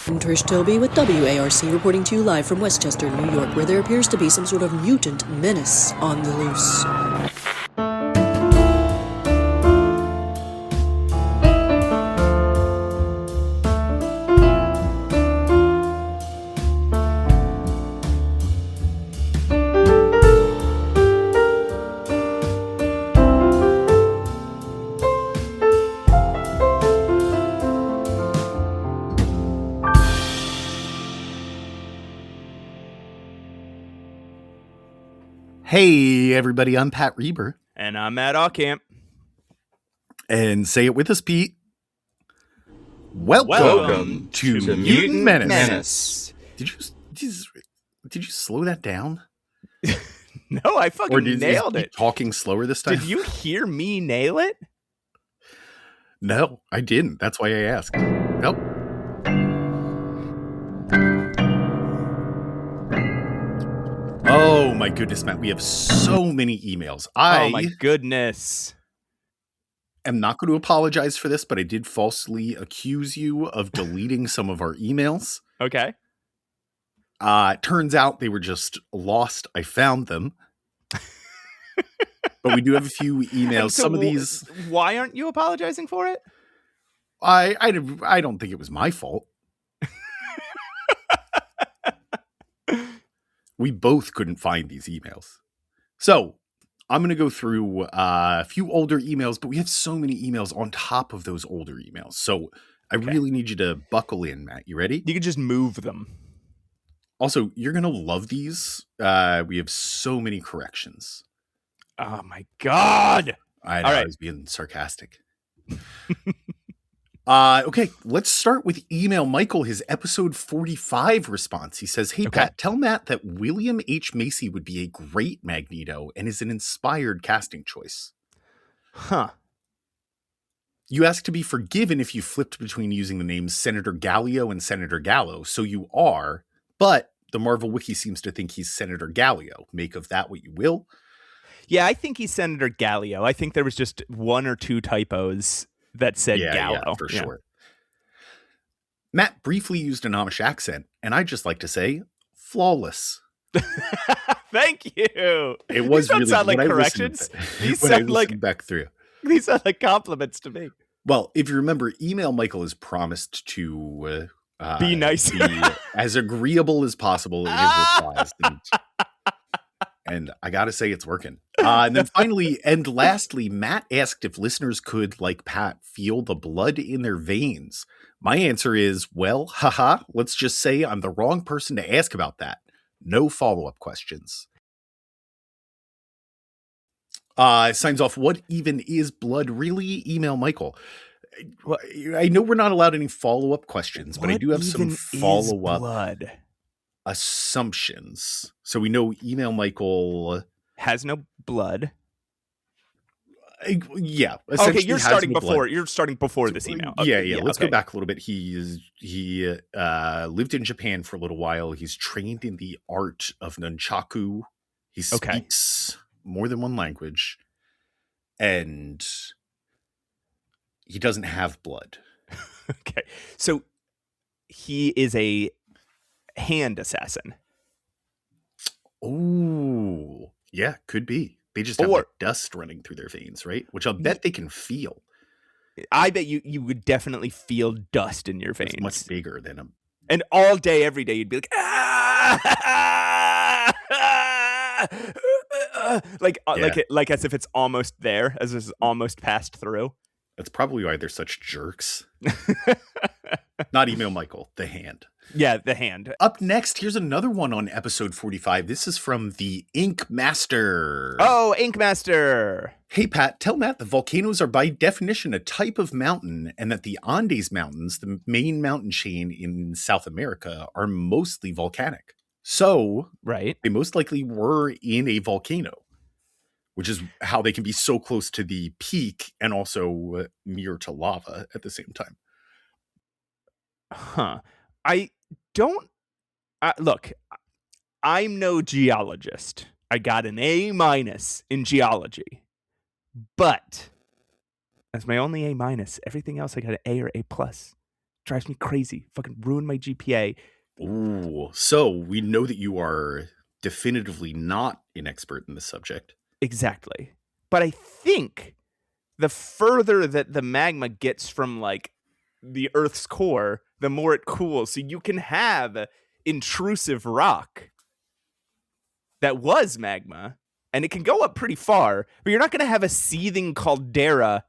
I'm Trish Toby with WARC reporting to you live from Westchester, New York, where there appears to be some sort of mutant menace on the loose. Hey, everybody, I'm Pat Reber. And I'm Matt Ockamp. And say it with us, Pete. Welcome to Mutant Menace. Did you slow that down? No, I fucking nailed it. Talking slower this time? Did you hear me nail it? No, I didn't. That's why I asked. Nope. Oh my goodness, Matt. We have so many emails. Oh my goodness. I'm not going to apologize for this, but I did falsely accuse you of deleting some of our emails. Okay. Turns out they were just lost. I found them. But we do have a few emails. So some of these. Why aren't you apologizing for it? I don't think it was my fault. We both couldn't find these emails. So I'm going to go through a few older emails, but we have so many emails on top of those older emails. So I really need you to buckle in, Matt. You ready? You can just move them. Also, you're going to love these. We have so many corrections. Oh my God. I know, I was being sarcastic. Okay, let's start with Email Michael, his episode 45 response. He says, hey, Pat, tell Matt that William H. Macy would be a great Magneto and is an inspired casting choice. Huh. You asked to be forgiven if you flipped between using the names Senator Gallio and Senator Gallo, so you are, but the Marvel Wiki seems to think he's Senator Gallio. Make of that what you will. Yeah, I think he's Senator Gallio. I think there was just one or two typos that said Gallo. Yeah, for sure. Matt briefly used an Amish accent, and I'd just like to say, flawless. Thank you. It was really sound like corrections. These sound like back through. These sound like compliments to me. Well, if you remember, Email Michael is promised to be nice, be as agreeable as possible in his replies. And I got to say, it's working. And then finally, and lastly, Matt asked if listeners could, like Pat, feel the blood in their veins. My answer is, well, let's just say I'm the wrong person to ask about that. No follow-up questions. Signs off, what even is blood really? Email Michael. I know we're not allowed any follow-up questions, but I do have some follow-up blood assumptions. So we know Email Michael has no blood. Yeah. Okay, you're starting before this email. Okay, yeah. Let's go back a little bit. He lived in Japan for a little while. He's trained in the art of nunchaku. He speaks more than one language, and he doesn't have blood. Okay, so he is a hand assassin. Oh, yeah, could be. They just have like dust running through their veins, right? Which I'll bet they can feel. I bet you would definitely feel dust in your veins. It's much bigger than them. And all day, every day, you'd be like, like as if it's almost there, as it's almost passed through. That's probably why they're such jerks. Not Email Michael, the hand. Yeah, the hand. Up next, here's another one on episode 45. This is from the Ink Master. Oh, Ink Master. Hey, Pat, tell Matt that volcanoes are by definition a type of mountain and that the Andes Mountains, the main mountain chain in South America, are mostly volcanic. So, they most likely were in a volcano, which is how they can be so close to the peak and also near to lava at the same time. Huh. I don't look, I'm no geologist. I got an A- in geology, but that's my only A-. Everything else I got an A or A+. drives me crazy. Fucking ruin my GPA. Ooh, so we know that you are definitively not an expert in this subject. Exactly. But I think the further that the magma gets from like the Earth's core, the more it cools. So you can have intrusive rock that was magma, and it can go up pretty far, but you're not going to have a seething caldera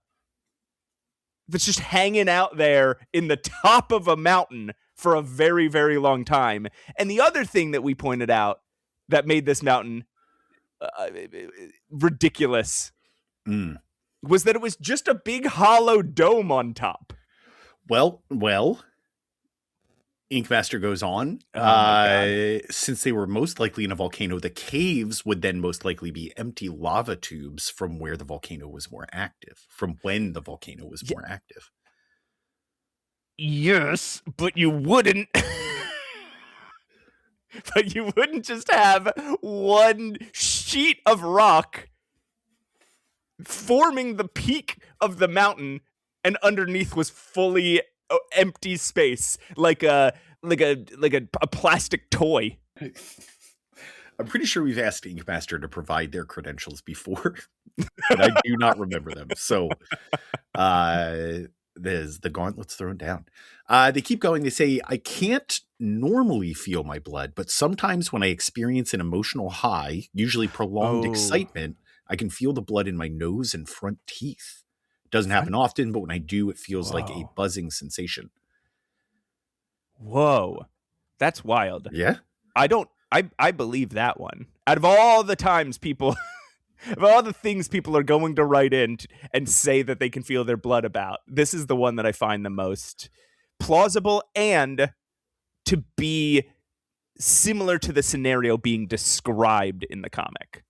that's just hanging out there in the top of a mountain for a very, very long time. And the other thing that we pointed out that made this mountain ridiculous was that it was just a big hollow dome on top. Well, Inkmaster goes on. Since they were most likely in a volcano, the caves would then most likely be empty lava tubes from where the volcano was more active, from when the volcano was more active. Yes, but you wouldn't. But you wouldn't just have one sheet of rock forming the peak of the mountain, and underneath was fully empty space, like a plastic toy. I'm pretty sure we've asked Inkmaster to provide their credentials before, but I do not remember them. So there's the gauntlet's thrown down. They keep going. They say, I can't normally feel my blood, but sometimes when I experience an emotional high, usually prolonged excitement, I can feel the blood in my nose and front teeth. It doesn't happen often, but when I do, it feels like a buzzing sensation. Whoa. That's wild. Yeah. I believe that one. Out of all the times people, of all the things people are going to write in and say that they can feel their blood about, this is the one that I find the most plausible and to be similar to the scenario being described in the comic.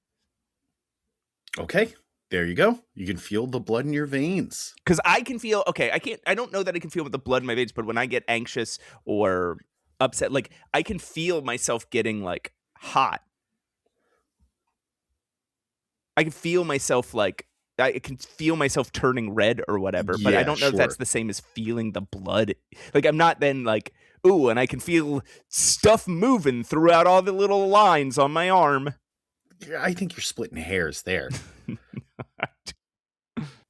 Okay. There you go. You can feel the blood in your veins. Because I can feel, I don't know that I can feel with the blood in my veins, but when I get anxious or upset, like I can feel myself getting like hot. I can feel myself I can feel myself turning red or whatever, but I don't know if that's the same as feeling the blood. Like I'm not then like, ooh, and I can feel stuff moving throughout all the little lines on my arm. I think you're splitting hairs there.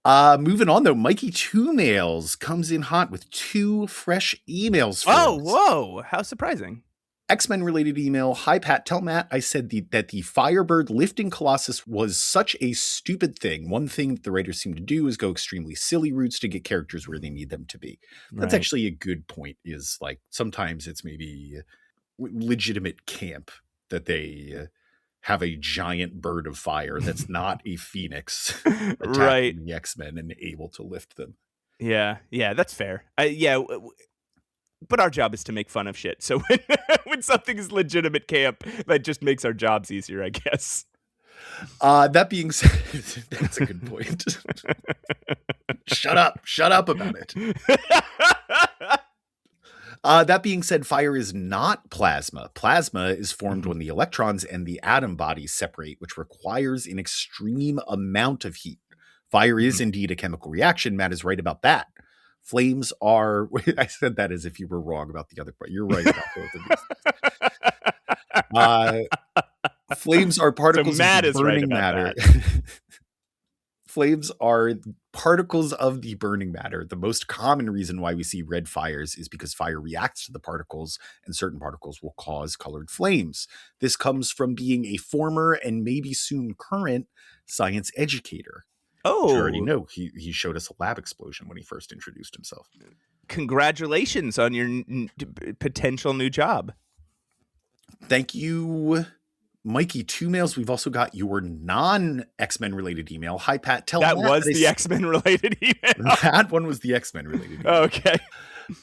Moving on though, Mikey Two Nails comes in hot with 2 fresh emails. Whoa! How surprising! X-Men related email. Hi Pat, tell Matt I said that the Firebird lifting Colossus was such a stupid thing. One thing that the writers seem to do is go extremely silly routes to get characters where they need them to be. That's actually a good point. Is like sometimes it's maybe legitimate camp that they have a giant bird of fire that's not a phoenix attacking the X-Men and able to lift them. Yeah, that's fair. But our job is to make fun of shit. So when something is legitimate camp, that just makes our jobs easier, I guess. That being said, that's a good point. Shut up about it. That being said, fire is not plasma. Plasma is formed when the electrons and the atom bodies separate, which requires an extreme amount of heat. Fire is indeed a chemical reaction. Matt is right about that. Flames are, I said that as if you were wrong about the other part. You're right about both of these. Flames are particles of burning matter. Flames are particles of the burning matter. The most common reason why we see red fires is because fire reacts to the particles, and certain particles will cause colored flames. This comes from being a former and maybe soon current science educator. Oh, you already know. He showed us a lab explosion when he first introduced himself. Congratulations on your potential new job. Thank you, Mikey. 2 mails. We've also got your non-X-Men related email. Hi, Pat. Tell that Matt was the X-Men related email. That one was the X-Men related email. Okay.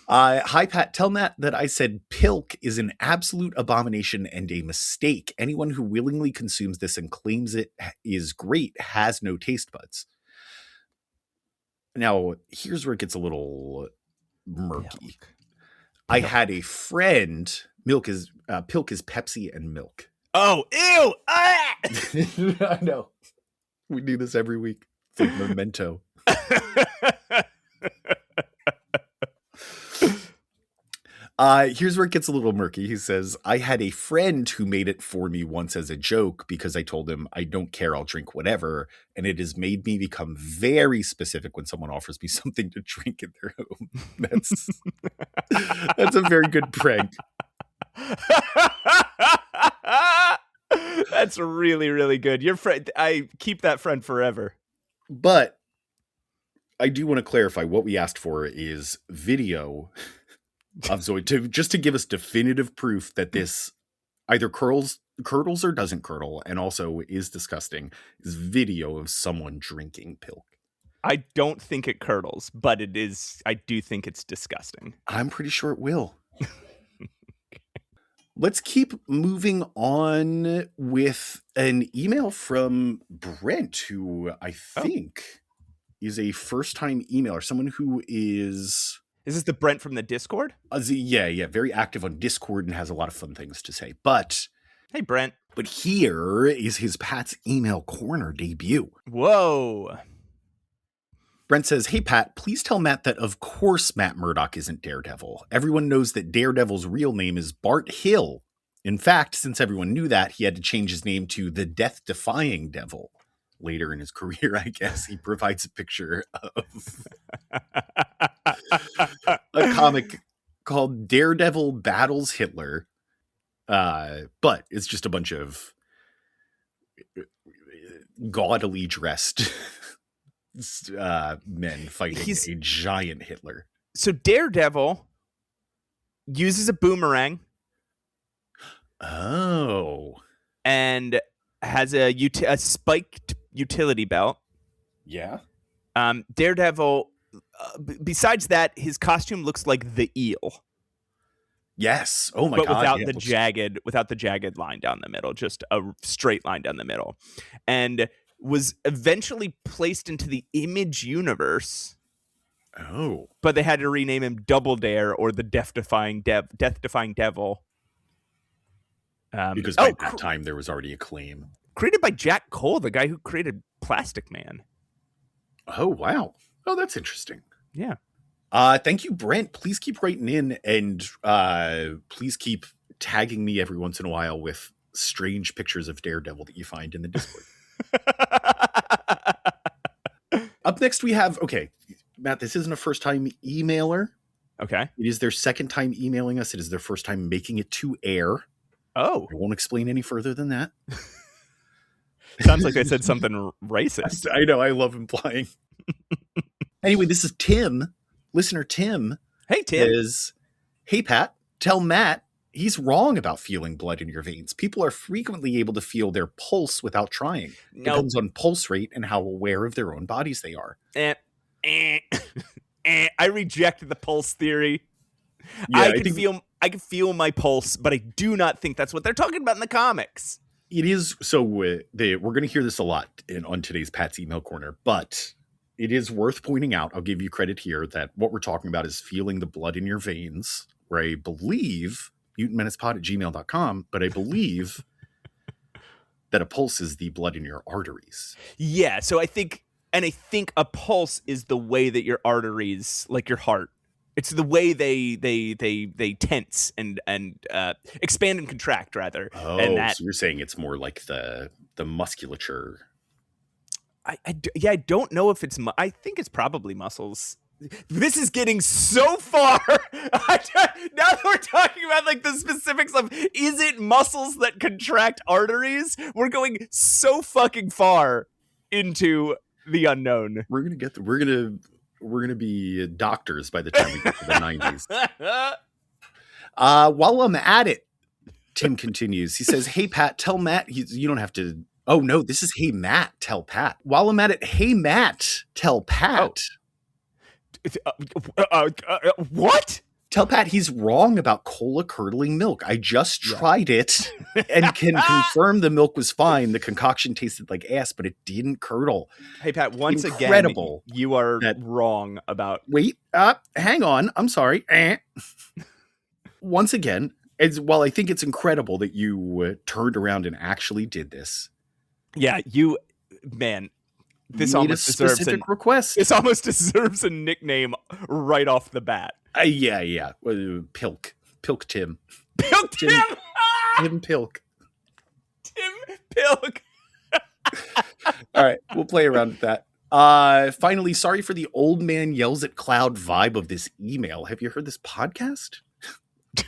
Hi, Pat. Tell Matt that I said pilk is an absolute abomination and a mistake. Anyone who willingly consumes this and claims it is great has no taste buds. Now, here's where it gets a little murky. I had a friend. Pilk is Pepsi and milk. Oh, ew! Ah! I know. We do this every week. It's like memento. Here's where it gets a little murky. He says, I had a friend who made it for me once as a joke because I told him I don't care, I'll drink whatever. And it has made me become very specific when someone offers me something to drink in their home. That's a very good prank. That's really, really good. Your friend, I keep that friend forever. But I do want to clarify what we asked for is video of Zoe just to give us definitive proof that this either curdles or doesn't curdle, and also is disgusting, is video of someone drinking pilk. I don't think it curdles, but it is. I do think it's disgusting. I'm pretty sure it will. Let's keep moving on with an email from Brent, who I think is a first-time emailer, someone who is... Is this the Brent from the Discord? Yeah, very active on Discord and has a lot of fun things to say. But... Hey, Brent. But here is his Pat's Email Corner debut. Whoa. Brent says, hey, Pat, please tell Matt that of course Matt Murdock isn't Daredevil. Everyone knows that Daredevil's real name is Bart Hill. In fact, since everyone knew that, he had to change his name to the Death-Defying Devil. Later in his career, I guess, he provides a picture of a comic called Daredevil Battles Hitler. But it's just a bunch of gaudily dressed men fighting a giant Hitler. So Daredevil uses a boomerang. Oh. And has a spiked utility belt. Yeah. Daredevil, besides that, his costume looks like the eel. Yes. Oh my God. But without the jagged line down the middle, just a straight line down the middle. And was eventually placed into the Image universe. Oh. But they had to rename him Double Dare or the Death-Defying Devil. Because by that time there was already a claim. Created by Jack Cole, the guy who created Plastic Man. Oh, wow. Oh, that's interesting. Yeah. Thank you, Brent. Please keep writing in, and please keep tagging me every once in a while with strange pictures of Daredevil that you find in the Discord. Up next we have, Matt, this isn't a first-time emailer. Okay. It is their second time emailing us. It is their first time making it to air. Oh. I won't explain any further than that. Sounds like they said something racist. I know, I love implying. Anyway, this is Tim. Listener Tim. Hey, Tim. Hey, Pat, tell Matt he's wrong about feeling blood in your veins. People are frequently able to feel their pulse without trying. It depends on pulse rate and how aware of their own bodies they are. I reject the pulse theory. Yeah, I can feel my pulse, but I do not think that's what they're talking about in the comics. It is. So we're going to hear this a lot on today's Pat's Email Corner, but it is worth pointing out, I'll give you credit here, that what we're talking about is feeling the blood in your veins, where I believe, mutantmenacepod@gmail.com, but I believe that a pulse is the blood in your arteries. Yeah, so I think a pulse is the way that your arteries, like your heart, it's the way they tense and expand and contract, rather. Oh, and so you're saying it's more like the musculature. I don't know if it's. I think it's probably muscles. This is getting so far. Now that we're talking about like the specifics of is it muscles that contract arteries, we're going so fucking far into the unknown. We're gonna be doctors by the time we get to the 90s. While I'm at it, Tim continues. He says, "Hey Pat, tell Matt you don't have to." Oh no, this is "Hey Matt, tell Pat." While I'm at it, "Hey Matt, tell Pat." What? Tell Pat he's wrong about cola curdling milk. I just tried it and can confirm the milk was fine. The concoction tasted like ass, but it didn't curdle. Hey Pat, once Incredible again, you are wrong about. Wait, hang on. I'm sorry. Once again, while I think it's incredible that you turned around and actually did this. Yeah, this almost deserves a request. This almost deserves a nickname right off the bat. Yeah. Pilk. Pilk Tim. Pilk Tim! Tim Pilk. Tim Pilk. All right, we'll play around with that. Finally, sorry for the old man yells at cloud vibe of this email. Have you heard this podcast?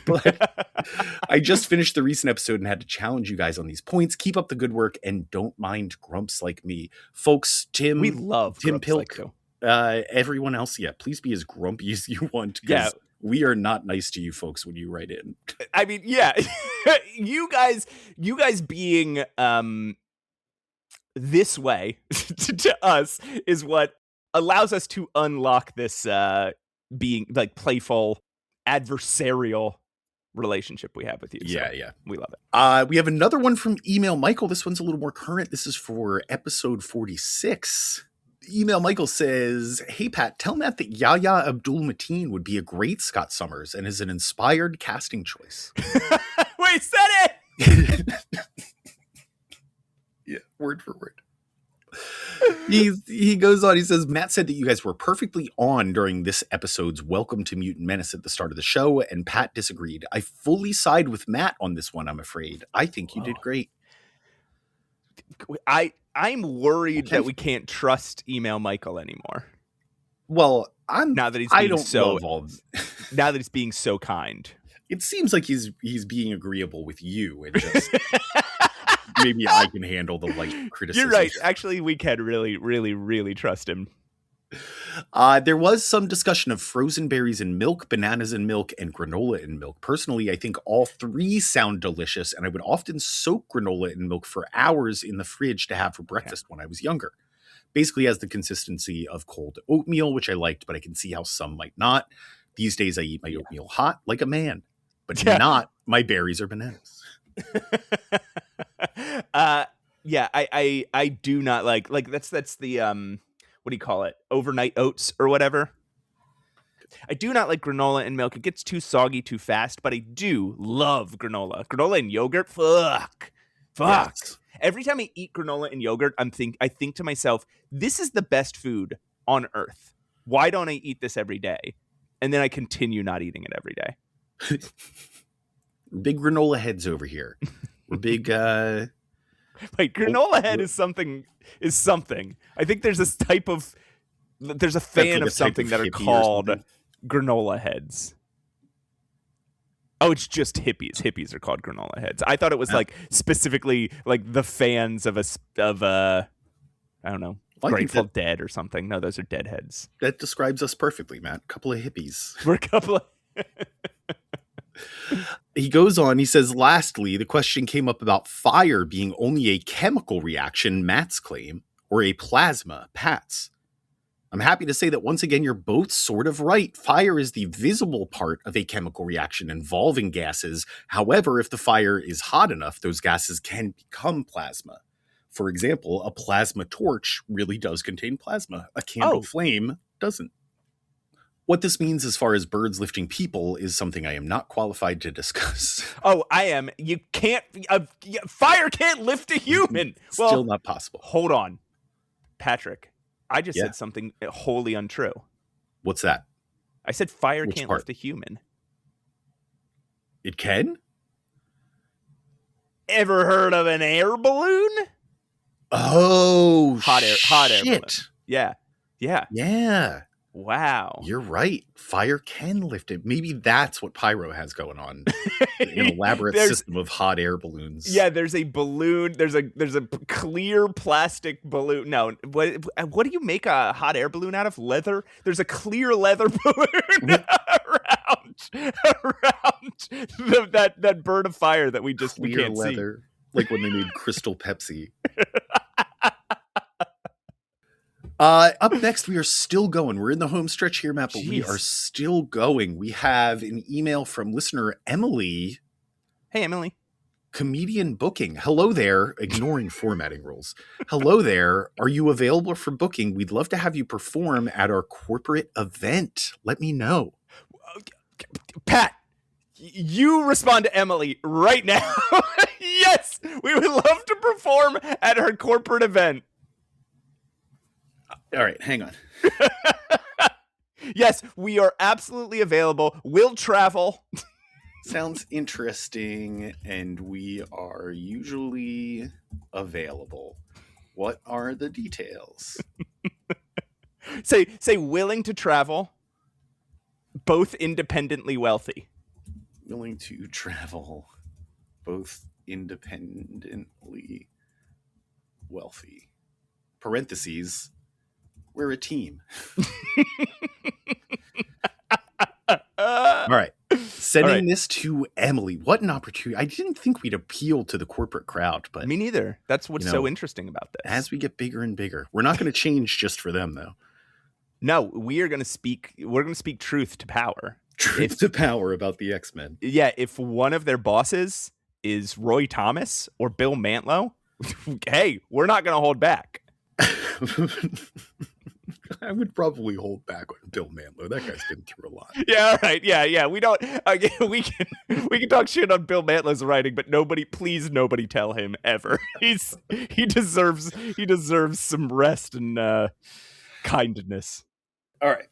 But I just finished the recent episode and had to challenge you guys on these points. Keep up the good work and don't mind grumps like me. Folks, Tim. We love Tim Pilk. Like everyone else, please be as grumpy as you want. Yeah. We are not nice to you folks when you write in. I mean, yeah. you guys being this way to us is what allows us to unlock this being like playful, adversarial relationship we have with you. So yeah. We love it. We have another one from Email Michael. This one's a little more current. This is for episode 46. Email Michael says, "Hey Pat, tell Matt that Yahya Abdul-Mateen would be a great Scott Summers and is an inspired casting choice." Wait, said it! Yeah, word for word. He goes on, he says, "Matt said that you guys were perfectly on during this episode's Welcome to Mutant Menace at the start of the show, and Pat disagreed. I fully side with Matt on this one, I'm afraid. I think you did great." I'm worried that we can't trust Email Michael anymore. Well, now that he's being so kind. It seems like he's being agreeable with you, and just maybe I can handle the light criticism. You're right. Actually, we can really, really, really trust him. There was some discussion of frozen berries in milk, bananas in milk, and granola in milk. Personally, I think all three sound delicious, and I would often soak granola in milk for hours in the fridge to have for breakfast when I was younger. Basically has the consistency of cold oatmeal, which I liked, but I can see how some might not. These days, I eat my oatmeal hot like a man, but not my berries or bananas. I do not like that's the what do you call it? Overnight oats or whatever. I do not like granola in milk. It gets too soggy too fast, but I do love granola. Granola and yogurt, fuck. Yes. Every time I eat granola and yogurt, I think to myself, this is the best food on earth. Why don't I eat this every day? And then I continue not eating it every day. Big granola heads over here. We're big Wait, granola head is something. I think there's a fan of something that are called granola heads. Oh, it's just hippies. Hippies are called granola heads. I thought it was like specifically like the fans of I don't know, Grateful Dead or something. No, those are deadheads. That describes us perfectly, Matt. A couple of hippies. We're a couple of He goes on, he says, "Lastly, the question came up about fire being only a chemical reaction, Matt's claim, or a plasma, Pat's. I'm happy to say that once again, you're both sort of right. Fire is the visible part of a chemical reaction involving gases. However, if the fire is hot enough, those gases can become plasma. For example, a plasma torch really does contain plasma. A candle flame doesn't. What this means as far as birds lifting people is something I am not qualified to discuss." Oh, I am. You can't. Fire can't lift a human. Still not possible. Hold on, Patrick. I just said something wholly untrue. What's that? I said fire can't lift a human. It can? Ever heard of an air balloon? Oh, hot air balloon. Yeah. Wow. You're right. Fire can lift it. Maybe that's what Pyro has going on. An elaborate system of hot air balloons. Yeah, there's a balloon. There's a clear plastic balloon. No, what do you make a hot air balloon out of? Leather? There's a clear leather balloon around that bird of fire that we can't leather, see. Like when they made Crystal Pepsi. Up next, we are still going. We're in the home stretch here, Matt, but we are still going. We have an email from listener Emily. Hey, Emily. Comedian booking. Hello there. Ignoring formatting rules. Hello there. Are you available for booking? We'd love to have you perform at our corporate event. Let me know. Pat, you respond to Emily right now. Yes, we would love to perform at her corporate event. All right, hang on. Yes, we are absolutely available. We'll travel. Sounds interesting, and we are usually available. What are the details? Say willing to travel, both independently wealthy. Willing to travel, both independently wealthy. Parentheses, we're a team. All right. Sending this to Emily. What an opportunity. I didn't think we'd appeal to the corporate crowd, but me neither. That's what's so interesting about this. As we get bigger and bigger, we're not going to change just for them, though. No, we're going to speak truth to power. Truth to power about the X-Men. Yeah, if one of their bosses is Roy Thomas or Bill Mantlo, hey, we're not going to hold back. I would probably hold back on Bill Mantlo. That guy's been through a lot. Yeah, all right. Yeah. We don't. We can talk shit on Bill Mantlo's writing, but nobody tell him ever. He deserves some rest and kindness. All right,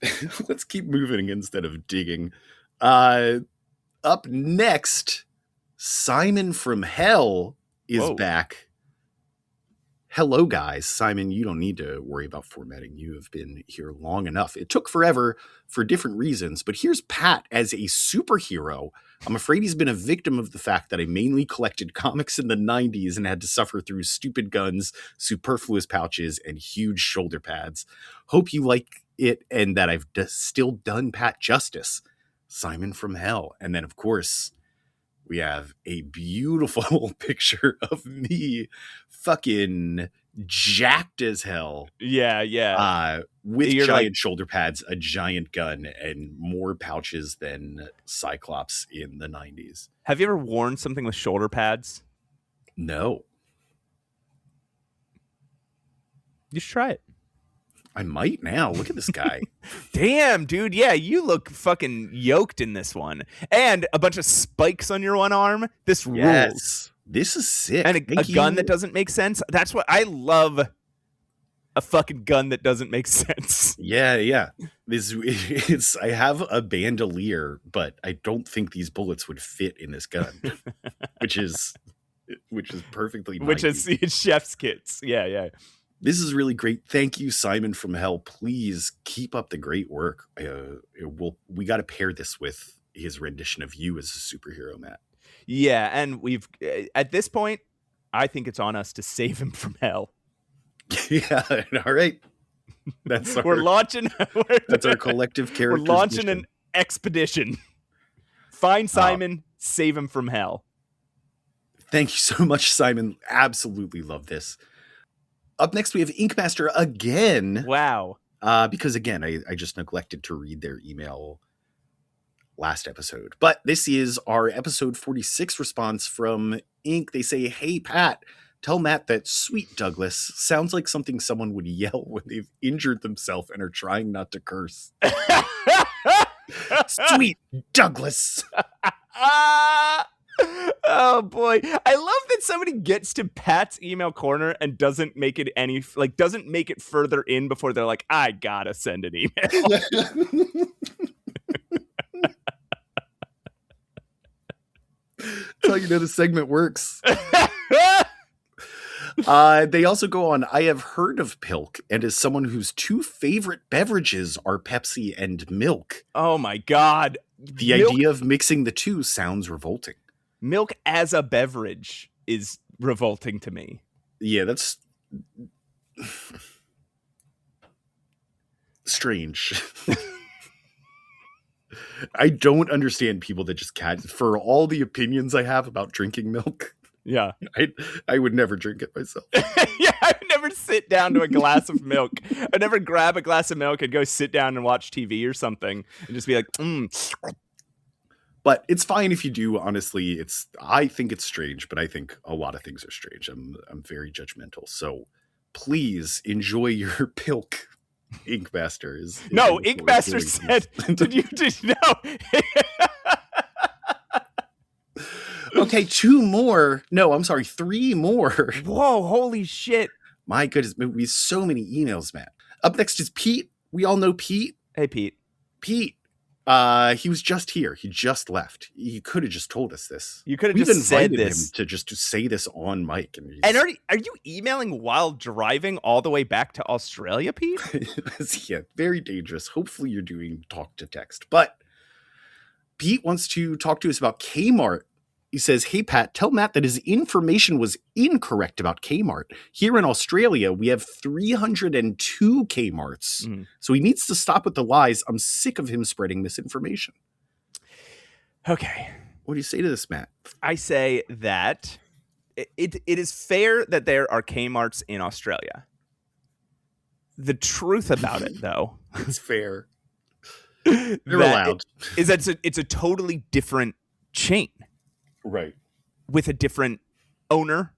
let's keep moving instead of digging. Up next, Simon from Hell is back. Hello, guys. Simon, you don't need to worry about formatting. You have been here long enough. It took forever for different reasons, but here's Pat as a superhero. I'm afraid he's been a victim of the fact that I mainly collected comics in the 90s and had to suffer through stupid guns, superfluous pouches, and huge shoulder pads. Hope you like it and that I've still done Pat justice. Simon from Hell. And then, of course, we have a beautiful picture of me fucking jacked as hell. Yeah. With giant shoulder pads, a giant gun, and more pouches than Cyclops in the 90s. Have you ever worn something with shoulder pads? No. You should try it. I might now. Look at this guy. Damn, dude. Yeah, you look fucking yoked in this one. And a bunch of spikes on your one arm. This rules. This is sick. And a gun that doesn't make sense. That's what I love. A fucking gun that doesn't make sense. Yeah. I have a bandolier, but I don't think these bullets would fit in this gun. which is perfectly 90s. Which is chef's kits. Yeah. This is really great. Thank you, Simon from Hell. Please keep up the great work. We got to pair this with his rendition of you as a superhero, Matt. Yeah, and we've at this point, I think it's on us to save him from hell. Yeah, all right. That's our collective character. We're launching an expedition. Find Simon, save him from hell. Thank you so much, Simon. Absolutely love this. Up next, we have Inkmaster again. Wow. Because, again, I just neglected to read their email last episode. But this is our episode 46 response from Ink. They say, hey, Pat, tell Matt that Sweet Douglas sounds like something someone would yell when they've injured themselves and are trying not to curse. Sweet Douglas. Oh boy, I love that somebody gets to Pat's email corner and doesn't make it doesn't make it further in before they're like, I gotta send an email. That's how you know the segment works. They also go on, I have heard of Pilk, and as someone whose two favorite beverages are Pepsi and milk. Oh my God. The idea of mixing the two sounds revolting. Milk as a beverage is revolting to me. Yeah, that's strange. I don't understand people that just can't. For all the opinions I have about drinking milk, yeah, I would never drink it myself. Yeah, I would never sit down to a glass of milk. I'd never grab a glass of milk and go sit down and watch TV or something and just be like, But it's fine if you do. Honestly, I think it's strange, but I think a lot of things are strange. I'm very judgmental. So please enjoy your Pilk. Inkmaster is no. Inkmaster said, "Did you know?" Okay, 2 more. No, I'm sorry, 3 more. Whoa! Holy shit! My goodness, we have so many emails, Matt. Up next is Pete. We all know Pete. Hey, Pete. Pete, He was just here. He just left. You could have just told us this. You could have just said this. Him to just say this on mic. And are you emailing while driving all the way back to Australia, Pete? Yeah, very dangerous. Hopefully you're doing talk to text. But Pete wants to talk to us about Kmart. He says, hey, Pat, tell Matt that his information was incorrect about Kmart. Here in Australia, we have 302 Kmarts. Mm-hmm. So he needs to stop with the lies. I'm sick of him spreading misinformation. Okay. What do you say to this, Matt? I say that it is fair that there are Kmarts in Australia. The truth about it, though. It's fair. They're allowed. Is that it's a totally different chain. Right. With a different owner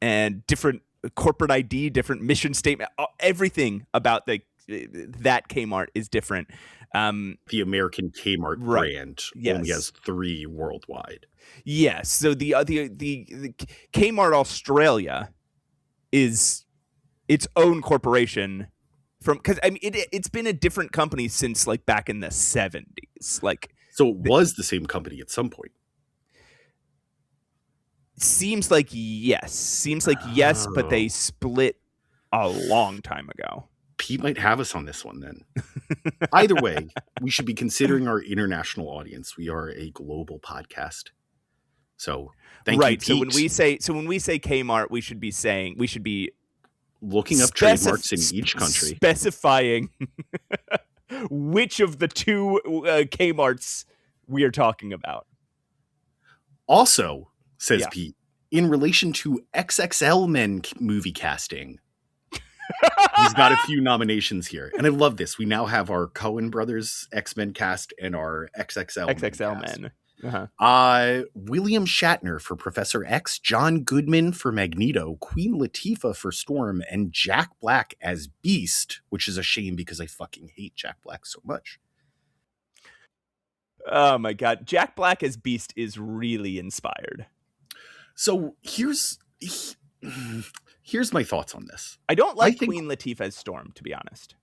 and different corporate ID, different mission statement. Everything about that Kmart is different. The American Kmart brand only has 3 worldwide. Yes. So the Kmart Australia is its own corporation because I mean it's been a different company since like back in the 70s. So it was the same company at some point. Seems like yes, but they split a long time ago. Pete might have us on this one then. Either way, we should be considering our international audience. We are a global podcast. So thank you, Pete. So when we say Kmart, we should be looking up trademarks in each country. Specifying which of the 2 Kmarts we are talking about. Also, says Pete, in relation to XXL Men movie casting, he's got a few nominations here. And I love this. We now have our Coen brothers X-Men cast and our XXL Men. Uh-huh. William Shatner for Professor X, John Goodman for Magneto, Queen Latifah for Storm, and Jack Black as Beast, which is a shame because I fucking hate Jack Black so much. Oh my God. Jack Black as Beast is really inspired. So here's my thoughts on this. I don't like Queen Latifah as Storm, to be honest.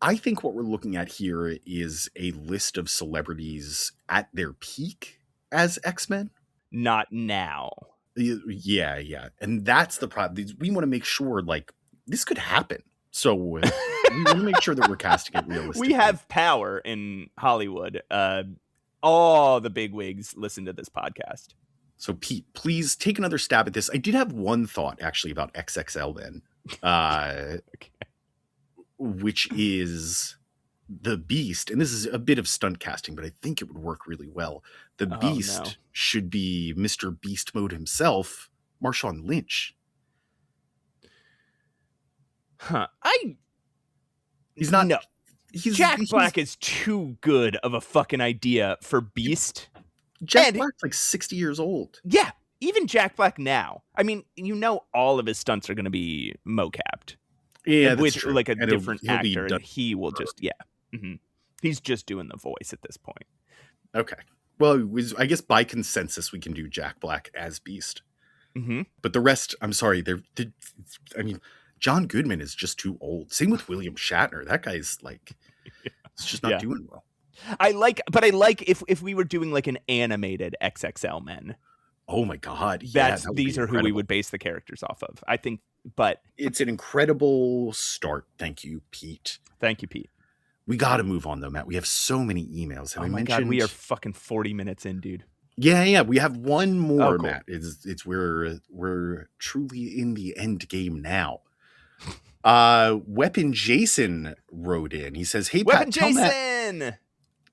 I think what we're looking at here is a list of celebrities at their peak as X-Men. Not now. Yeah. And that's the problem. We want to make sure, this could happen. So we want to make sure that we're casting it realistically. We have power in Hollywood. All the bigwigs listen to this podcast. So, Pete, please take another stab at this. I did have one thought, actually, about XXL then, okay. Which is the Beast. And this is a bit of stunt casting, but I think it would work really well. The Beast should be Mr. Beast Mode himself, Marshawn Lynch. Huh. He's not. No. Jack Black is too good of a fucking idea for Beast. Jack Black's like 60 years old. Yeah, even Jack Black now. I mean, all of his stunts are going to be mocapped. Yeah, with true. Like a and different he'll actor, and he will just Mm-hmm. He's just doing the voice at this point. Okay. Well, I guess by consensus we can do Jack Black as Beast. Mm-hmm. But the rest, I'm sorry, John Goodman is just too old. Same with William Shatner. That guy's it's just not doing well. I like if we were doing like an animated XXL Men. Oh my God. These are who we would base the characters off of. I think, but it's an incredible start. Thank you, Pete. Thank you, Pete. We got to move on though, Matt. We have so many emails. And God, we are fucking 40 minutes in, dude. Yeah. We have one more, cool. Matt. It's we're truly in the end game now. Weapon Jason wrote in. He says, "Hey, Weapon Pat, Jason!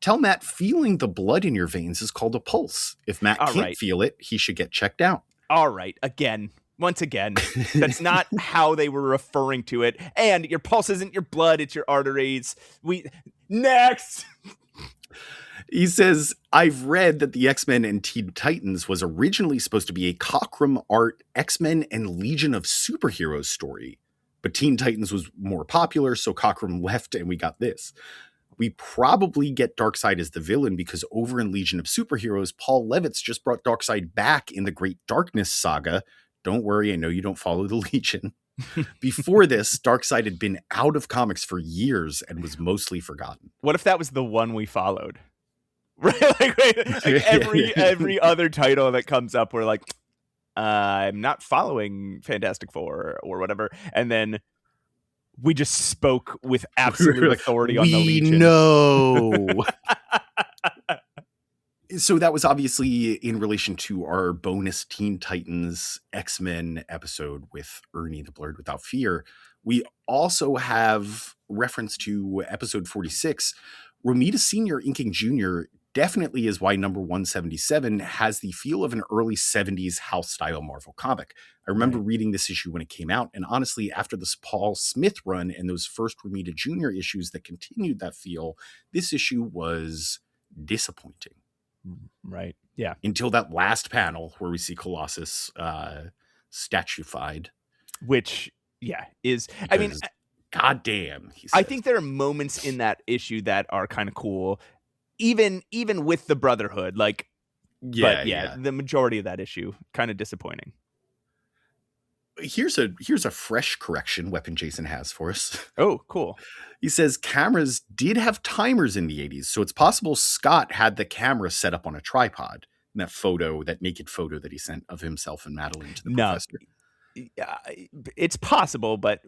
Tell Matt feeling the blood in your veins is called a pulse. If Matt can't feel it, he should get checked out." All right. Once again, that's not how they were referring to it. And your pulse isn't your blood, it's your arteries. Next. He says, "I've read that the X-Men and Teen Titans was originally supposed to be a Cockrum Art X-Men and Legion of Superheroes story. But Teen Titans was more popular, so Cockrum left and we got this. We probably get Darkseid as the villain because over in Legion of Superheroes, Paul Levitz just brought Darkseid back in the Great Darkness saga. Don't worry, I know you don't follow the Legion. Before this, Darkseid had been out of comics for years and was mostly forgotten." What if that was the one we followed? Right, like every other title that comes up, we're like, I'm not following Fantastic Four or whatever, and then we just spoke with absolute authority on the Legion. We know. So that was obviously in relation to our bonus Teen Titans X-Men episode with Ernie the Blurred Without Fear. We also have reference to episode 46. Romita Sr. inking Jr. definitely is why number 177 has the feel of an early 70s house-style Marvel comic. I remember reading this issue when it came out, and honestly, after this Paul Smith run and those first Romita Jr. issues that continued that feel, this issue was disappointing. Right. Yeah. Until that last panel where we see Colossus statuified. Which, yeah, is... Because, I mean... goddamn. I think there are moments in that issue that are kind of cool, even with the Brotherhood. Like, yeah, the majority of that issue, kind of disappointing. Here's a fresh correction Weapon Jason has for us. Oh, cool. He says cameras did have timers in the 80s, so it's possible Scott had the camera set up on a tripod in that naked photo that he sent of himself and Madeline to the professor. It's possible, but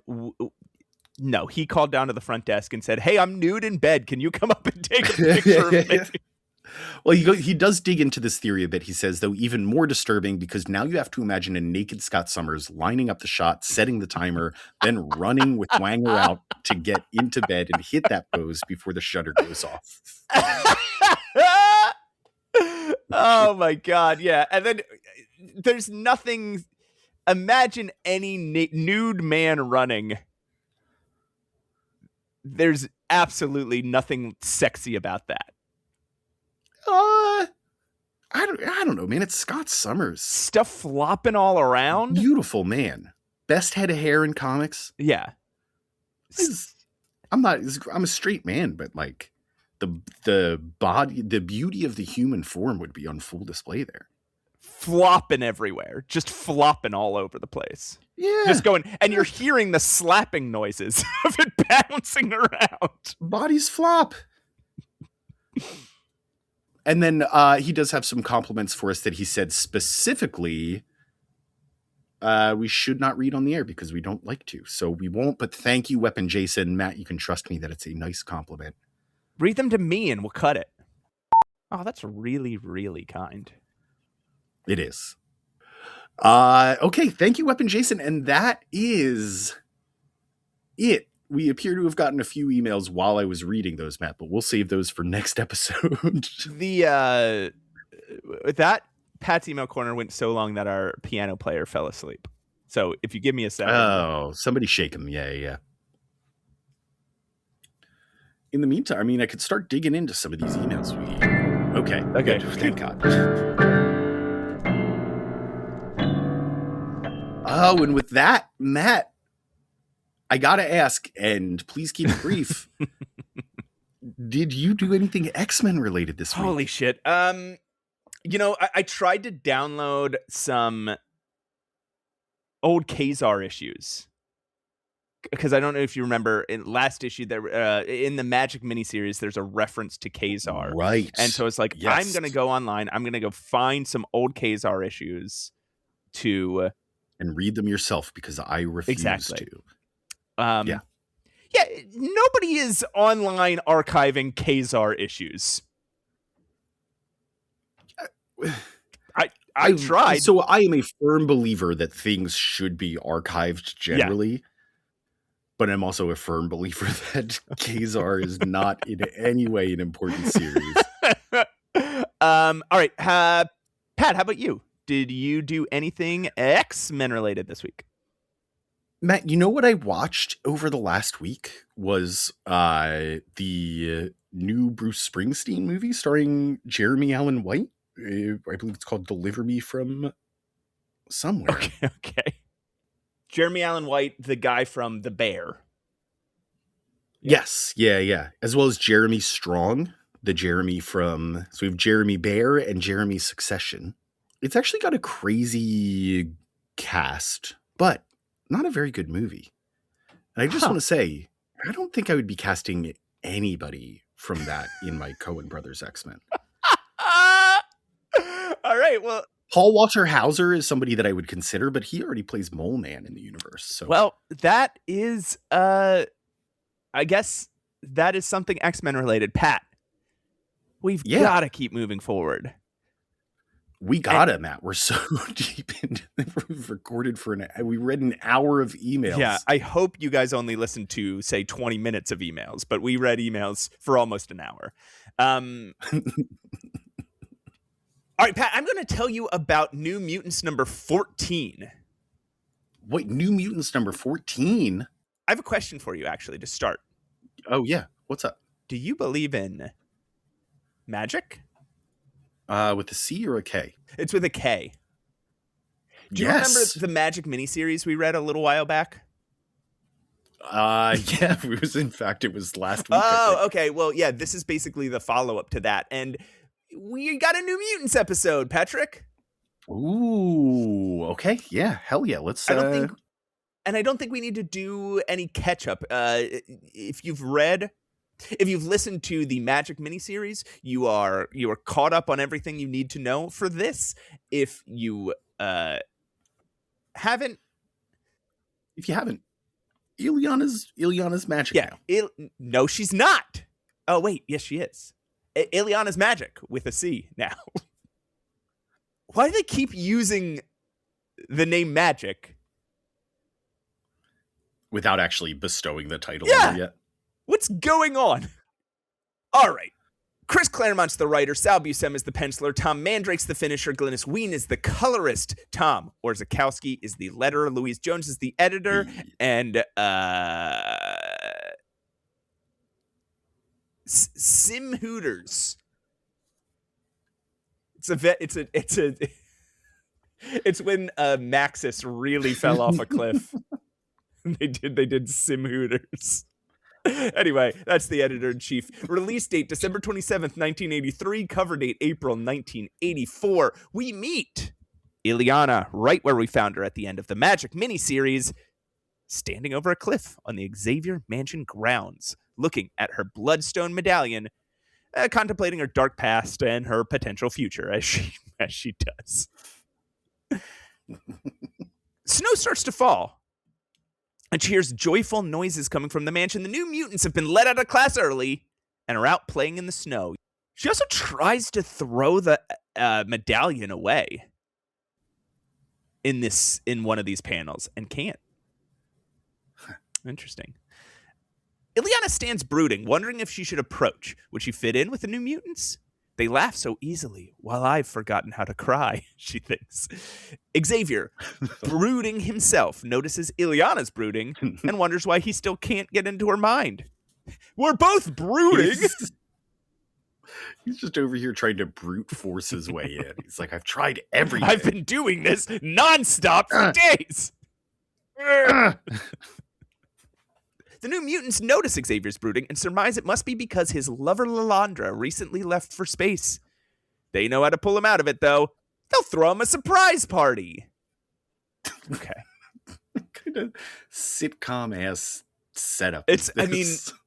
no, he called down to the front desk and said, "Hey, I'm nude in bed. Can you come up and take a picture of me?" Well, he does dig into this theory a bit. He says, though, even more disturbing because now you have to imagine a naked Scott Summers lining up the shot, setting the timer, then running with Wanger out to get into bed and hit that pose before the shutter goes off. Oh, my God. Yeah. And then there's nothing. Imagine any nude man running. There's absolutely nothing sexy about that. I don't know, man. It's Scott Summers. Stuff flopping all around. Beautiful man. Best head of hair in comics. Yeah. I'm a straight man, but like the body, the beauty of the human form would be on full display there. Flopping everywhere. Just flopping all over the place. Yeah. Just going, and you're hearing the slapping noises of it bouncing around. Bodies flop. And then he does have some compliments for us that he said specifically we should not read on the air because we don't like to. So we won't, but thank you, Weapon Jason. Matt, you can trust me that it's a nice compliment. Read them to me and we'll cut it. Oh, that's really, really kind. It is. Okay, thank you, Weapon Jason. And that is it. We appear to have gotten a few emails while I was reading those, Matt, but we'll save those for next episode. That Pat's email corner went so long that our piano player fell asleep. So if you give me a second. Oh, somebody shake him. Yeah. In the meantime, I mean, I could start digging into some of these emails. Okay. Good. Thank God. Oh, and with that, Matt, I gotta ask, and please keep it brief. Did you do anything X-Men related this week? Holy shit. I tried to download some old Kazar issues. Because I don't know if you remember, in last issue, there in the Magic miniseries, there's a reference to Kazar. Right. And so it's like, yes. I'm going to go online. I'm going to go find some old Kazar issues to... and read them yourself, because I refuse to. Yeah, nobody is online archiving Kazar issues. I tried. So I am a firm believer that things should be archived generally, but I'm also a firm believer that Kazar is not in any way an important series. All right, Pat, how about you? Did you do anything X-Men related this week? Matt, you know what I watched over the last week was the new Bruce Springsteen movie starring Jeremy Allen White. I believe it's called Deliver Me From Somewhere. Okay. Jeremy Allen White, the guy from The Bear. Yes. Yeah. As well as Jeremy Strong, the Jeremy from... So we have Jeremy Bear and Jeremy Succession. It's actually got a crazy cast, but not a very good movie. And I just want to say, I don't think I would be casting anybody from that in my Coen Brothers X-Men. All right. Well, Paul Walter Hauser is somebody that I would consider, but he already plays Mole Man in the universe. So, well, that is, I guess that is something X-Men related. Pat, we've got to keep moving forward. We gotta, Matt. We're so deep into we've recorded we read an hour of emails. Yeah, I hope you guys only listened to, say, 20 minutes of emails, but we read emails for almost an hour. All right, Pat, I'm going to tell you about New Mutants number 14. Wait, New Mutants number 14? I have a question for you, actually, to start. Oh, yeah. What's up? Do you believe in magic? With a C or a K? It's with a K. Do you remember the Magic miniseries we read a little while back? Yeah, it was last week. Oh, okay. Well, yeah, this is basically the follow-up to that. And we got a New Mutants episode, Patrick. Ooh, okay. Yeah, hell yeah. Let's... I don't think we need to do any catch-up. If you've listened to the Magic miniseries, you are caught up on everything you need to know for this. If you haven't, Ileana's magic now. No, she's not. Oh wait, yes, she is. Ileana's magic with a C now. Why do they keep using the name Magic without actually bestowing the title on her yet? What's going on? All right. Chris Claremont's the writer, Sal Buscema is the penciler, Tom Mandrake's the finisher, Glynis Wein is the colorist, Tom Orzechowski is the letterer, Louise Jones is the editor, and Sim Hooters. It's when Maxis really fell off a cliff. They did Sim Hooters. Anyway, that's the editor-in-chief. Release date, December 27th, 1983. Cover date, April 1984. We meet Ileana right where we found her at the end of the Magic miniseries, standing over a cliff on the Xavier Mansion grounds, looking at her Bloodstone medallion, contemplating her dark past and her potential future, as she does. Snow starts to fall, and she hears joyful noises coming from the mansion. The New Mutants have been let out of class early and are out playing in the snow. She also tries to throw the medallion away in one of these panels and can't. Interesting. Ileana stands brooding, wondering if she should approach. Would she fit in with the New Mutants? They laugh so easily, while I've forgotten how to cry, she thinks. Xavier, brooding himself, notices Ileana's brooding and wonders why he still can't get into her mind. We're both brooding! He's just over here trying to brute force his way in. He's like, I've tried everything. I've been doing this nonstop for days! The New Mutants notice Xavier's brooding and surmise it must be because his lover Lilandra recently left for space. They know how to pull him out of it, though. They'll throw him a surprise party. Okay. Kind of sitcom-ass setup.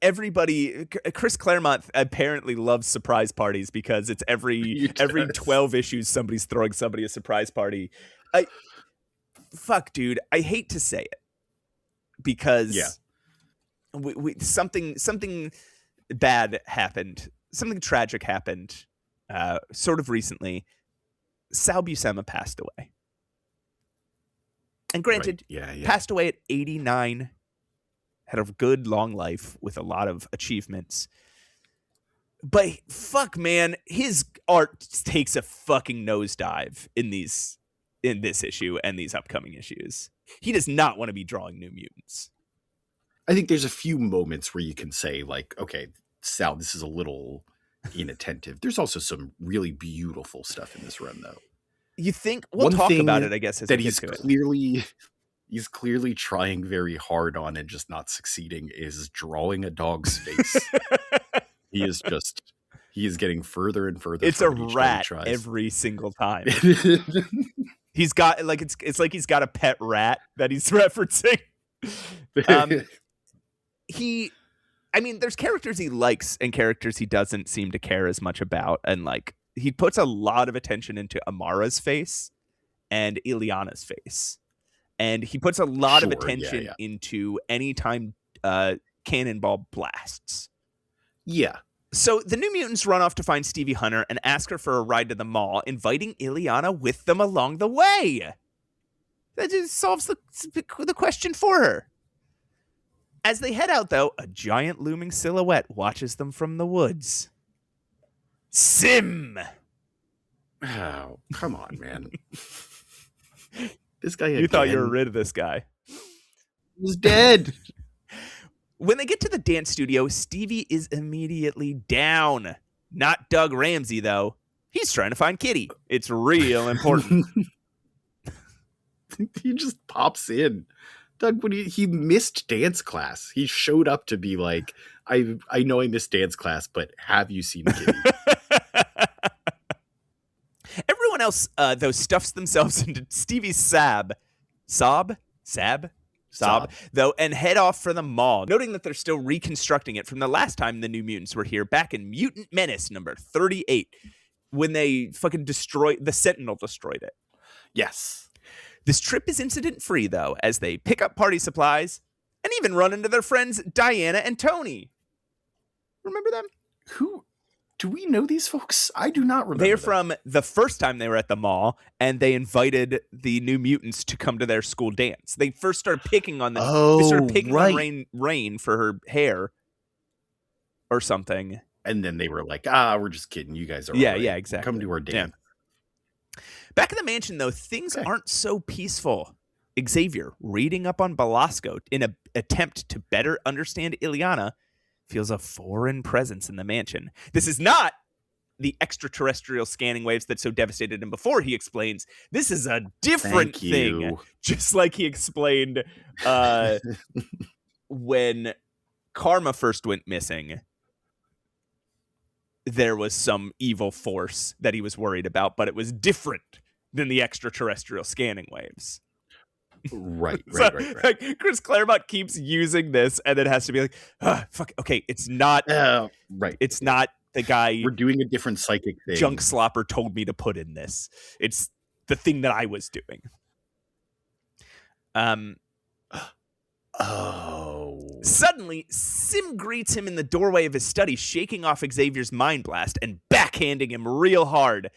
Everybody... Chris Claremont apparently loves surprise parties because it's every 12 issues somebody's throwing somebody a surprise party. Fuck, dude. I hate to say it. Because... Yeah. Something bad happened. Something tragic happened sort of recently. Sal Buscema passed away. And granted, passed away at 89. Had a good long life with a lot of achievements. But fuck, man, his art takes a fucking nosedive in this issue and these upcoming issues. He does not want to be drawing New Mutants. I think there's a few moments where you can say, like, okay, Sal, this is a little inattentive. There's also some really beautiful stuff in this run, though. You think we'll talk about it, I guess, as that we he's get to he's clearly trying very hard on and just not succeeding is drawing a dog's face. He is getting further and further. It's a rat every single time. He's got it's like he's got a pet rat that he's referencing. There's characters he likes and characters he doesn't seem to care as much about, and like he puts a lot of attention into Amara's face and Ileana's face. And he puts a lot of attention into anytime Cannonball blasts. Yeah. So the New Mutants run off to find Stevie Hunter and ask her for a ride to the mall, inviting Ileana with them along the way. That just solves the question for her. As they head out, though, a giant looming silhouette watches them from the woods. Sim! Oh, come on, man. This guy You thought you were rid of this guy. He's dead. When they get to the dance studio, Stevie is immediately down. Not Doug Ramsey, though. He's trying to find Kitty. It's real important. He just pops in. Doug, he missed dance class. He showed up to be like, I know I missed dance class, but have you seen Kitty? Everyone else, though, stuffs themselves into Stevie's Saab, though, and head off for the mall, noting that they're still reconstructing it from the last time the New Mutants were here, back in Mutant Menace number 38, when they fucking the Sentinel destroyed it. Yes. This trip is incident-free, though, as they pick up party supplies and even run into their friends Diana and Tony. Remember them? Who? Do we know these folks? I do not remember. They're from the first time they were at the mall, and they invited the New Mutants to come to their school dance. They first started picking on them. They started picking on Rain for her hair or something. And then they were like, we're just kidding. You guys are yeah, exactly. Come to our dance. Yeah. Back in the mansion, though, things aren't so peaceful. Xavier, reading up on Belasco in an attempt to better understand Ileana, feels a foreign presence in the mansion. This is not the extraterrestrial scanning waves that so devastated him before, he explains. This is a different thing. Just like he explained when Karma first went missing. There was some evil force that he was worried about, but it was different than the extraterrestrial scanning waves. Right. Like, Chris Claremont keeps using this, and it has to be like, fuck, okay, it's not right. It's not the guy. We're doing a different psychic thing. Junk Slopper told me to put in this. It's the thing that I was doing. Suddenly, Sim greets him in the doorway of his study, shaking off Xavier's mind blast and backhanding him real hard.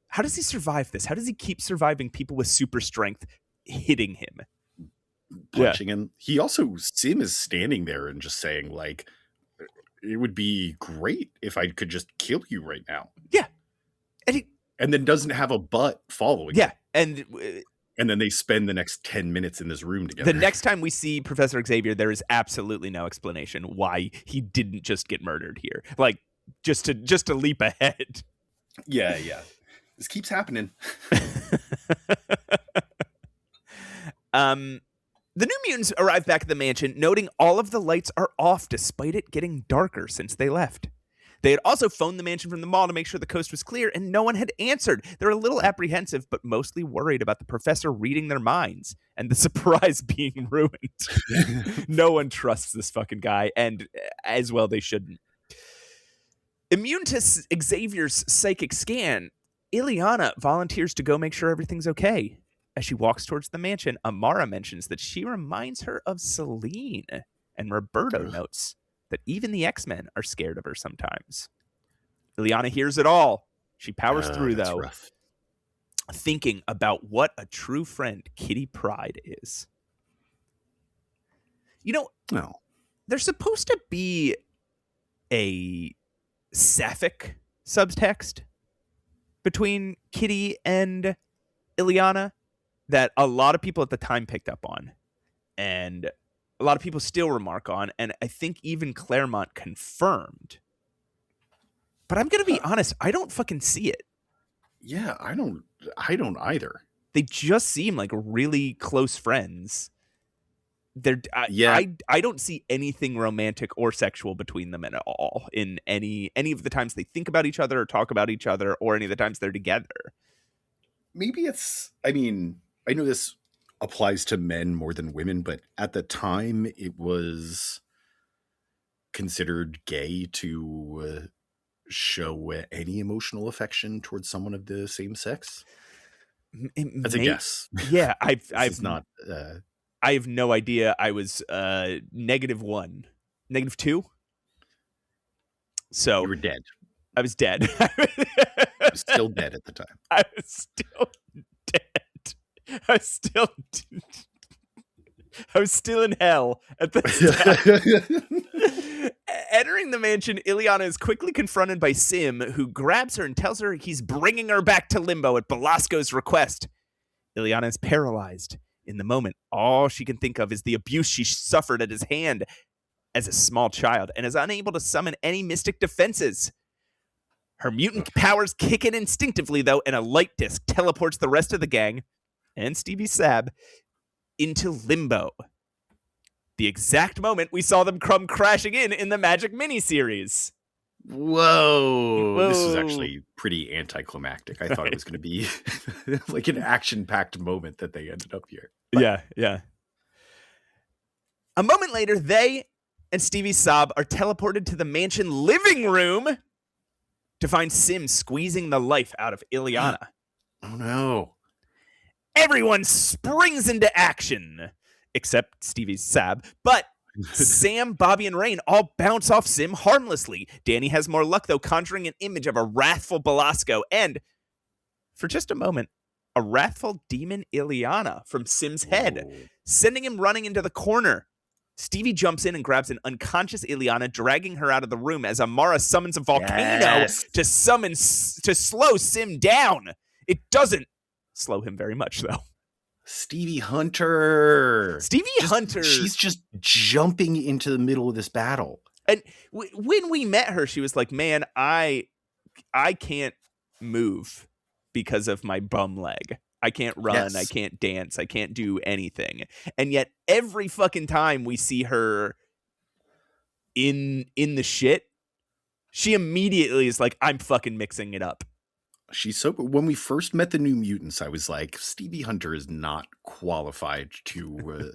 How does he survive this? How does he keep surviving people with super strength hitting him? Punching him. Sim is standing there and just saying, like, it would be great if I could just kill you right now. Yeah. And then doesn't have a butt following. Yeah. And then they spend the next 10 minutes in this room together. The next time we see Professor Xavier, there is absolutely no explanation why he didn't just get murdered here. Like, just to leap ahead. Yeah. This keeps happening. The New Mutants arrive back at the mansion, noting all of the lights are off despite it getting darker since they left. They had also phoned the mansion from the mall to make sure the coast was clear, and no one had answered. They're a little apprehensive, but mostly worried about the professor reading their minds and the surprise being ruined. No one trusts this fucking guy, and as well they shouldn't. Immune to Xavier's psychic scan, Ileana volunteers to go make sure everything's okay. As she walks towards the mansion, Amara mentions that she reminds her of Selene, and Roberto notes that even the X-Men are scared of her sometimes. Ileana hears it all. She powers through, though, rough. Thinking about what a true friend Kitty Pryde is. You know, there's supposed to be a sapphic subtext between Kitty and Ileana that a lot of people at the time picked up on, and a lot of people still remark on, and I think even Claremont confirmed. But I'm going to be honest, I don't fucking see it. Yeah, I don't either. They just seem like really close friends. I don't see anything romantic or sexual between them at all in any of the times they think about each other or talk about each other, or any of the times they're together. Maybe I know this applies to men more than women, but at the time it was considered gay to show any emotional affection towards someone of the same sex? That's a guess. Yeah, I've not. I have no idea. I was -1, -2. So you were dead. I was dead. You were still dead at the time. I was still dead. I was still in hell at this time. Entering the mansion, Illyana is quickly confronted by Sim, who grabs her and tells her he's bringing her back to Limbo at Belasco's request. Illyana is paralyzed. In the moment, all she can think of is the abuse she suffered at his hand as a small child and is unable to summon any mystic defenses. Her mutant powers kick in instinctively, though, and a light disc teleports the rest of the gang and Stevie Sab into Limbo. The exact moment we saw them come crashing in the Magic miniseries. Whoa. This was actually pretty anticlimactic. I thought it was going to be like an action-packed moment that they ended up here. But Yeah. A moment later, they and Stevie Sab are teleported to the mansion living room to find Sim squeezing the life out of Illyana. Oh no. Everyone springs into action, except Stevie Sab, but Sam, Bobby, and Rain all bounce off Sim harmlessly. Danny has more luck, though, conjuring an image of a wrathful Belasco and, for just a moment, a wrathful demon Illyana from Sim's head, sending him running into the corner. Stevie jumps in and grabs an unconscious Illyana, dragging her out of the room as Amara summons a volcano to slow Sim down. It doesn't slow him very much, though. Stevie Hunter. She's just jumping into the middle of this battle. And when we met her, she was like, man, I can't move because of my bum leg. I can't run. Yes. I can't dance. I can't do anything. And yet every fucking time we see her in the shit, she immediately is like, I'm fucking mixing it up. She's so. When we first met the New Mutants, I was like, Stevie Hunter is not qualified to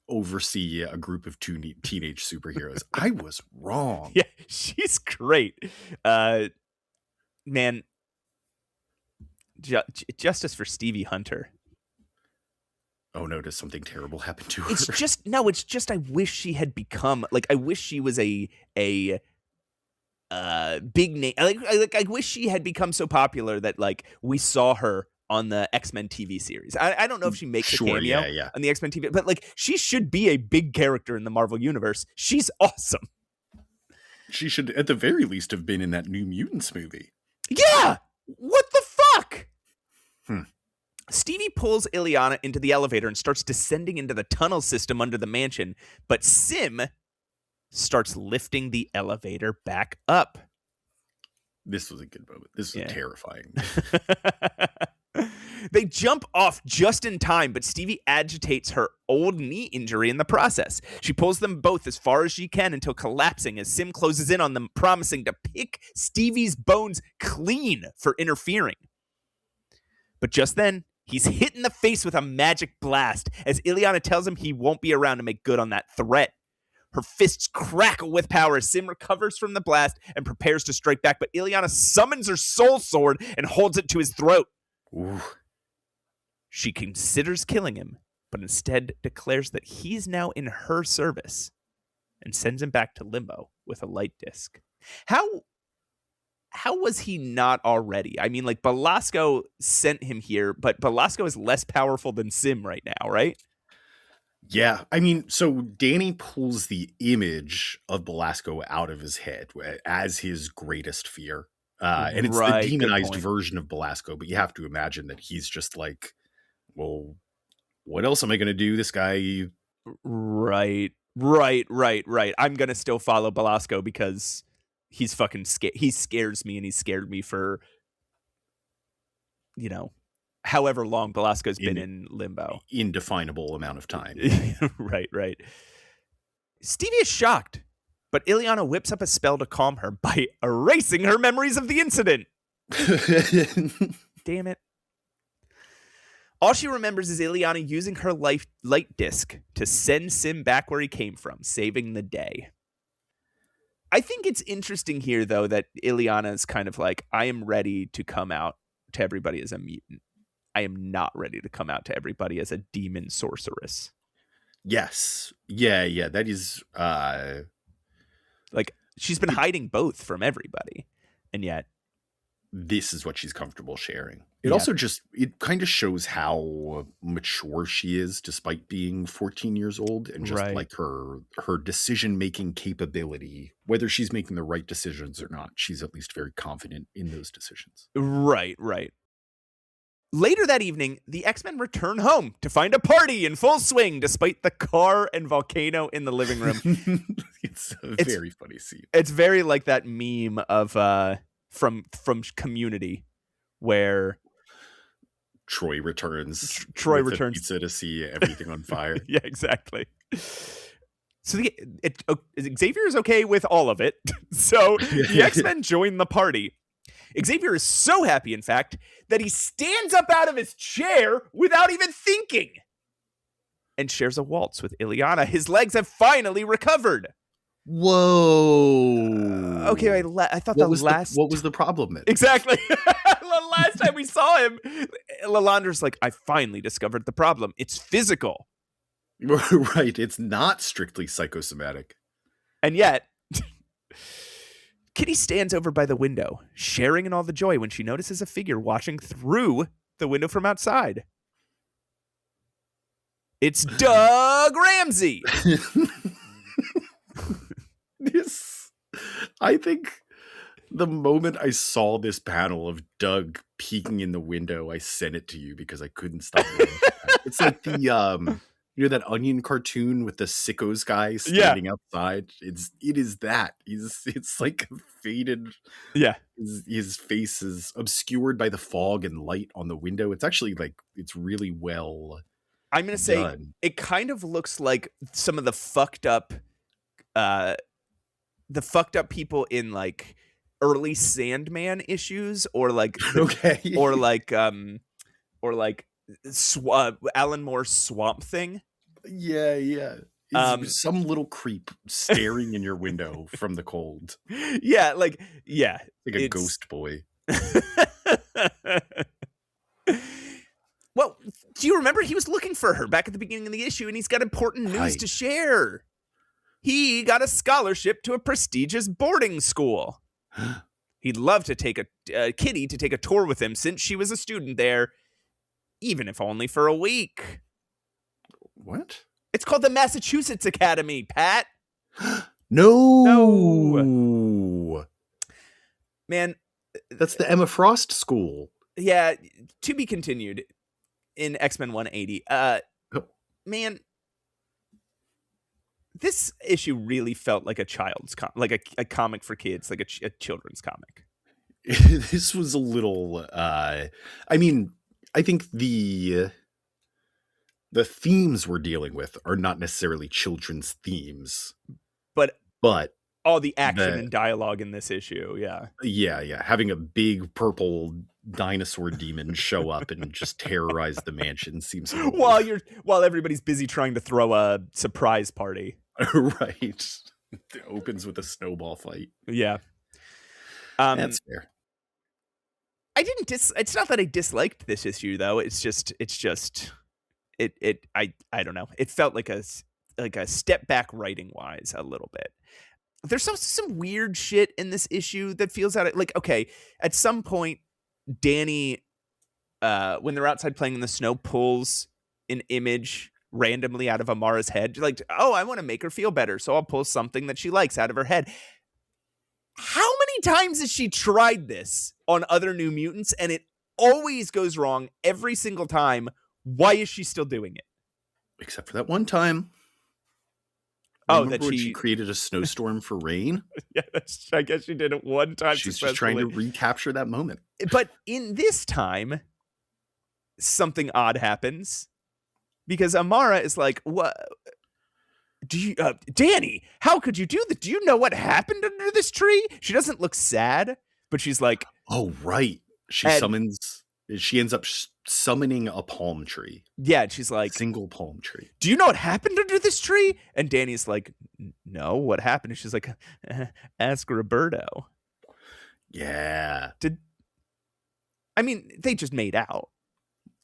oversee a group of teenage superheroes. I was wrong. Yeah, she's great. Man, justice for Stevie Hunter. Oh no, does something terrible happen to her? It's just I wish she had become I wish she was a big name. I wish she had become so popular that we saw her on the X-Men TV series. I don't know if she makes a cameo on the X-Men TV, but she should be a big character in the Marvel universe. She's awesome. She should at the very least have been in that New Mutants movie. Yeah. What the fuck? Stevie pulls Illyana into the elevator and starts descending into the tunnel system under the mansion, but Sim starts lifting the elevator back up. This was a good moment. This was terrifying. They jump off just in time, but Stevie agitates her old knee injury in the process. She pulls them both as far as she can until collapsing as Sim closes in on them, promising to pick Stevie's bones clean for interfering. But just then, he's hit in the face with a magic blast as Illyana tells him he won't be around to make good on that threat. Her fists crackle with power as Sim recovers from the blast and prepares to strike back, but Illyana summons her soul sword and holds it to his throat. Ooh. She considers killing him, but instead declares that he's now in her service and sends him back to Limbo with a light disc. How was he not already? I mean, Belasco sent him here, but Belasco is less powerful than Sim right now, right? Yeah, I mean, so Danny pulls the image of Belasco out of his head as his greatest fear. And it's the demonized version of Belasco, but you have to imagine that he's just well, what else am I going to do? This guy. Right. I'm going to still follow Belasco because he's fucking scared. He scares me, and he's scared me for, however long Belasco's been in Limbo. Indefinable amount of time. Right. Stevie is shocked, but Illyana whips up a spell to calm her by erasing her memories of the incident. Damn it. All she remembers is Illyana using her light disc to send Sim back where he came from, saving the day. I think it's interesting here, though, that Ileana is kind of like, I am ready to come out to everybody as a mutant. I am not ready to come out to everybody as a demon sorceress. Yes. Yeah. That is like she's been hiding both from everybody, and yet this is what she's comfortable sharing. It also it kind of shows how mature she is despite being 14 years old, and just like her decision-making capability, whether she's making the right decisions or not, she's at least very confident in those decisions. Right. Later that evening, the X-Men return home to find a party in full swing, despite the car and volcano in the living room. It's a very funny scene. It's very like that meme of from Community, where Troy returns. Troy with returns a pizza to see everything on fire. Yeah, exactly. So Xavier is okay with all of it. So the X-Men join the party. Xavier is so happy, in fact, that he stands up out of his chair without even thinking and shares a waltz with Ileana. His legs have finally recovered. Whoa. Okay, I thought what was the problem then? Exactly. The last time we saw him, Lalandra's like, I finally discovered the problem. It's physical. Right. It's not strictly psychosomatic. And yet, Kitty stands over by the window, sharing in all the joy when she notices a figure watching through the window from outside. It's Doug Ramsey. I think the moment I saw this panel of Doug peeking in the window, I sent it to you because I couldn't stop it. It's like the that Onion cartoon with the sickos guy standing outside. It is that. It's like faded. Yeah. His face is obscured by the fog and light on the window. It's actually it's really well. I'm gonna say it kind of looks like some of the fucked up people in like early Sandman issues, or like Alan Moore's Swamp Thing. Yeah. Some little creep staring in your window from the cold. Yeah. Like a ghost boy. Well, do you remember he was looking for her back at the beginning of the issue, and he's got important news to share. He got a scholarship to a prestigious boarding school. He'd love to take Kitty to take a tour with him since she was a student there, even if only for a week. What? It's called the Massachusetts Academy, Pat. No. Man. That's the Emma Frost school. Yeah, to be continued in X-Men 180. Man, this issue really felt like a child's like a comic for kids, like a children's comic. This was a little I think the themes we're dealing with are not necessarily children's themes, but all the action and dialogue in this issue. Yeah. Having a big purple dinosaur demon show up and just terrorize the mansion seems while everybody's busy trying to throw a surprise party. Right. It opens with a snowball fight. Yeah. That's fair. It's not that I disliked this issue though. I don't know. It felt like a step back writing wise a little bit. There's some weird shit in this issue that feels out of, like, okay, at some point Danny, when they're outside playing in the snow, pulls an image randomly out of Amara's head. Like, oh, I want to make her feel better, so I'll pull something that she likes out of her head. How many times has she tried this on other New Mutants, and it always goes wrong every single time? Why is she still doing it? Except for that one time. Remember when she created a snowstorm for rain? Yeah, I guess she did it one time. She's just trying to recapture that moment. But in this time, something odd happens because Amara is like, "What? Do you, Danny? How could you do that? Do you know what happened under this tree?" She doesn't look sad, but she's like, "Oh, right." She summons She ends up summoning a palm tree. Yeah, and she's like, single palm tree. Do you know what happened under this tree? And Danny's like, no, what happened? And she's like, ask Roberto. Yeah. They just made out.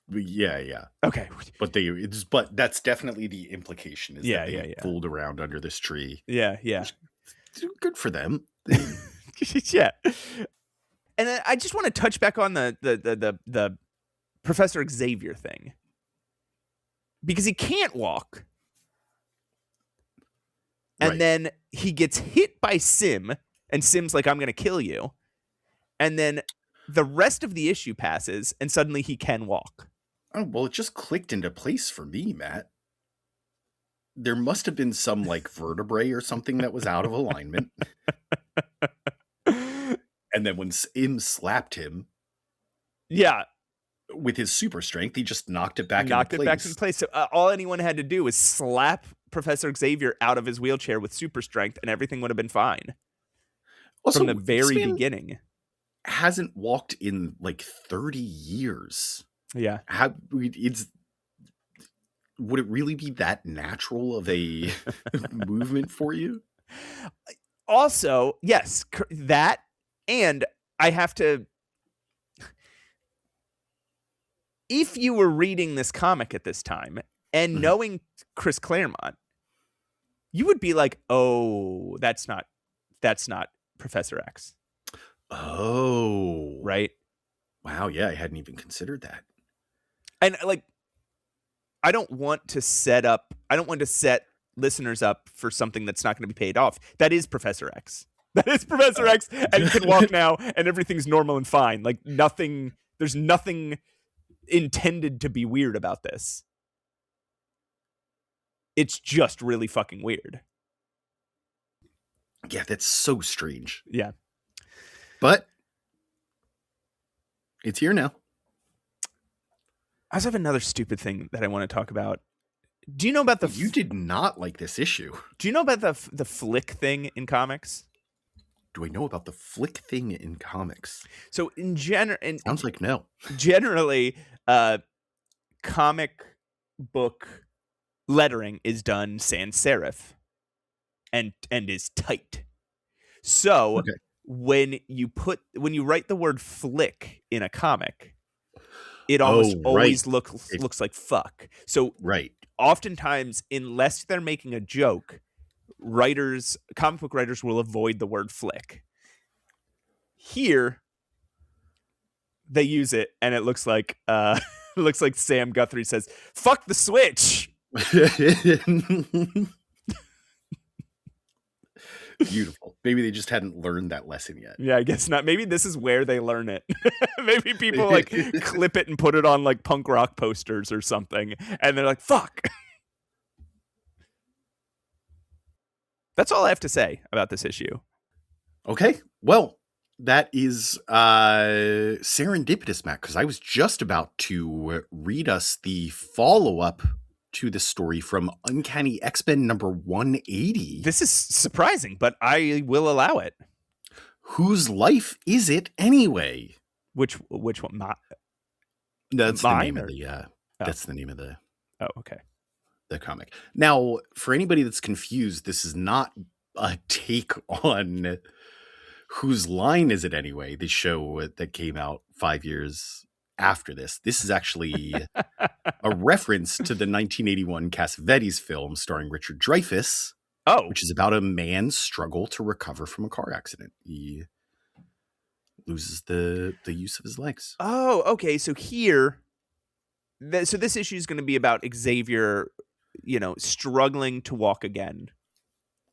Yeah. Okay. But that's definitely the implication is that they fooled around under this tree. Yeah. Good for them. Yeah. And I just want to touch back on the Professor Xavier thing. Because he can't walk. And then he gets hit by Sim, and Sim's like, I'm going to kill you. And then the rest of the issue passes, and suddenly he can walk. Oh, well, it just clicked into place for me, Matt. There must have been some, vertebrae or something that was out of alignment. And then when Sim slapped him... Yeah. With his super strength, he just knocked it back into place. So all anyone had to do was slap Professor Xavier out of his wheelchair with super strength, and everything would have been fine. Also, from the very beginning. Hasn't walked in 30 years. Yeah. Would it really be that natural of a movement for you? Also, yes, that, and I have to... If you were reading this comic at this time and knowing Chris Claremont, you would be like, "Oh, that's not Professor X." Oh, right? Wow, yeah, I hadn't even considered that. And I don't want to set listeners up for something that's not going to be paid off. That is Professor X. That is Professor X, and he can walk now, and everything's normal and fine. There's nothing intended to be weird about this. It's just really fucking weird. Yeah, that's so strange. Yeah. But it's here now. I also have another stupid thing that I want to talk about. Do you know about You did not like this issue. Do you know about the flick thing in comics? Do I know about the flick thing in comics? So in general, sounds like no. Generally, comic book lettering is done sans serif and is tight. So when you write the word flick in a comic, it almost always looks like fuck. So oftentimes, unless they're making a joke, comic book writers will avoid the word flick. Here, they use it, and it looks like Sam Guthrie says, "Fuck the Switch." Beautiful. Maybe they just hadn't learned that lesson yet. Yeah, I guess not. Maybe this is where they learn it. Maybe people clip it and put it on punk rock posters or something, and they're like, "Fuck." That's all I have to say about this issue. Okay. Well, that is serendipitous, Matt, because I was just about to read us the follow-up to the story from Uncanny X-Men number 180. This is surprising, but I will allow it. Whose life is it anyway? Which one? That's the name of the. That's the name of the. Oh, okay. The comic. Now, for anybody that's confused, this is not a take on Whose Line Is It Anyway, the show that came out 5 years after this. This is actually a reference to the 1981 Cassavetes film starring Richard Dreyfuss, which is about a man's struggle to recover from a car accident. He loses the use of his legs. Oh, okay. So here, so this issue is going to be about Xavier, struggling to walk again.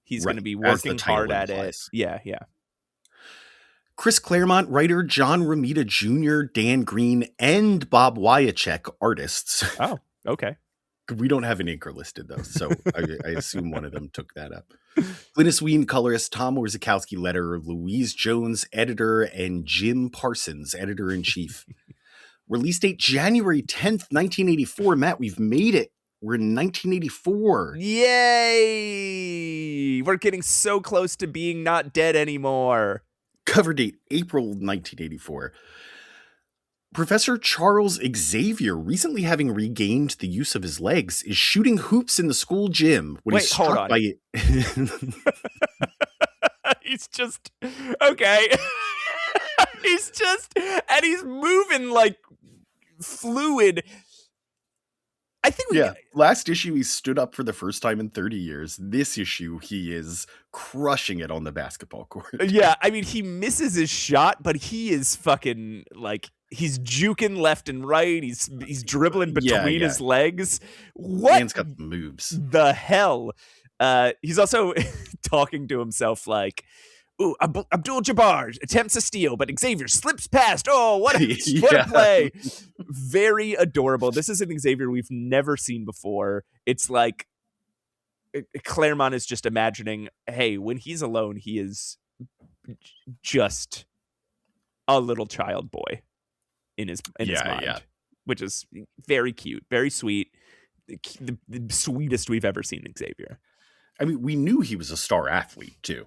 He's going to be working hard at it. Yeah. Chris Claremont, writer, John Romita Jr., Dan Green, and Bob Wyacek, artists. Oh, okay. We don't have an inker listed, though, so I assume one of them took that up. Glynis Ween, colorist, Tom Orzechowski, letterer, Louise Jones, editor, and Jim Parsons, editor-in-chief. Release date January 10th, 1984. Matt, we've made it. We're in 1984. Yay! We're getting so close to being not dead anymore. Cover date April 1984. Professor Charles Xavier, recently having regained the use of his legs, is shooting hoops in the school gym when he's struck by it. He's just okay. He's moving like fluid. I think last issue he stood up for the first time in 30 years. This issue he is crushing it on the basketball court. Yeah, I mean he misses his shot, but he is fucking like he's juking left and right. He's dribbling between his legs. What? Man's got the moves. The hell? He's also talking to himself like, "Ooh, Abdul-Jabbar attempts a steal, but Xavier slips past. Oh, what a play!" Very adorable. This is an Xavier we've never seen before. It's like Claremont is just imagining, hey, when he's alone, he is just a little child boy in his mind, which is very cute, very sweet, the sweetest we've ever seen Xavier. I mean, we knew he was a star athlete too.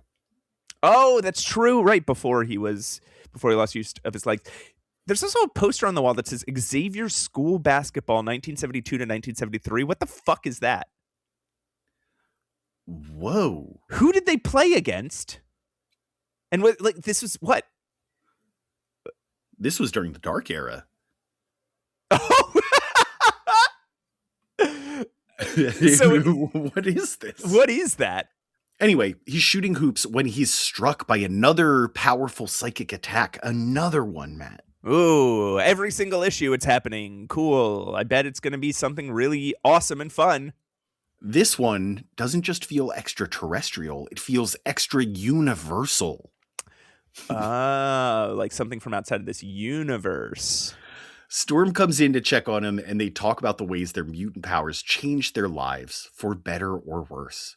Oh, that's true. Right before he lost use of his legs. There's also a poster on the wall that says Xavier School Basketball 1972 to 1973. What the fuck is that? Whoa. Who did they play against? And what, like, this was what? This was during the Dark Era. Oh. So what is this? What is that? Anyway, he's shooting hoops when he's struck by another powerful psychic attack. Another one, Matt. Ooh, every single issue it's happening. Cool. I bet it's going to be something really awesome and fun. This one doesn't just feel extraterrestrial. It feels extra universal. Like something from outside of this universe. Storm comes in to check on him, and they talk about the ways their mutant powers changed their lives, for better or worse.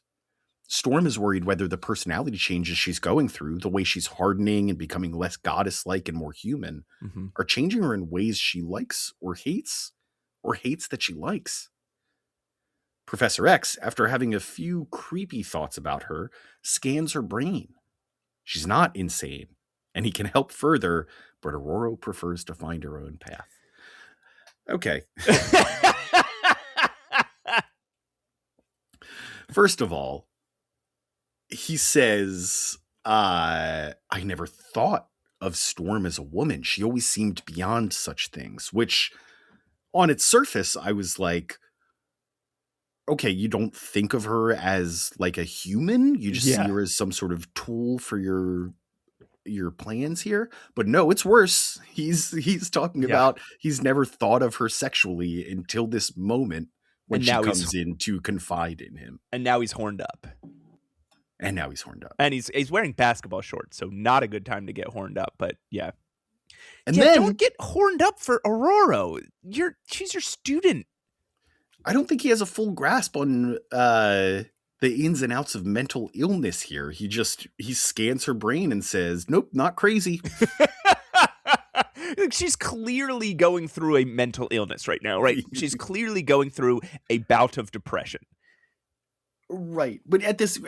Storm is worried whether the personality changes she's going through, the way she's hardening and becoming less goddess-like and more human, are changing her in ways she likes or hates that she likes. Professor X, after having a few creepy thoughts about her, scans her brain. She's not insane, and he can help further, but Aurora prefers to find her own path. Okay. First of all, he says, I never thought of Storm as a woman. She always seemed beyond such things, which on its surface, I was like, okay, you don't think of her as like a human. You just see her as some sort of tool for your plans here. But no, it's worse. He's talking about he's never thought of her sexually until this moment when she comes in to confide in him. And now he's horned up. And he's wearing basketball shorts, so not a good time to get horned up, but yeah. And then don't get horned up for Aurora. She's your student. I don't think he has a full grasp on the ins and outs of mental illness here. He scans her brain and says, nope, not crazy. She's clearly going through a mental illness right now, right? She's clearly going through a bout of depression. Right. But at this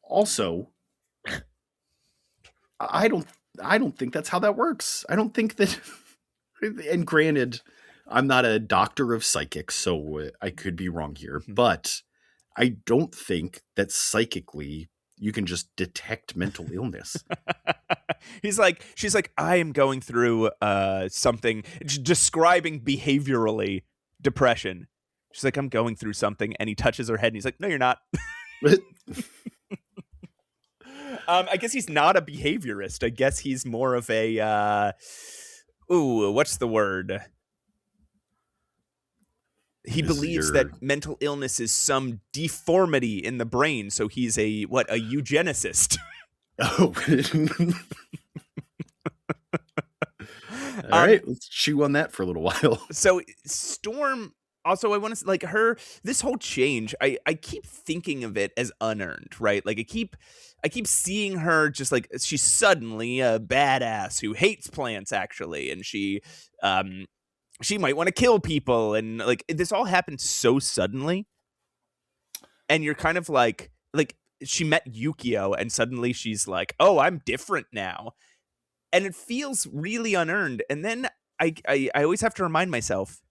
also, I don't think that's how that works. I don't think that, and granted, I'm not a doctor of psychics, so I could be wrong here, but I don't think that psychically you can just detect mental illness. She's like, I am going through something, describing behaviorally depression. She's like, I'm going through something, and he touches her head, and he's like, no, you're not. I guess he's not a behaviorist. I guess he's more of a, what's the word? He believes that mental illness is some deformity in the brain, so he's a eugenicist. Oh. All right, let's chew on that for a little while. So Storm, also, I want to like her, this whole change, I keep thinking of it as unearned, right? Like I keep seeing her just like she's suddenly a badass who hates plants actually, and she might want to kill people, and like this all happened so suddenly, and you're kind of like she met Yukio and suddenly she's like, oh, I'm different now, and it feels really unearned. And then I always have to remind myself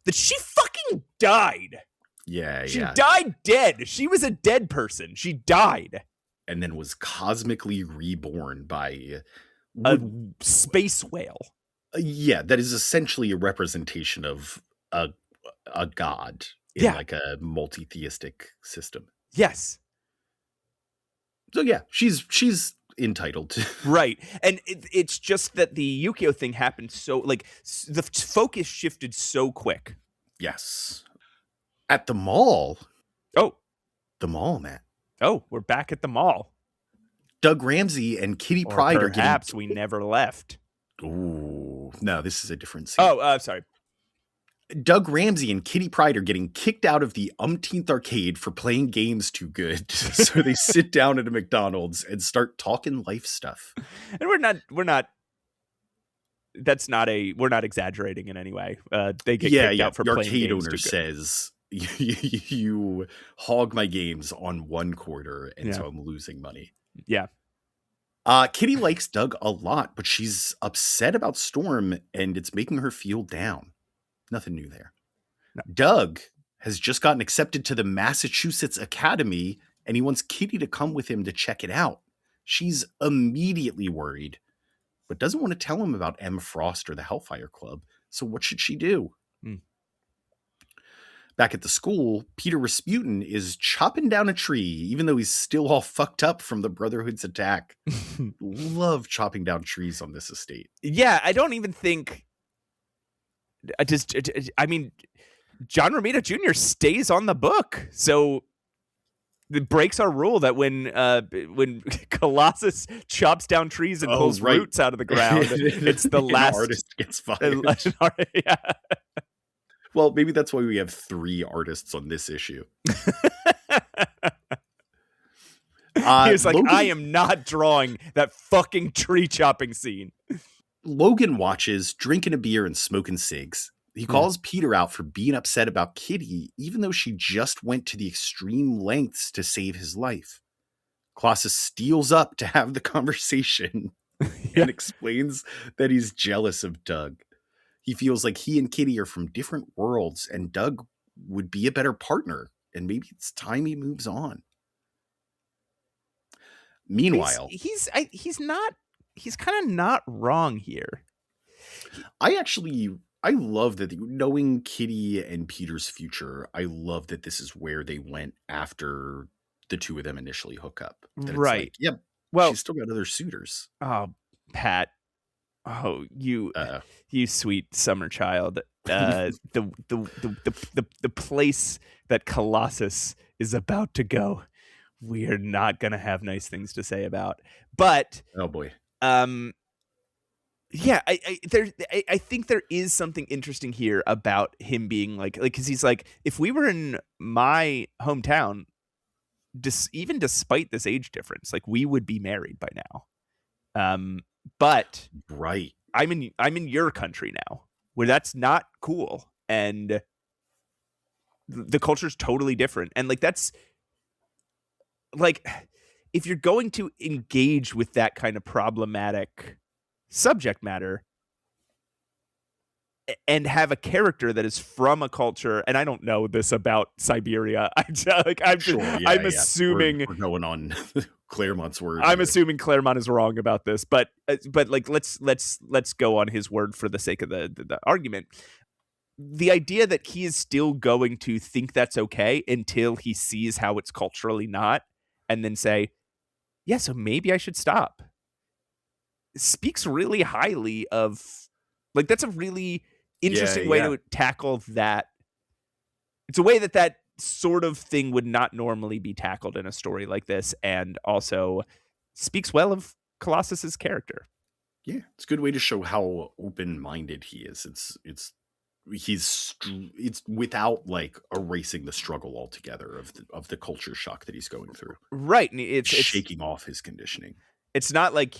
that she fucking died. Yeah, she died dead. She was a dead person. She died. And then was cosmically reborn by a space whale. Yeah, that is essentially a representation of a god in like a multi-theistic system. Yes. So yeah, she's entitled to. Right. And it's just that the Yukio thing happened so, like, the focus shifted so quick. Yes. At the mall. Oh. The mall, Matt. Oh, we're back at the mall. Doug Ramsey and Kitty Pryde are getting... Perhaps we never left. Ooh. No, this is a different scene. Oh, sorry. Doug Ramsey and Kitty Pryde are getting kicked out of the umpteenth arcade for playing games too good. So they sit down at a McDonald's and start talking life stuff. And we're not exaggerating in any way. They get kicked out for the playing games arcade owner says, you hog my games on one quarter, and so I'm losing money. Yeah. Kitty likes Doug a lot, but she's upset about Storm, and it's making her feel down. Nothing new there. No. Doug has just gotten accepted to the Massachusetts Academy, and he wants Kitty to come with him to check it out. She's immediately worried, but doesn't want to tell him about M. Frost or the Hellfire Club. So what should she do? Back at the school, Peter Rasputin is chopping down a tree, even though he's still all fucked up from the Brotherhood's attack. Love chopping down trees on this estate. Yeah, I don't even think... I mean, John Romita Jr. stays on the book, so it breaks our rule that when Colossus chops down trees and pulls roots out of the ground, it's the last artist gets fired. Yeah. Well, maybe that's why we have 3 artists on this issue. He was like, Logan, I am not drawing that fucking tree chopping scene. Logan watches, drinking a beer and smoking cigs. He calls Peter out for being upset about Kitty, even though she just went to the extreme lengths to save his life. Colossus steals up to have the conversation and explains that he's jealous of Doug. He feels like he and Kitty are from different worlds, and Doug would be a better partner, and maybe it's time he moves on. Meanwhile, he's kind of not wrong here. I love that, knowing Kitty and Peter's future, I love that this is where they went after the two of them initially hook up. Right. Like, yeah. Well, she's still got other suitors. Oh, Pat. Oh, you sweet summer child. The place that Colossus is about to go, we're not gonna have nice things to say about. But oh boy. Yeah, I think there is something interesting here about him being like, because he's like, if we were in my hometown, even despite this age difference, like, we would be married by now. But right, I'm in your country now, where that's not cool, and the culture's totally different, and like, that's like, if you're going to engage with that kind of problematic subject matter and have a character that is from a culture, and I don't know this about Siberia. I'm assuming we're going on Claremont's word. I'm assuming Claremont is wrong about this, but like, let's go on his word for the sake of the argument. The idea that he is still going to think that's okay until he sees how it's culturally not, and then say, yeah, so maybe I should stop, speaks really highly of, like, that's a really interesting way to tackle that. It's a way that sort of thing would not normally be tackled in a story like this, and also speaks well of Colossus's character. Yeah, it's a good way to show how open-minded he is. It's without like erasing the struggle altogether of the culture shock that he's going through. Right, it's shaking off his conditioning. It's not like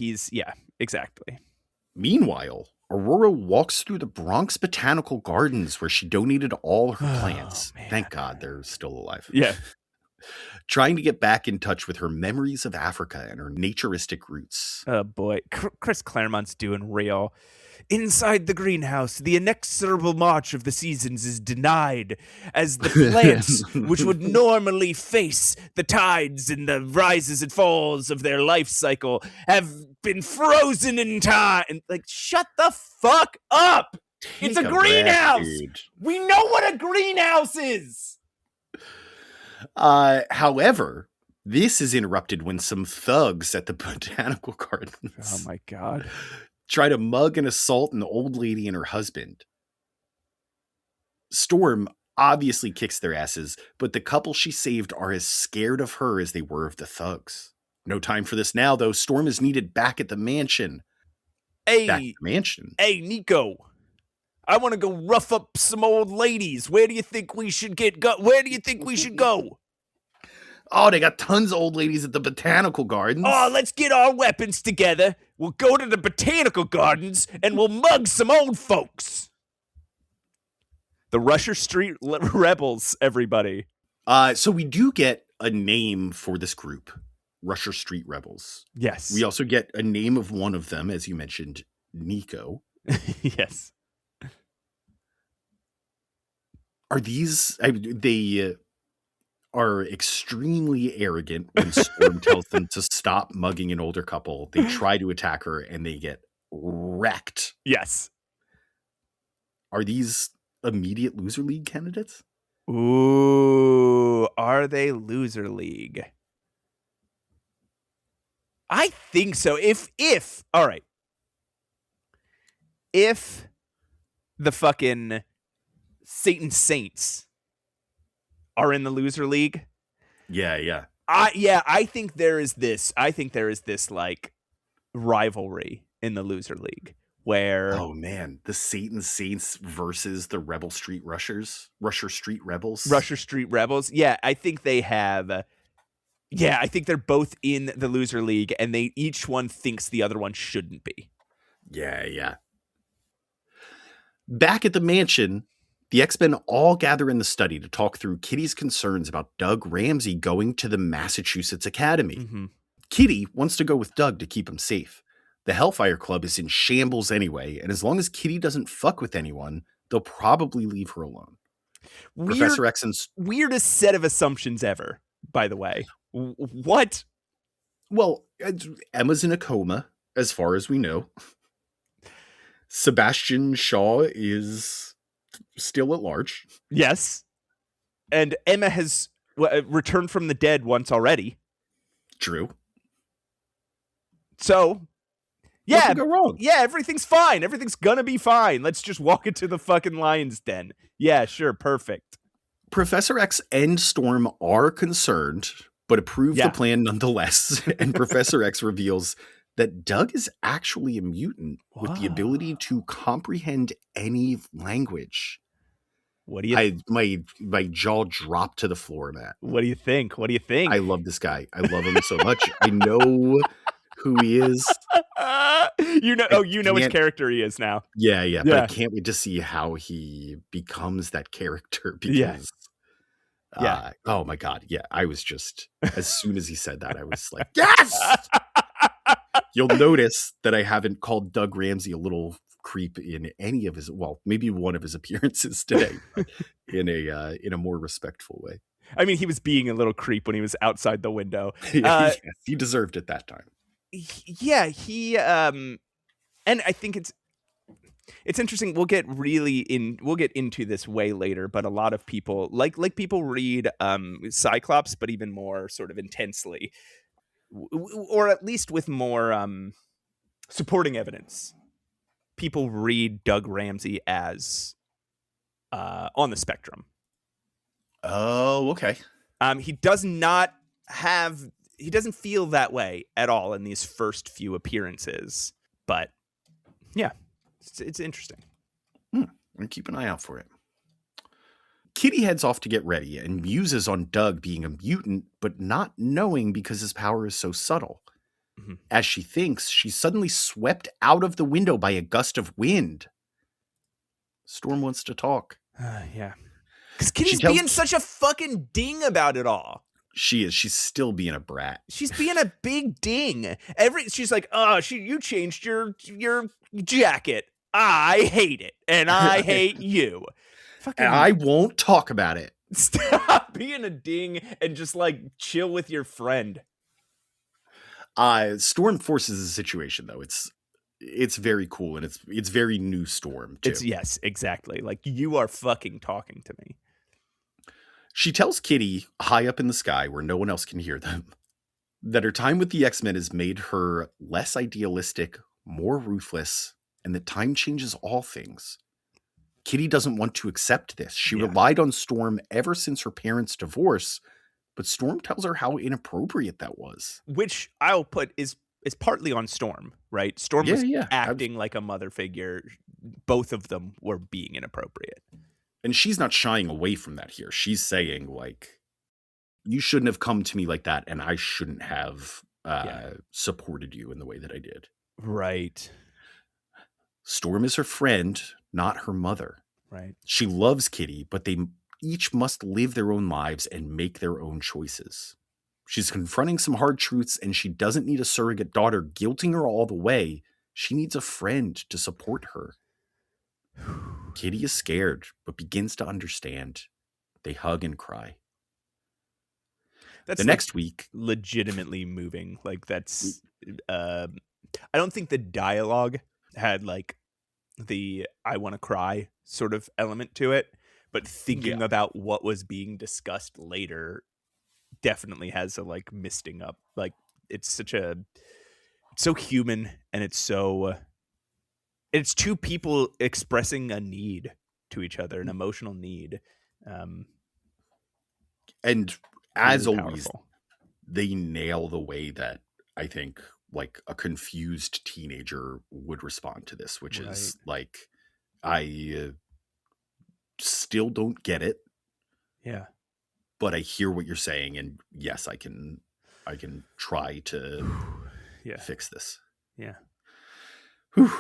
exactly. Meanwhile, Aurora walks through the Bronx Botanical Gardens, where she donated all her plants. Thank God they're still alive. Yeah. Trying to get back in touch with her memories of Africa and her naturistic roots. Oh boy, Chris Claremont's doing real. Inside the greenhouse, the inexorable march of the seasons is denied, as the plants, which would normally face the tides and the rises and falls of their life cycle, have been frozen in time. And, like, shut the fuck up! It's a greenhouse! We know what a greenhouse is! However, this is interrupted when some thugs at the botanical gardens oh my god try to mug and assault an old lady and her husband. Storm obviously kicks their asses, but the couple she saved are as scared of her as they were of the thugs. No time for this now, though. Storm is needed back at the mansion. Hey, back at the mansion. Hey, Nico. I want to go rough up some old ladies. Where do you think we should Where do you think we should go? Oh, they got tons of old ladies at the botanical gardens. Oh, let's get our weapons together. We'll go to the botanical gardens and we'll mug some old folks. The Rusher Street Rebels, everybody. So we do get a name for this group, Rusher Street Rebels. Yes. We also get a name of one of them, as you mentioned, Nico. Yes. Are these... they are extremely arrogant when Storm tells them to stop mugging an older couple. They try to attack her and they get wrecked. Yes. Are these immediate loser league candidates? Ooh, are they loser league? I think so. All right. If the fucking Satan Saints are in the loser league. Yeah. I think there is this like rivalry in the loser league where oh man, the Satan Saints versus the Rusher Street Rebels. Yeah, I think they have I think they're both in the loser league and they each one thinks the other one shouldn't be. Yeah. Back at the mansion, the X-Men all gather in the study to talk through Kitty's concerns about Doug Ramsey going to the Massachusetts Academy. Mm-hmm. Kitty wants to go with Doug to keep him safe. The Hellfire Club is in shambles anyway, and as long as Kitty doesn't fuck with anyone, they'll probably leave her alone. Professor X and... Weirdest set of assumptions ever, by the way. What? Well, Emma's in a coma, as far as we know. Sebastian Shaw is still at large. Yes. And Emma has returned from the dead once already. True. So, yeah. What could go wrong? Yeah, everything's fine. Everything's gonna be fine. Let's just walk into the fucking lion's den. Yeah, sure. Perfect. Professor X and Storm are concerned, but approve the plan nonetheless. And Professor X reveals that Doug is actually a mutant with the ability to comprehend any language. What do you? My jaw dropped to the floor, Matt. What do you think? I love this guy. I love him so much. I know who he is. You know which character he is now. Yeah. But I can't wait to see how he becomes that character because oh my god. Yeah. I was just, as soon as he said that, I was like, yes! You'll notice that I haven't called Doug Ramsey a little creep in any of his, well, maybe one of his appearances today, but in a more respectful way. I mean, he was being a little creep when he was outside the window. Yes, he deserved it that time. Yeah, he and I think it's interesting. We'll get into this way later, but a lot of people like people read Cyclops, but even more sort of intensely, or at least with more supporting evidence. People read Doug Ramsey as on the spectrum. Oh, okay. He doesn't feel that way at all in these first few appearances, but yeah, it's interesting. And keep an eye out for it. Kitty heads off to get ready and muses on Doug being a mutant, but not knowing because his power is so subtle. Mm-hmm. As she thinks, she's suddenly swept out of the window by a gust of wind. Storm wants to talk. Yeah. Because Kitty's being such a fucking ding about it all. She is. She's still being a brat. She's being a big ding. She's like, you changed your jacket. I hate it, and I hate you. Fucking, and I won't talk about it. Stop being a ding and just like chill with your friend. Storm forces the situation though. It's very cool, and it's very new Storm too. Yes, exactly. Like, you are fucking talking to me. She tells Kitty high up in the sky where no one else can hear them that her time with the X-Men has made her less idealistic, more ruthless, and that time changes all things. Kitty doesn't want to accept this. She relied on Storm ever since her parents' divorce, but Storm tells her how inappropriate that was. Which I'll put is partly on Storm, right? Storm was acting like a mother figure. Both of them were being inappropriate. And she's not shying away from that here. She's saying, like, you shouldn't have come to me like that, and I shouldn't have supported you in the way that I did. Right. Storm is her friend, not her mother. Right. She loves Kitty, but they each must live their own lives and make their own choices. She's confronting some hard truths, and she doesn't need a surrogate daughter guilting her all the way. She needs a friend to support her. Kitty is scared, but begins to understand. They hug and cry. That's next week, legitimately moving. Like, that's I don't think the dialogue had like the I want to cry sort of element to it, but thinking about what was being discussed later definitely has a like misting up. Like, it's so human, and it's two people expressing a need to each other, an emotional need. And as really always, powerful. They nail the way that I think like a confused teenager would respond to this, which is like, I still don't get it. Yeah. But I hear what you're saying, and yes, I can try to fix this. Yeah. Whew.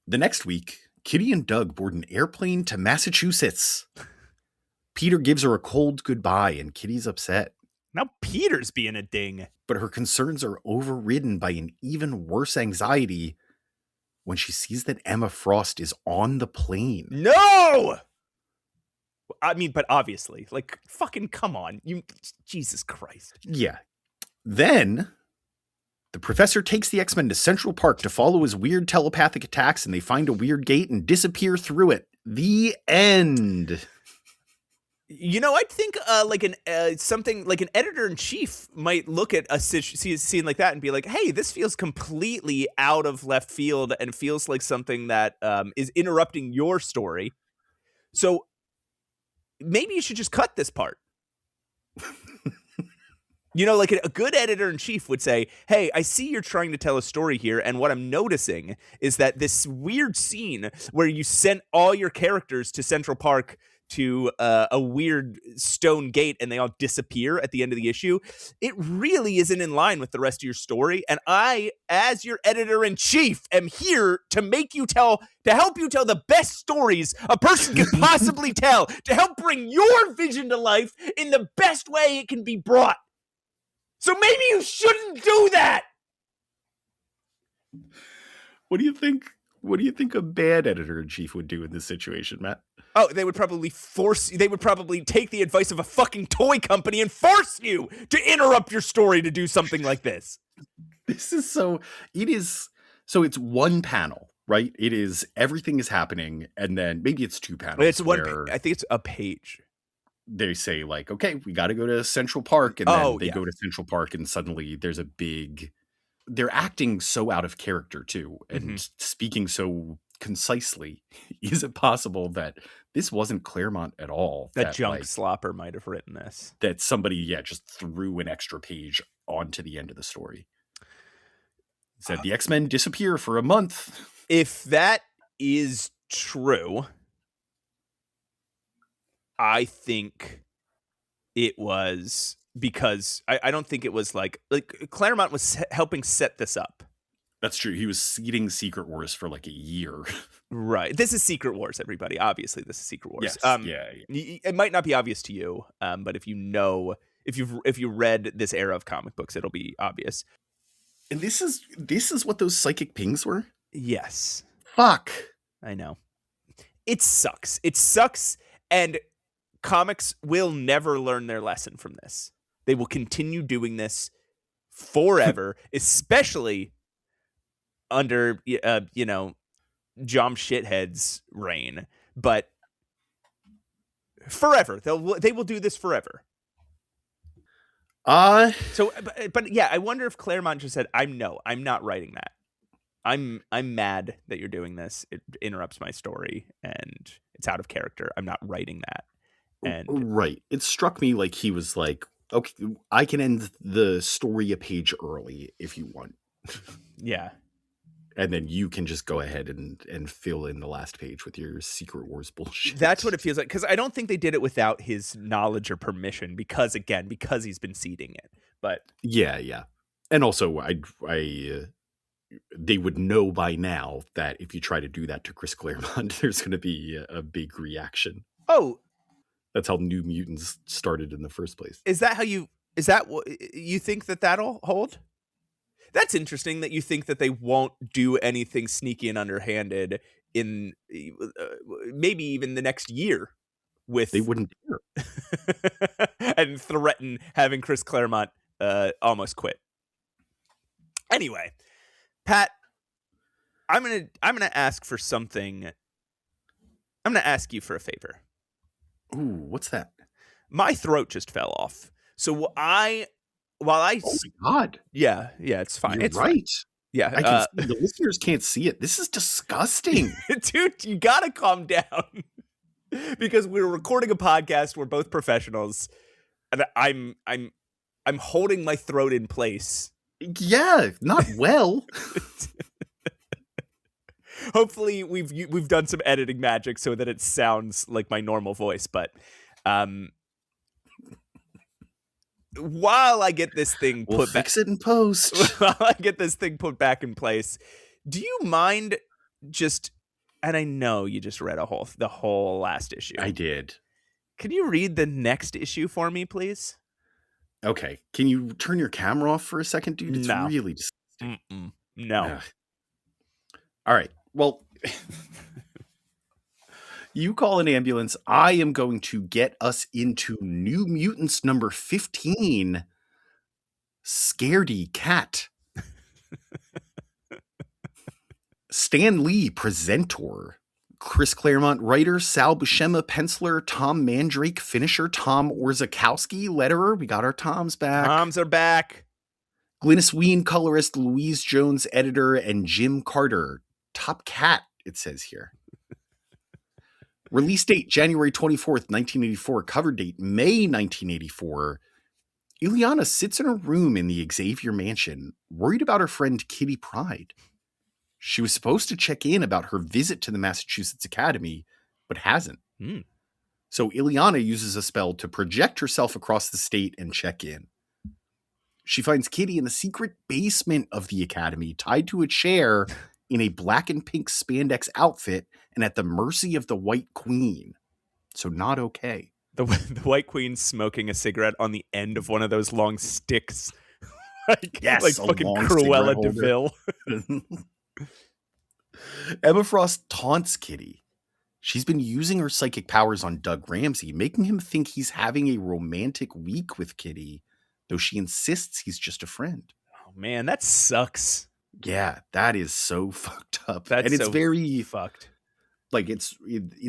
The next week, Kitty and Doug board an airplane to Massachusetts. Peter gives her a cold goodbye, and Kitty's upset. Now Peter's being a ding. But her concerns are overridden by an even worse anxiety when she sees that Emma Frost is on the plane. No! I mean, but obviously, like, fucking come on. Jesus Christ. Yeah. Then the professor takes the X-Men to Central Park to follow his weird telepathic attacks, and they find a weird gate and disappear through it. The end. You know, I think something like an editor-in-chief might look at a scene like that and be like, hey, this feels completely out of left field and feels like something that is interrupting your story. So maybe you should just cut this part. You know, like a good editor-in-chief would say, hey, I see you're trying to tell a story here, and what I'm noticing is that this weird scene where you sent all your characters to Central Park to a weird stone gate and they all disappear at the end of the issue, it really isn't in line with the rest of your story. And I, as your editor-in-chief, am here to help you tell the best stories a person can possibly tell, to help bring your vision to life in the best way it can be brought. So maybe you shouldn't do that. What do you think? What do you think a bad editor-in-chief would do in this situation, Matt? Oh, they would probably take the advice of a fucking toy company and force you to interrupt your story to do something like this. It's one panel, right? It is, everything is happening, and then maybe it's two panels. It's I think it's a page. They say like, okay, we got to go to Central Park. And then they go to Central Park, and suddenly there's a big, they're acting so out of character too. And speaking so concisely. Is it possible that this wasn't Claremont at all? That Junk Slopper might have written this. That somebody, just threw an extra page onto the end of the story. Said the X-Men disappear for a month. If that is true, I think it was because I don't think it was like Claremont was helping set this up. That's true. He was seeding Secret Wars for like a year. Right. This is Secret Wars, everybody. Obviously, this is Secret Wars. Yes. It might not be obvious to you, but if you read this era of comic books, it'll be obvious. And this is what those psychic pings were? Yes. Fuck. I know. It sucks. It sucks, and comics will never learn their lesson from this. They will continue doing this forever, especially under, Jom Shithead's reign. But forever. They will do this forever. So, but yeah, I wonder if Claremont just said, I'm not writing that. I'm mad that you're doing this. It interrupts my story and it's out of character. I'm not writing that. And right. It struck me like he was like, okay, I can end the story a page early if you want. Yeah. And then you can just go ahead and fill in the last page with your Secret Wars bullshit. That's what it feels like. Because I don't think they did it without his knowledge or permission. Because he's been seeding it. But yeah. And also, they would know by now that if you try to do that to Chris Claremont, there's going to be a big reaction. Oh, that's how New Mutants started in the first place. Is that what you think that'll hold? That's interesting that you think that they won't do anything sneaky and underhanded in maybe even the next year. They wouldn't dare. And threaten having Chris Claremont almost quit. Anyway, Pat, I'm gonna ask for something. I'm gonna ask you for a favor. Ooh, what's that? My throat just fell off. So while I oh my God. Yeah, it's fine. You're it's right. Fine. Yeah. I can see, the listeners can't see it. This is disgusting. Dude, you gotta calm down. Because we're recording a podcast, we're both professionals, and I'm holding my throat in place. Yeah, not well. Hopefully we've done some editing magic so that it sounds like my normal voice, but while I get this thing we'll fix it in post. While I get this thing put back in place, do you mind just, and I know you just read the whole last issue. I did. Can you read the next issue for me, please? Okay. Can you turn your camera off for a second, dude? It's really disgusting. No. Ugh. All right. Well, you call an ambulance. I am going to get us into New Mutants number 15, Scaredy Cat. Stan Lee, presenter. Chris Claremont, writer. Sal Buscema, penciler. Tom Mandrake, finisher. Tom Orzechowski, letterer. We got our Toms back. Toms are back. Glynis Ween, colorist. Louise Jones, editor. And Jim Carter, top cat, it says here. Release date, January 24th, 1984. Cover date, May 1984. Ileana sits in her room in the Xavier Mansion, worried about her friend Kitty Pryde. She was supposed to check in about her visit to the Massachusetts Academy, but hasn't. So Ileana uses a spell to project herself across the state and check in. She finds Kitty in the secret basement of the Academy, tied to a chair in a black and pink spandex outfit and at the mercy of the White Queen. So not okay. The White Queen smoking a cigarette on the end of one of those long sticks. Like fucking Cruella de Vil. Emma Frost taunts Kitty. She's been using her psychic powers on Doug Ramsey, making him think he's having a romantic week with Kitty, though she insists he's just a friend. Oh man, that sucks. Yeah, that is so fucked up. That's and it's so very fucked. Like it's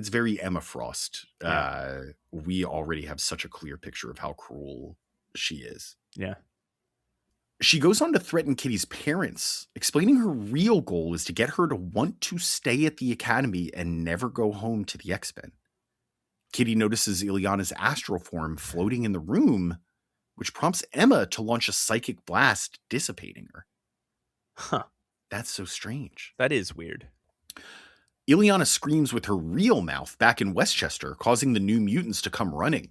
very Emma Frost. Yeah. We already have such a clear picture of how cruel she is. Yeah. She goes on to threaten Kitty's parents, explaining her real goal is to get her to want to stay at the Academy and never go home to the X-Men. Kitty notices Ileana's astral form floating in the room, which prompts Emma to launch a psychic blast, dissipating her. Huh. That's so strange. That is weird. Ileana screams with her real mouth back in Westchester, causing the New Mutants to come running.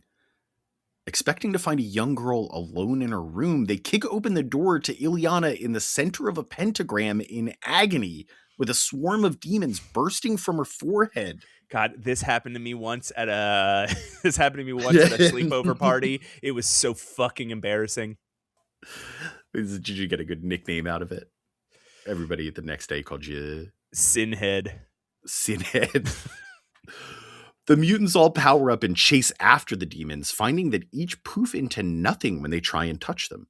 Expecting to find a young girl alone in her room, they kick open the door to Ileana in the center of a pentagram in agony, with a swarm of demons bursting from her forehead. God, this happened to me once at a sleepover party. It was so fucking embarrassing. Did you get a good nickname out of it? Everybody the next day called you Sinhead. The mutants all power up and chase after the demons, finding that each poof into nothing when they try and touch them.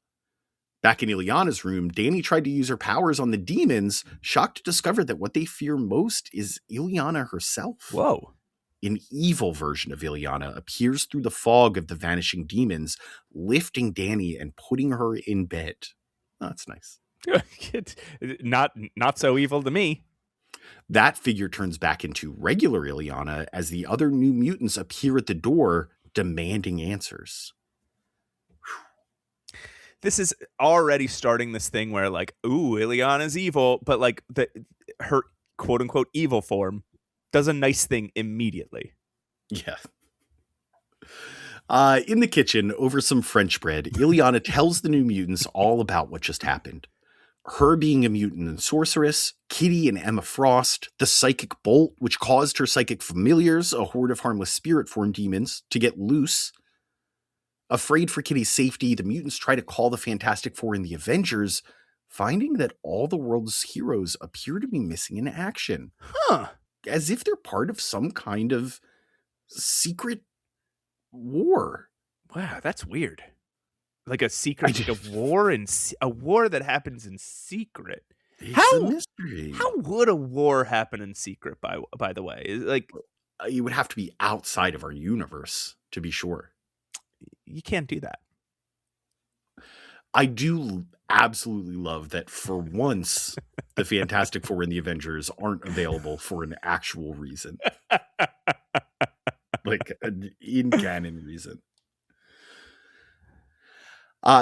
Back in Ileana's room, Danny tried to use her powers on the demons, shocked to discover that what they fear most is Ileana herself. Whoa. An evil version of Ileana appears through the fog of the vanishing demons, lifting Danny and putting her in bed. Oh, that's nice. Not so evil to me. That figure turns back into regular Ileana as the other new mutants appear at the door, demanding answers. This is already starting this thing where, like, ooh, Ileana's evil, but like her quote unquote evil form does a nice thing immediately. Yeah. In the kitchen, over some French bread, Ileana tells the new mutants all about what just happened. Her being a mutant and sorceress, Kitty and Emma Frost, the psychic bolt, which caused her psychic familiars, a horde of harmless spirit form demons, to get loose. Afraid for Kitty's safety, the mutants try to call the Fantastic Four and the Avengers, finding that all the world's heroes appear to be missing in action. As if they're part of some kind of secret war. Wow, that's weird. Like a secret war, and a war that happens in secret. It's a mystery. How would a war happen in secret? By the way, like it would have to be outside of our universe to be sure. You can't do that. I do absolutely love that for once the Fantastic Four and the Avengers aren't available for an actual reason. Like an in-canon reason.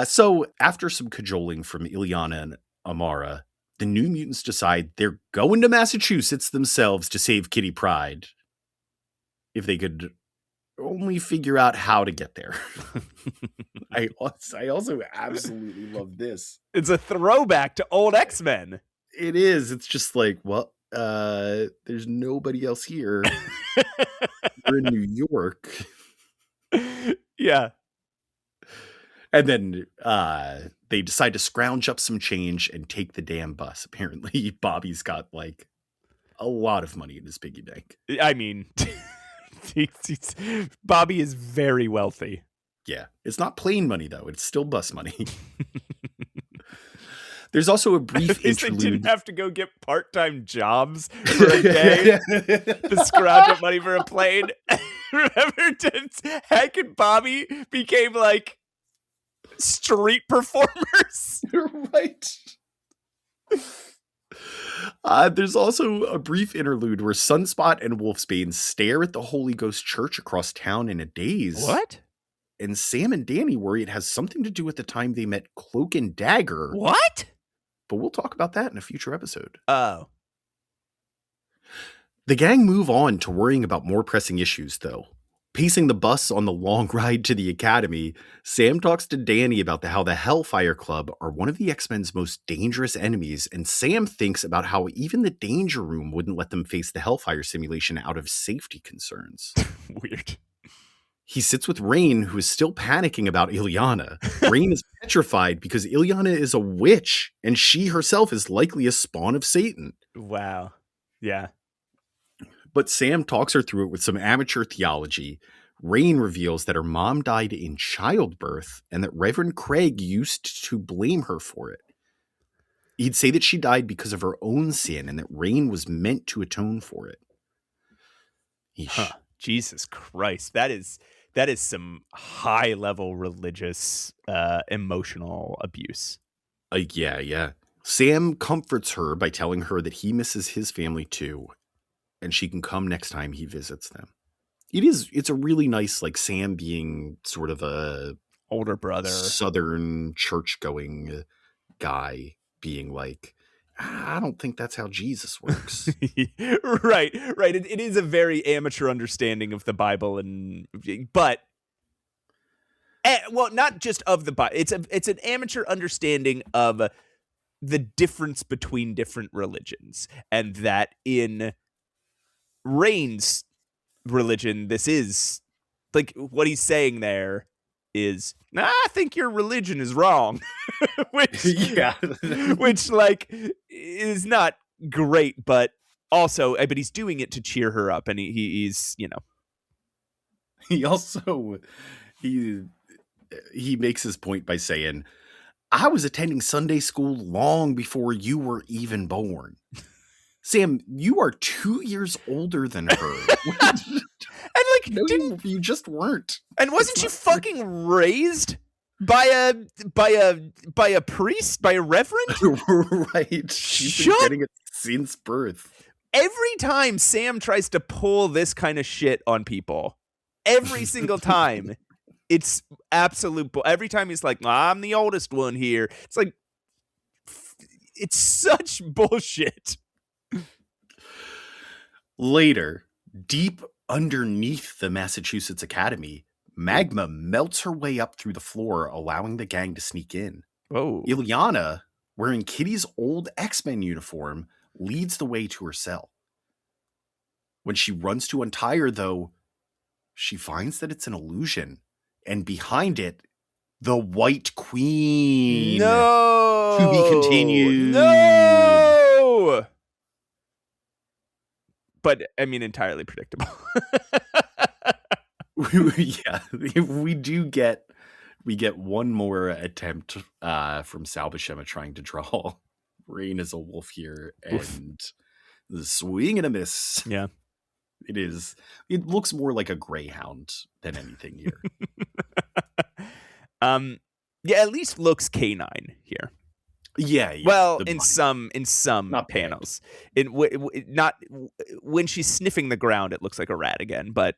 So after some cajoling from Ileana and Amara, the New Mutants decide they're going to Massachusetts themselves to save Kitty Pryde. If they could only figure out how to get there. I also absolutely love this. It's a throwback to old X-Men. It is. It's just like, well, there's nobody else here. We're in New York. Yeah. And then they decide to scrounge up some change and take the damn bus. Apparently, Bobby's got like a lot of money in his piggy bank. I mean, Bobby is very wealthy. Yeah. It's not plane money, though. It's still bus money. There's also a brief interlude. They didn't have to go get part-time jobs for a day to scrounge up money for a plane. Remember, Hank and Bobby became like street performers. Right. There's also a brief interlude where Sunspot and Wolfsbane stare at the Holy Ghost Church across town in a daze. What? And Sam and Danny worry it has something to do with the time they met Cloak and Dagger. What? But we'll talk about that in a future episode. Oh. The gang move on to worrying about more pressing issues, though. Pacing the bus on the long ride to the academy, Sam talks to Danny about how the Hellfire Club are one of the X-Men's most dangerous enemies, and Sam thinks about how even the Danger Room wouldn't let them face the Hellfire simulation out of safety concerns. Weird. He sits with Rain, who is still panicking about Ileana. Rain is petrified because Ileana is a witch, and she herself is likely a spawn of Satan. Wow. Yeah. But Sam talks her through it with some amateur theology. Rain reveals that her mom died in childbirth and that Reverend Craig used to blame her for it. He'd say that she died because of her own sin and that Rain was meant to atone for it. Huh. Jesus Christ. That is some high level religious, emotional abuse. Yeah. Sam comforts her by telling her that he misses his family too, and she can come next time he visits them. It's a really nice, like, Sam being sort of a older brother, Southern church-going guy being like, I don't think that's how Jesus works. Right. It is a very amateur understanding of the Bible, but not just of the Bible. It's an amateur understanding of the difference between different religions, and that in Rain's religion, this is like what he's saying there is, I think your religion is wrong. which like is not great, but Also, but he's doing it to cheer her up, and he's, you know. He also he makes his point by saying, I was attending Sunday school long before you were even born. Sam, you are 2 years older than her. And like, no, you just weren't. And wasn't she fucking raised by a priest, by a reverend? Right. She's been getting it since birth. Every time Sam tries to pull this kind of shit on people, every single time, it's absolute. Every time he's like, I'm the oldest one here. It's like, it's such bullshit. Later, deep underneath the Massachusetts Academy, magma melts her way up through the floor, allowing the gang to sneak in. Oh. Ilyana, wearing Kitty's old X-Men uniform, leads the way to her cell. When she runs to untie her, though, she finds that it's an illusion. And behind it, the White Queen. No! To be continued. No! But, I mean, entirely predictable. Yeah, we get one more attempt from Sal Buscema trying to draw Rain as a wolf here, and the swing and a miss. Yeah. It looks more like a greyhound than anything here. Yeah, at least looks canine here. Yeah. Well, in some panels, not when she's sniffing the ground, it looks like a rat again. But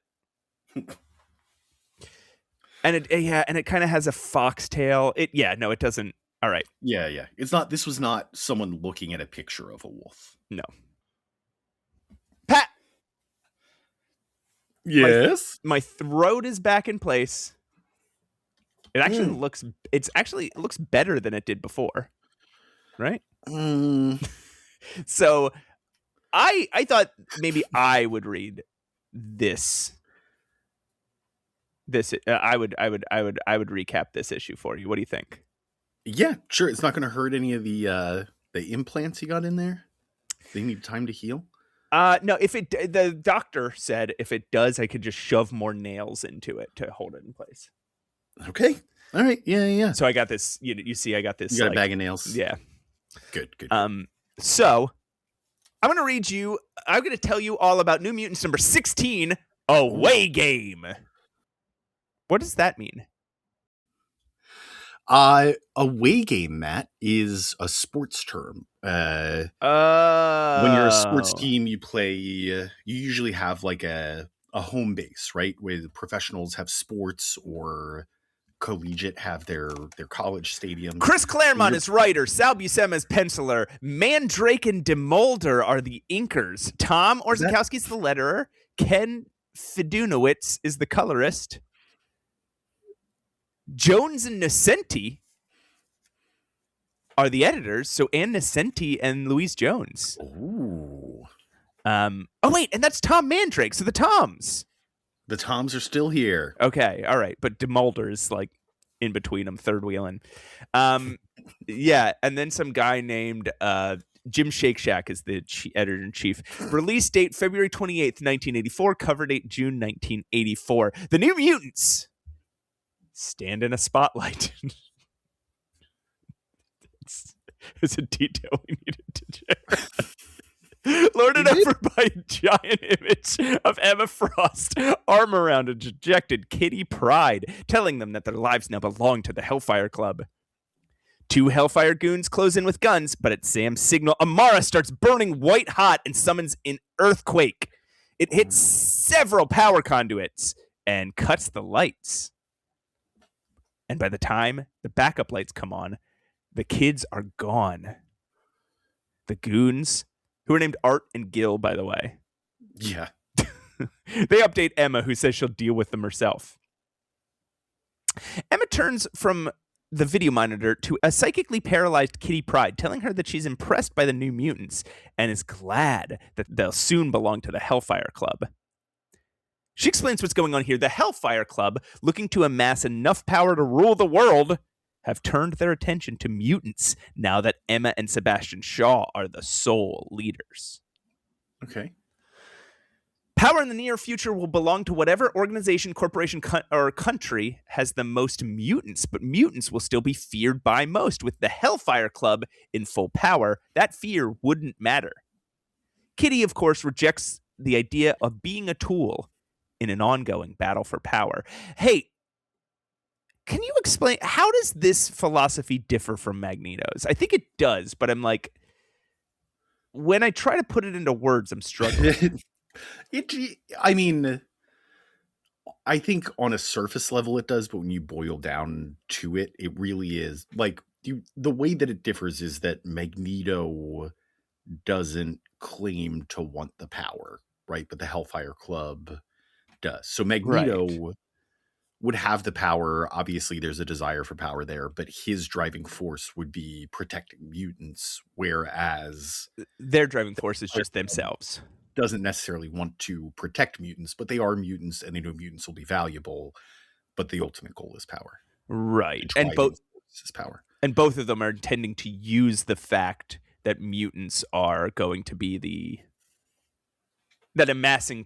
and it kind of has a foxtail. It doesn't. All right. Yeah. It's not. This was not someone looking at a picture of a wolf. No. Pat. Yes. My throat is back in place. It actually looks. It looks better than it did before. Right? So I thought maybe I would read this. I would recap this issue for you. What do you think? Yeah, sure. It's not going to hurt any of the implants you got in there. They need time to heal. No. The doctor said if it does, I could just shove more nails into it to hold it in place. Okay. All right. Yeah. So I got this. You see, I got this. You got a bag of nails. Yeah. Good. So I'm going to read you. I'm going to tell you all about New Mutants number 16, Away Game. What does that mean? Away game, Matt, is a sports term. When you're a sports team, you play. You usually have like a home base, right? Where the professionals have sports, or collegiate have their college stadium. Chris Claremont is writer. Sal Buscema is penciler. Mandrake and DeMolder are the inkers. Tom Orzechowski is the letterer. Ken Fedunowitz is the colorist. Jones and Nocenti are the editors. So Ann Nocenti and Louise Jones. Ooh. Wait, and that's Tom Mandrake. So the Toms. The Toms are still here. Okay, all right. But DeMolder is like in between them, third wheeling. Yeah, and then some guy named Jim Shake Shack is the editor-in-chief. Release date February 28th, 1984. Cover date June 1984. The New Mutants stand in a spotlight. It's a detail we needed to share. Lorded over by a giant image of Emma Frost, arm around a dejected Kitty Pryde, telling them that their lives now belong to the Hellfire Club. Two Hellfire goons close in with guns, but at Sam's signal, Amara starts burning white hot and summons an earthquake. It hits several power conduits and cuts the lights. And by the time the backup lights come on, the kids are gone. The goons, who are named Art and Gil, by the way. Yeah. They update Emma, who says she'll deal with them herself. Emma turns from the video monitor to a psychically paralyzed Kitty Pryde, telling her that she's impressed by the New Mutants and is glad that they'll soon belong to the Hellfire Club. She explains what's going on here. The Hellfire Club, looking to amass enough power to rule the world, have turned their attention to mutants now that Emma and Sebastian Shaw are the sole leaders. Okay. Power in the near future will belong to whatever organization, corporation, or country has the most mutants, but mutants will still be feared by most. With the Hellfire Club in full power, that fear wouldn't matter. Kitty, of course, rejects the idea of being a tool in an ongoing battle for power. Hey, can you explain, how does this philosophy differ from Magneto's? I think it does, but I'm like, when I try to put it into words, I'm struggling. I mean, I think on a surface level it does, but when you boil down to it, it really is like the way that it differs is that Magneto doesn't claim to want the power, right? But the Hellfire Club does. So Magneto would have the power. Obviously, there's a desire for power there, but his driving force would be protecting mutants, whereas their driving force is just themselves. Doesn't necessarily want to protect mutants, but they are mutants and they know mutants will be valuable, but the ultimate goal is power. Right. And both is power. And both of them are intending to use the fact that mutants are going to be that amassing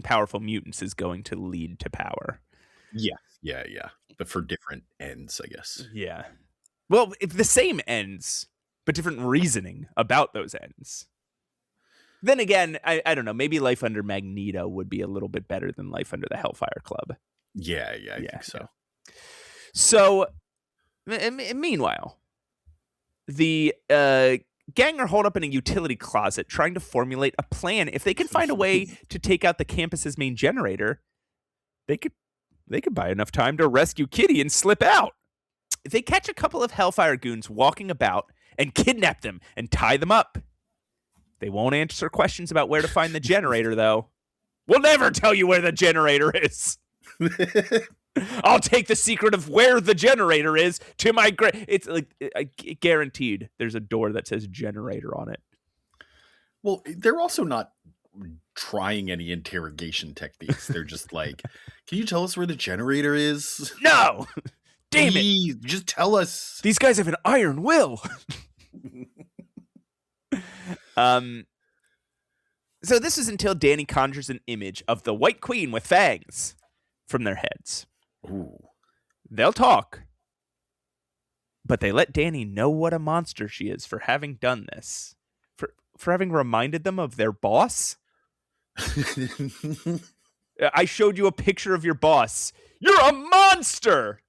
powerful mutants is going to lead to power. Yeah. But for different ends, I guess. Yeah. Well, if the same ends, but different reasoning about those ends. Then again, I don't know. Maybe life under Magneto would be a little bit better than life under the Hellfire Club. Yeah, I think so. Yeah. So, meanwhile, the gang are holed up in a utility closet trying to formulate a plan. If they can find a way to take out the campus's main generator, they could buy enough time to rescue Kitty and slip out. They catch a couple of Hellfire goons walking about and kidnap them and tie them up. They won't answer questions about where to find the generator, though. We'll never tell you where the generator is. I'll take the secret of where the generator is to my grave. It's like guaranteed there's a door that says generator on it. Well, they're also not trying any interrogation techniques. They're just like, can you tell us where the generator is? No! Damn Please, just tell us. These guys have an iron will. So this is until Danny conjures an image of the White Queen with fangs from their heads. Ooh. They'll talk, but they let Danny know what a monster she is for having done this, for having reminded them of their boss. I showed you a picture of your boss. You're a monster.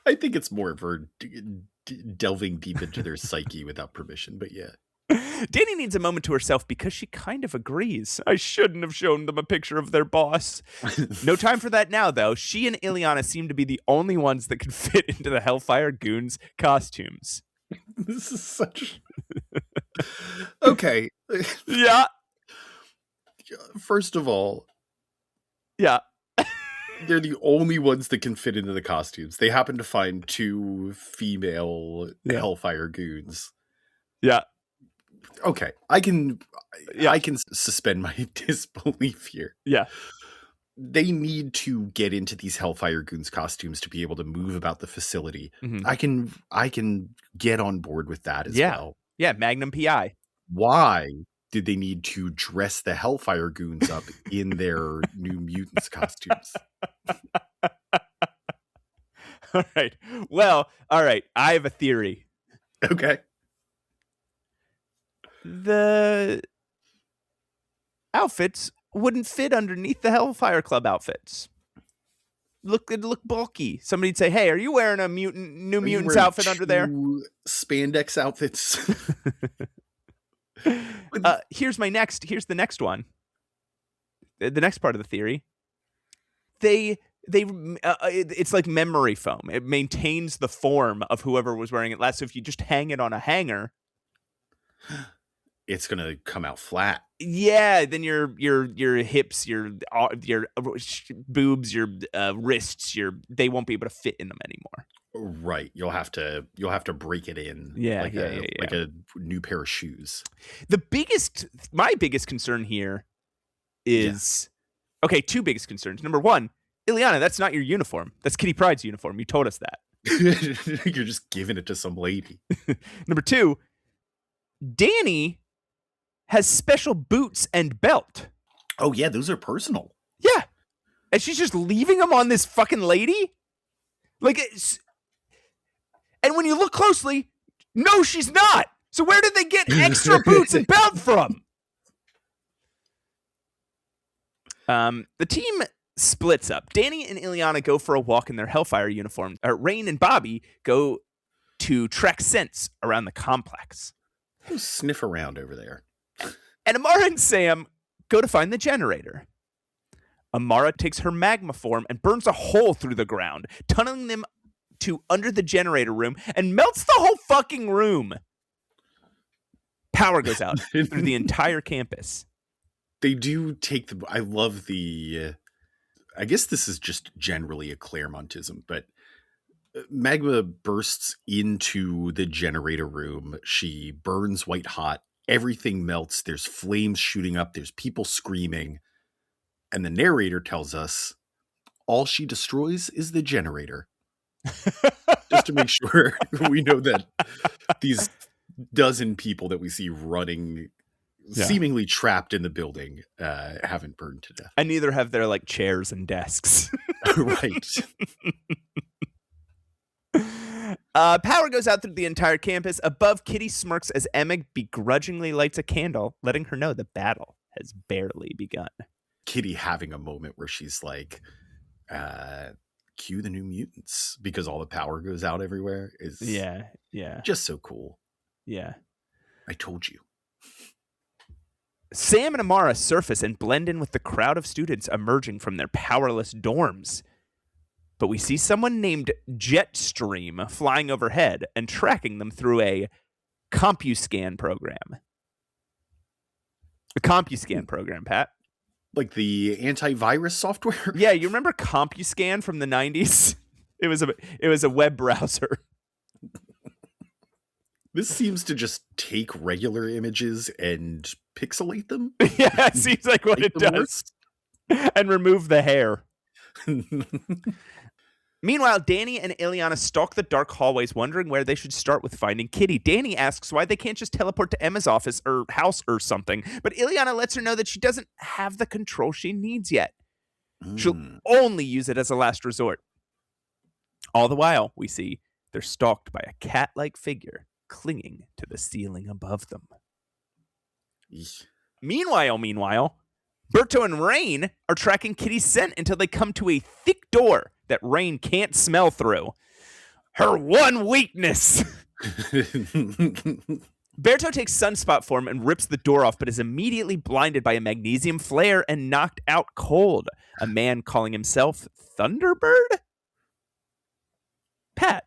I think it's more of her delving deep into their psyche without permission, but yeah. Danny needs a moment to herself because she kind of agrees. I shouldn't have shown them a picture of their boss. No time for that now, though. She and Ileana seem to be the only ones that can fit into the Hellfire Goons costumes. This is such... Okay. Yeah. First of all... Yeah. They're the only ones that can fit into the costumes. They happen to find two female Hellfire Goons. Yeah. Okay, I can suspend my disbelief here. Yeah. They need to get into these Hellfire Goons costumes to be able to move about the facility. Mm-hmm. I can get on board with that as well. Yeah, Magnum PI. Why did they need to dress the Hellfire Goons up in their New Mutants costumes? All right. Well, all right. I have a theory. Okay. The outfits wouldn't fit underneath the Hellfire Club outfits. It'd look bulky. Somebody'd say, "Hey, are you wearing a New Mutants outfit under there?" Spandex outfits. Here's the next one. The next part of the theory. It's like memory foam. It maintains the form of whoever was wearing it last. So if you just hang it on a hanger, it's gonna come out flat. Yeah, then your hips, your boobs, your wrists, they won't be able to fit in them anymore. Right, you'll have to break it in. Like a new pair of shoes. My biggest concern here is okay. Two biggest concerns. Number one, Ileana, that's not your uniform. That's Kitty Pryde's uniform. You told us that. You're just giving it to some lady. Number two, Danny has special boots and belt. Oh, yeah, those are personal. Yeah. And she's just leaving them on this fucking lady? Like, and when you look closely, no, she's not. So where did they get extra boots and belt from? The team splits up. Danny and Ileana go for a walk in their Hellfire uniform. Rain and Bobby go to track scents around the complex. Go sniff around over there. And Amara and Sam go to find the generator. Amara takes her magma form and burns a hole through the ground, tunneling them to under the generator room and melts the whole fucking room. Power goes out through the entire campus. They do take I love I guess this is just generally a Claremontism, but magma bursts into the generator room. She burns white hot. Everything melts. There's flames shooting up. There's people screaming. And the narrator tells us all she destroys is the generator. Just to make sure we know that these dozen people that we see running, seemingly trapped in the building, haven't burned to death. And neither have their like chairs and desks. Right. Power goes out through the entire campus. Above, Kitty smirks as Emma begrudgingly lights a candle, letting her know the battle has barely begun. Kitty having a moment where she's like, cue the New Mutants, because all the power goes out everywhere is just so cool. Yeah. I told you. Sam and Amara surface and blend in with the crowd of students emerging from their powerless dorms. But we see someone named Jetstream flying overhead and tracking them through a CompuScan program. The CompuScan program, Pat. Like the antivirus software? Yeah, you remember CompuScan from the 90s? It was a web browser. This seems to just take regular images and pixelate them. Yeah, it seems like what it does. And remove the hair. Meanwhile, Danny and Ileana stalk the dark hallways, wondering where they should start with finding Kitty. Danny asks why they can't just teleport to Emma's office or house or something, but Ileana lets her know that she doesn't have the control she needs yet. She'll only use it as a last resort. All the while, we see they're stalked by a cat-like figure clinging to the ceiling above them. Meanwhile, Berto and Rain are tracking Kitty's scent until they come to a thick door that Rain can't smell through. Her one weakness! Berto takes Sunspot form and rips the door off, but is immediately blinded by a magnesium flare and knocked out cold. A man calling himself Thunderbird? Pat.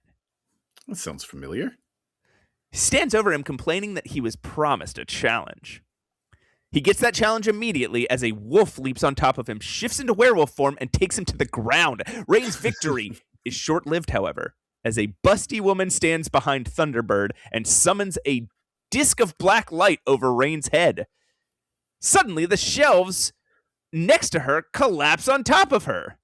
That sounds familiar. He stands over him, complaining that he was promised a challenge. He gets that challenge immediately as a wolf leaps on top of him, shifts into werewolf form, and takes him to the ground. Rain's victory is short-lived, however, as a busty woman stands behind Thunderbird and summons a disc of black light over Rain's head. Suddenly, the shelves next to her collapse on top of her,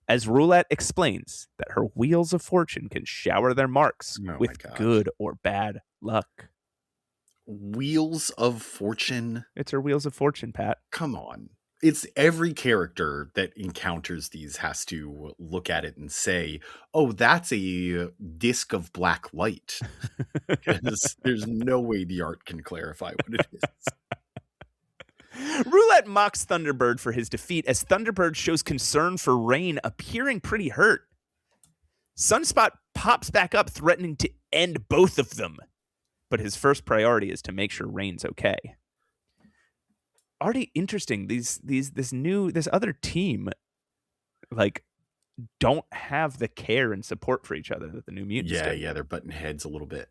as Roulette explains that her wheels of fortune can shower their marks with good or bad luck. Wheels of Fortune? It's her Wheels of Fortune, Pat. Come on. It's every character that encounters these has to look at it and say, oh, that's a disc of black light. Because there's no way the art can clarify what it is. Roulette mocks Thunderbird for his defeat as Thunderbird shows concern for Rain, appearing pretty hurt. Sunspot pops back up, threatening to end both of them. But his first priority is to make sure Rain's okay. Already interesting. This other team, like, don't have the care and support for each other that the New Mutants do. Yeah, they're butting heads a little bit.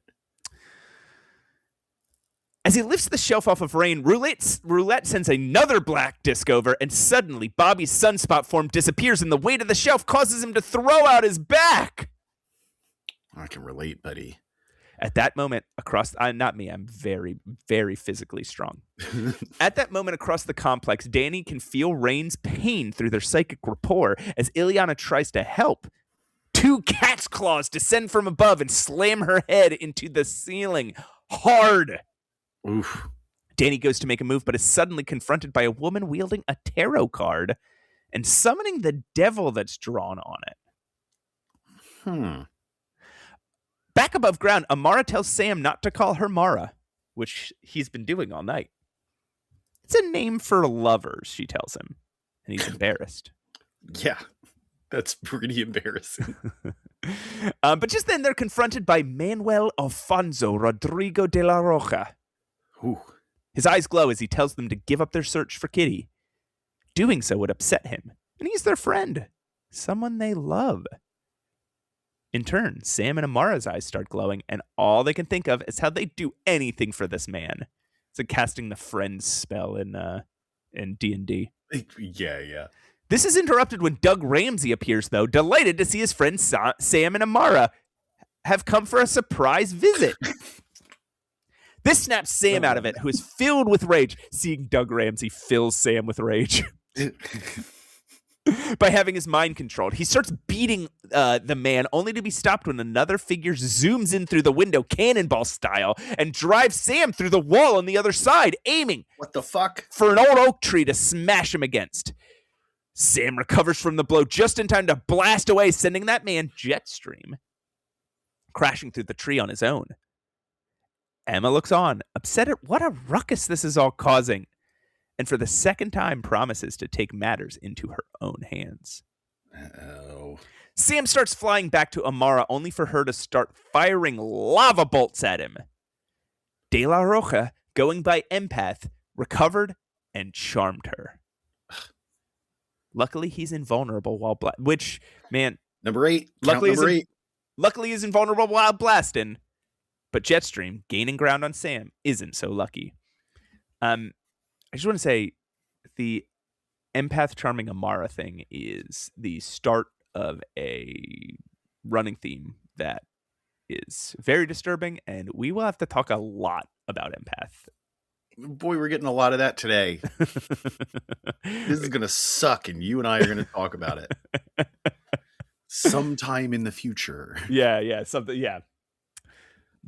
As he lifts the shelf off of Rain, Roulette sends another black disc over, and suddenly Bobby's Sunspot form disappears, and the weight of the shelf causes him to throw out his back. I can relate, buddy. At that moment, not me, I'm very, very physically strong. At that moment across the complex, Danny can feel Rain's pain through their psychic rapport as Ileana tries to help. Two cat's claws descend from above and slam her head into the ceiling hard. Oof. Danny goes to make a move, but is suddenly confronted by a woman wielding a tarot card and summoning the devil that's drawn on it. Back above ground, Amara tells Sam not to call her Mara, which he's been doing all night. It's a name for lovers, she tells him, and he's embarrassed. Yeah, that's pretty embarrassing. But just then they're confronted by Manuel Alfonso Rodrigo de la Roja. Ooh. His eyes glow as he tells them to give up their search for Kitty. Doing so would upset him, and he's their friend, someone they love. In turn, Sam and Amara's eyes start glowing, and all they can think of is how they'd do anything for this man. It's like casting the friends spell in D&D. Yeah. This is interrupted when Doug Ramsey appears, though, delighted to see his friends Sam and Amara have come for a surprise visit. This snaps Sam out of it, who is filled with rage. Seeing Doug Ramsey fills Sam with rage. By having his mind controlled. He starts beating the man, only to be stopped when another figure zooms in through the window, cannonball style, and drives Sam through the wall on the other side, aiming. What the fuck? For an old oak tree to smash him against. Sam recovers from the blow just in time to blast away, sending that man, Jetstream, crashing through the tree on his own. Emma looks on, upset at what a ruckus this is all causing, and for the second time promises to take matters into her own hands. Uh-oh. Sam starts flying back to Amara, only for her to start firing lava bolts at him. De La Roja, going by Empath, recovered and charmed her. Luckily, he's invulnerable while which, man... Number 8. Luckily, he's invulnerable while blasting. But Jetstream, gaining ground on Sam, isn't so lucky. I just want to say, the Empath charming Amara thing is the start of a running theme that is very disturbing, and we will have to talk a lot about Empath. Boy, we're getting a lot of that today. This is going to suck, and you and I are going to talk about it. Sometime in the future. Yeah.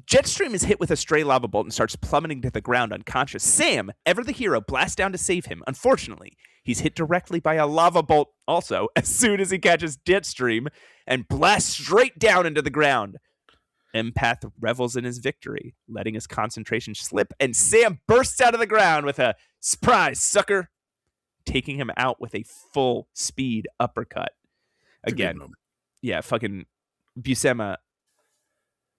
Jetstream is hit with a stray lava bolt and starts plummeting to the ground unconscious. Sam, ever the hero, blasts down to save him. Unfortunately, he's hit directly by a lava bolt also as soon as he catches Jetstream and blasts straight down into the ground. Empath revels in his victory, letting his concentration slip, and Sam bursts out of the ground with a surprise sucker, taking him out with a full speed uppercut. Again, yeah, fucking Buscema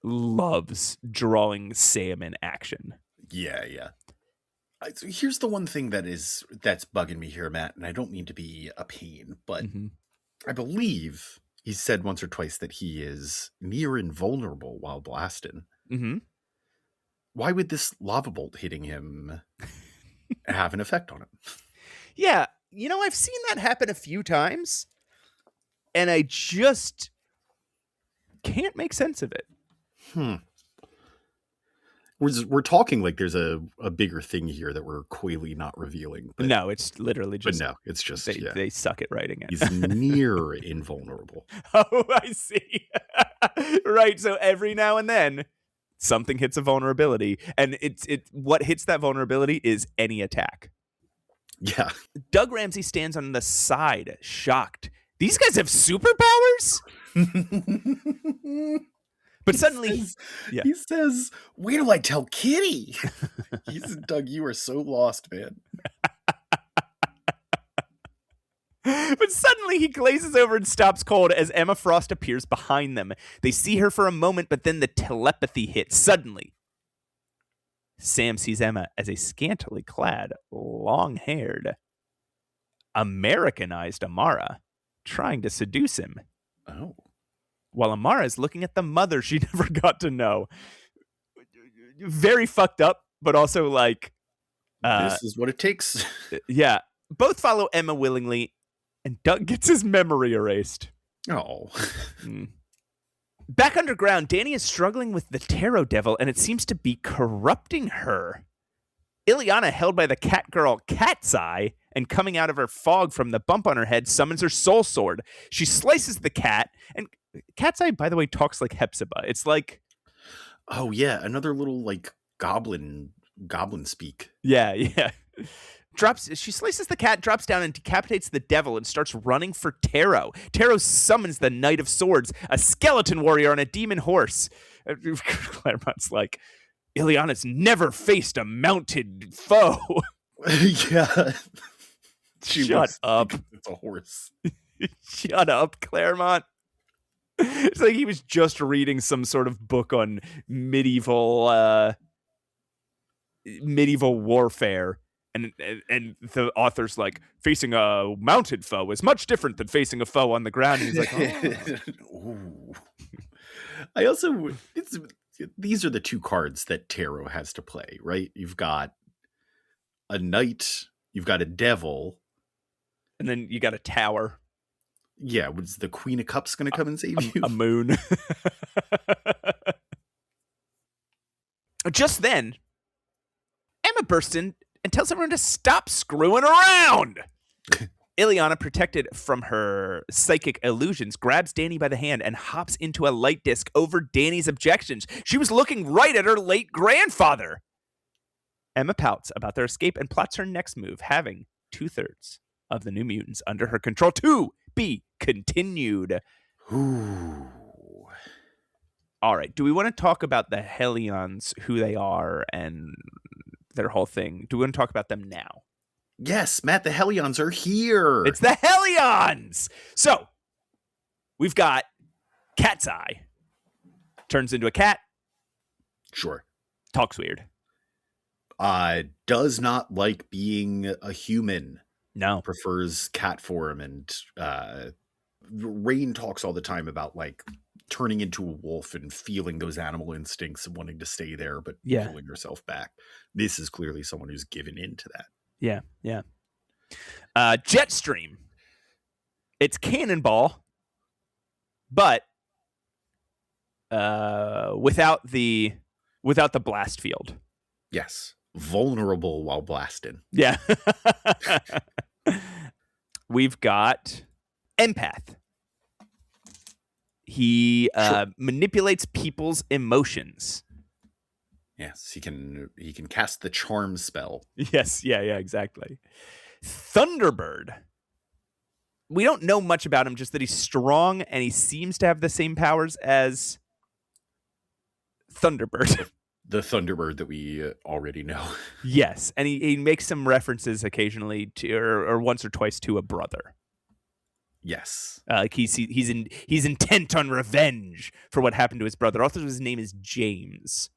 loves drawing Sam in action. Yeah. So here's the one thing that's bugging me here, Matt, and I don't mean to be a pain, but I believe he said once or twice that he is near invulnerable while blasting. Why would this lava bolt hitting him have an effect on him? Yeah, I've seen that happen a few times, and I just can't make sense of it. We're talking like there's a bigger thing here that we're coyly not revealing. But, no, it's literally just... But no, it's just... They suck at writing it. He's near invulnerable. Oh, I see. Right, so every now and then, something hits a vulnerability. And what hits that vulnerability is any attack. Yeah. Doug Ramsey stands on the side, shocked. These guys have superpowers? But suddenly, he says, "Wait till I tell Kitty." He said, "Doug, you are so lost, man." But suddenly he glazes over and stops cold as Emma Frost appears behind them. They see her for a moment, but then the telepathy hits suddenly. Sam sees Emma as a scantily clad, long-haired, Americanized Amara, trying to seduce him. Oh. While Amara is looking at the mother she never got to know. Very fucked up, but also like... this is what it takes. Yeah. Both follow Emma willingly, and Doug gets his memory erased. Oh. Back underground, Danny is struggling with the Tarot Devil, and it seems to be corrupting her. Ileana, held by the cat girl Cat's Eye, and coming out of her fog from the bump on her head, summons her soul sword. She slices the cat, and Cat's Eye, by the way, talks like Hepzibah. It's like... Oh, yeah, another little, like, goblin goblin speak. Yeah. She slices the cat, drops down and decapitates the devil and starts running for Taro. Taro summons the Knight of Swords, a skeleton warrior on a demon horse. Claremont's like, Ileana's never faced a mounted foe. Yeah. Shut up. It's a horse. Shut up, Claremont. It's like he was just reading some sort of book on medieval warfare. And the author's like, facing a mounted foe is much different than facing a foe on the ground. And he's like, oh. These are the two cards that Taro has to play, right? You've got a knight, you've got a devil. And then you got a tower. Yeah, was the Queen of Cups going to come and save you? A moon. Just then, Emma bursts in and tells everyone to stop screwing around. Ileana, protected from her psychic illusions, grabs Danny by the hand and hops into a light disc over Danny's objections. She was looking right at her late grandfather. Emma pouts about their escape and plots her next move, having 2/3 of the New Mutants under her control to be continued. Ooh. All right. Do we want to talk about the Hellions, who they are, and their whole thing? Do we want to talk about them now? Yes, Matt, the Hellions are here. It's the Hellions! So, we've got Cat's Eye. Turns into a cat. Sure. Talks weird. Does not like being a human. No. Prefers cat form, and Rain talks all the time about like turning into a wolf and feeling those animal instincts and wanting to stay there, but pulling herself back. This is clearly someone who's given into that. Yeah. Jetstream. It's Cannonball, but without the blast field. Yes. Vulnerable while blasting. Yeah. We've got Empath. He manipulates people's emotions. Yes, he can cast the charm spell. Yes, yeah, exactly. Thunderbird. We don't know much about him, just that he's strong and he seems to have the same powers as Thunderbird. The Thunderbird that we already know. Yes, and he makes some references occasionally to, or once or twice, to a brother. Yes, like he's intent on revenge for what happened to his brother. Also, his name is James.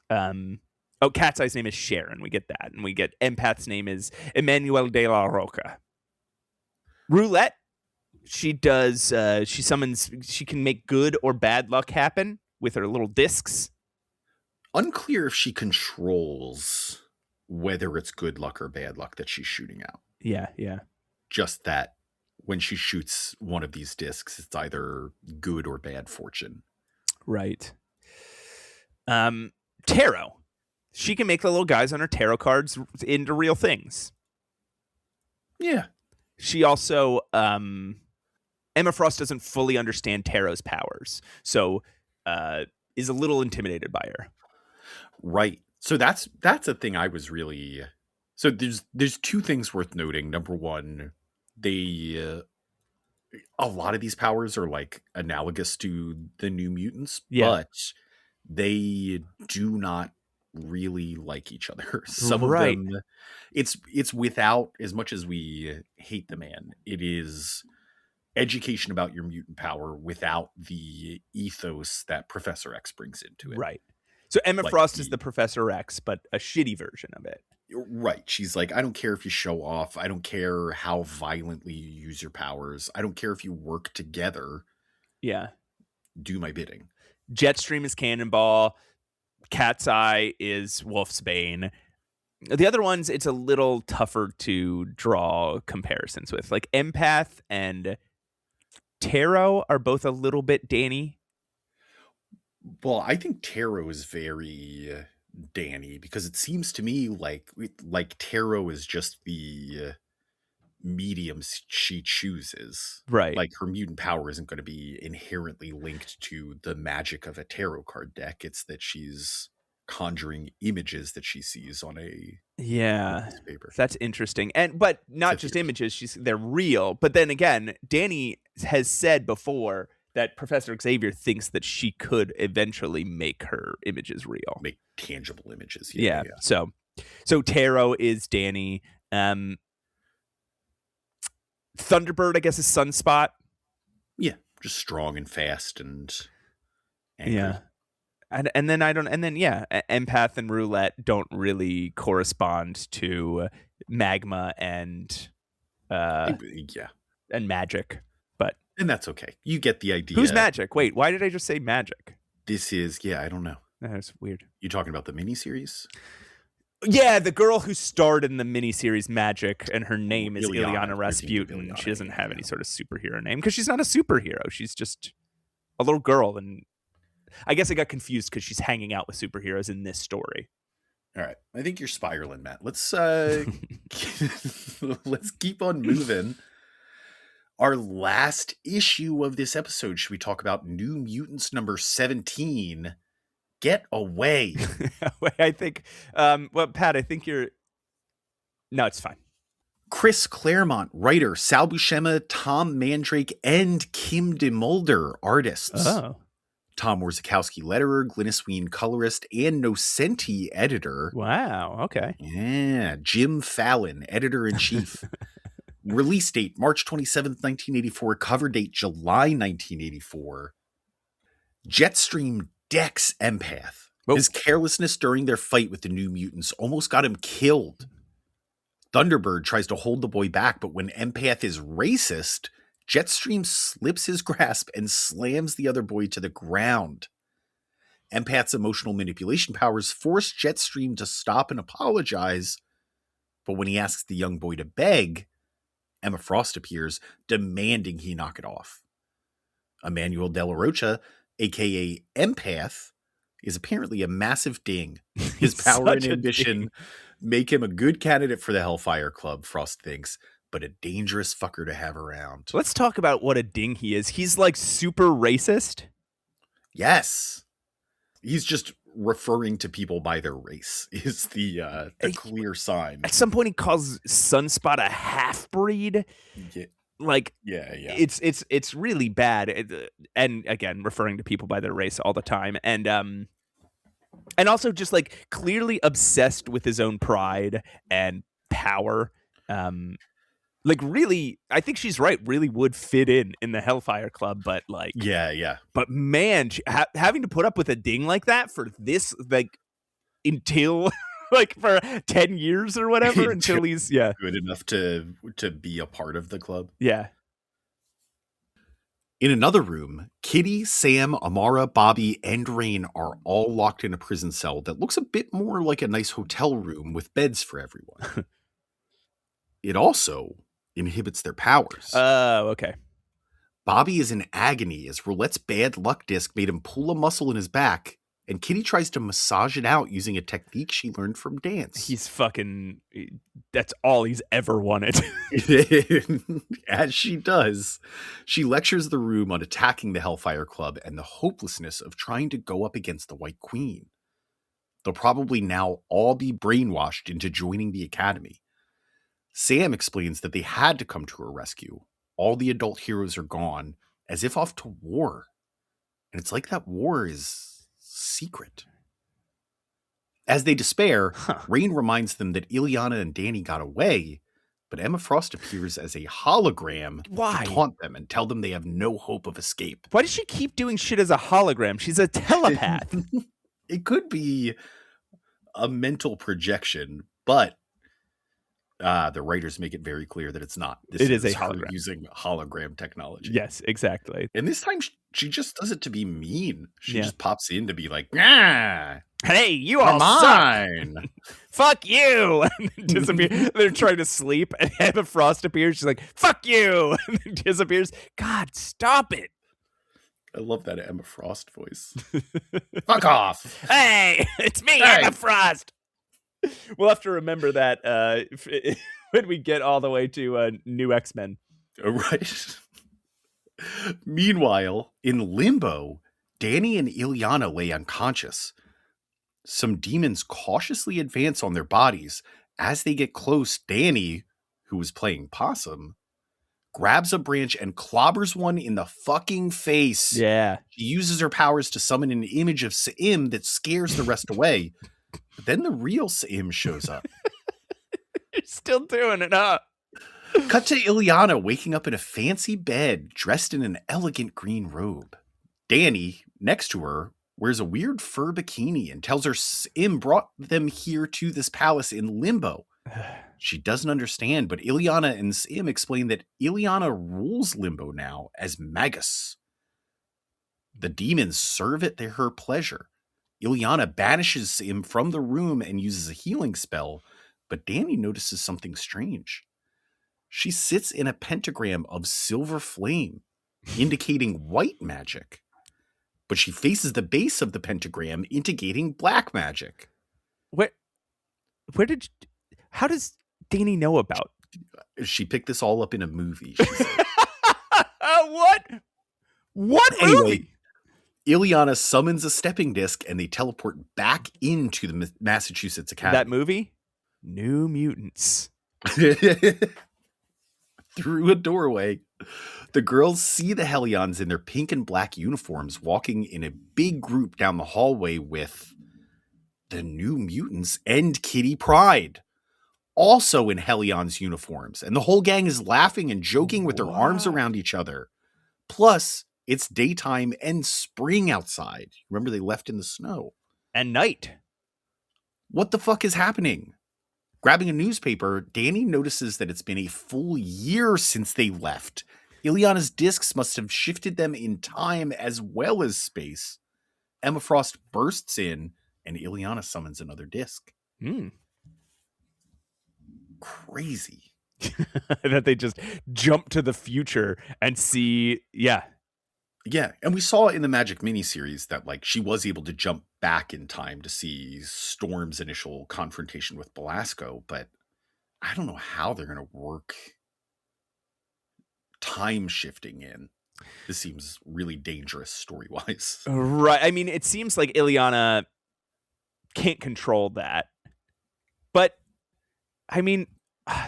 Cat's Eye's name is Sharon. We get that, and we get Empath's name is Emmanuel de la Roca. Roulette. She does. She summons. She can make good or bad luck happen with her little discs. Unclear if she controls whether it's good luck or bad luck that she's shooting out. Yeah. Just that when she shoots one of these discs, it's either good or bad fortune. Right. Tarot. She can make the little guys on her tarot cards into real things. Yeah. She also, Emma Frost doesn't fully understand Tarot's powers, so is a little intimidated by her. Right. So that's a thing I was really. So there's two things worth noting. Number one, a lot of these powers are like analogous to the New Mutants, but they do not really like each other. Some of them, it's without, as much as we hate the man, it is education about your mutant power without the ethos that Professor X brings into it. Right. So Emma Frost is the Professor X, but a shitty version of it. Right. She's like, I don't care if you show off. I don't care how violently you use your powers. I don't care if you work together. Yeah. Do my bidding. Jetstream is Cannonball. Cat's Eye is Wolfsbane. The other ones, it's a little tougher to draw comparisons with. Like Empath and Tarot are both a little bit Danny. Well, I think Tarot is very Danny because it seems to me like Tarot is just the medium she chooses. Right. Like her mutant power isn't going to be inherently linked to the magic of a tarot card deck. It's that she's conjuring images that she sees on a paper. That's interesting. But not just images, they're real. But then again, Danny has said before that Professor Xavier thinks that she could eventually make her images real. Make tangible images. Yeah. So Tarot is Danny. Thunderbird, I guess, is Sunspot. Yeah, just strong and fast and angry. Yeah. And then Empath and Roulette don't really correspond to Magma and and Magic, and that's okay. You get the idea. Who's Magic? Wait, why did I just say Magic? This is I don't know. That's weird. You talking about the miniseries? Yeah, the girl who starred in the miniseries Magic, and her name is Ileana Rasputin. She doesn't have any sort of superhero name because she's not a superhero. She's just a little girl, and I guess I got confused because she's hanging out with superheroes in this story. All right, I think you're spiraling, Matt. Let's let's keep on moving. Our last issue of this episode, should we talk about New Mutants number 17? Get away. I think, Pat, I think you're... No, it's fine. Chris Claremont, writer, Sal Buscema, Tom Mandrake, and Kim DeMulder, artists. Oh. Tom Warzakowski, letterer, Glynis Wein, colorist, and Nocenti, editor. Wow, okay. Yeah, Jim Fallon, editor-in-chief. Release date, March 27th, 1984. Cover date, July 1984. Jetstream decks Empath. Oh. His carelessness during their fight with the New Mutants almost got him killed. Thunderbird tries to hold the boy back, but when Empath is racist, Jetstream slips his grasp and slams the other boy to the ground. Empath's emotional manipulation powers force Jetstream to stop and apologize, but when he asks the young boy to beg, Emma Frost appears, demanding he knock it off. Emmanuel De La Rocha, a.k.a. Empath, is apparently a massive ding. His power and ambition make him a good candidate for the Hellfire Club, Frost thinks, but a dangerous fucker to have around. Let's talk about what a ding he is. He's like super racist. Yes. He's just referring to people by their race is the clear sign. At some point he calls Sunspot a half-breed. Yeah. Like, yeah. It's really bad. And again, referring to people by their race all the time. And also just like clearly obsessed with his own pride and power. Like really, I think she's right, really would fit in the Hellfire Club, but like... Yeah. But man, having to put up with a ding like that for this, like, until... like for 10 years or whatever, until he's... Yeah. Good enough to be a part of the club. Yeah. In another room, Kitty, Sam, Amara, Bobby, and Rain are all locked in a prison cell that looks a bit more like a nice hotel room with beds for everyone. It also inhibits their powers. Oh, okay. Bobby is in agony as Roulette's bad luck disc made him pull a muscle in his back, and Kitty tries to massage it out using a technique she learned from dance. He's fucking... That's all he's ever wanted. As she does, she lectures the room on attacking the Hellfire Club and the hopelessness of trying to go up against the White Queen. They'll probably now all be brainwashed into joining the Academy. Sam explains that they had to come to her rescue. All the adult heroes are gone, as if off to war. And it's like that war is secret. As they despair, Rain reminds them that Ileana and Danny got away, but Emma Frost appears as a hologram to taunt them and tell them they have no hope of escape. Why does she keep doing shit as a hologram? She's a telepath. It could be a mental projection, but the writers make it very clear that it's not. It is a hologram. Using hologram technology. Yes, exactly. And this time she just does it to be mean. She just pops in to be like, nah. Hey, you all suck. Fuck you. And then disappear. They're trying to sleep, and Emma Frost appears. She's like, fuck you. And then disappears. God, stop it. I love that Emma Frost voice. Fuck off. Hey, it's me, Emma Frost. We'll have to remember that when we get all the way to New X-Men. Right. Meanwhile, in limbo, Danny and Ileana lay unconscious. Some demons cautiously advance on their bodies. As they get close, Danny, who was playing possum, grabs a branch and clobbers one in the fucking face. Yeah. She uses her powers to summon an image of Sa'im that scares the rest away. But then the real Sa'im shows up. You're still doing it, huh? Cut to Ileana waking up in a fancy bed, dressed in an elegant green robe. Danny, next to her, wears a weird fur bikini and tells her Sa'im brought them here to this palace in Limbo. She doesn't understand, but Ileana and Sa'im explain that Ileana rules Limbo now as Magus. The demons serve at her pleasure. Ileana banishes Sa'im from the room and uses a healing spell, but Danny notices something strange. She sits in a pentagram of silver flame, indicating white magic. But she faces the base of the pentagram, indicating black magic. How does Danny know about? She picked this all up in a movie. She said. What movie? Ileana summons a stepping disc and they teleport back into the Massachusetts Academy. That movie? New Mutants. Through a doorway, the girls see the Hellions in their pink and black uniforms walking in a big group down the hallway with the New Mutants and Kitty Pryde, also in Hellions uniforms. And the whole gang is laughing and joking with their arms around each other. Plus, it's daytime and spring outside. Remember, they left in the snow. And night. What the fuck is happening? Grabbing a newspaper, Danny notices that it's been a full year since they left. Ileana's discs must have shifted them in time as well as space. Emma Frost bursts in, and Ileana summons another disc. Crazy. That they just jump to the future and see, yeah. Yeah, and we saw in the Magic miniseries that like she was able to jump back in time to see Storm's initial confrontation with Belasco, but I don't know how they're going to work time shifting in. This seems really dangerous story-wise. Right. I mean, it seems like Ileana can't control that. But, I mean,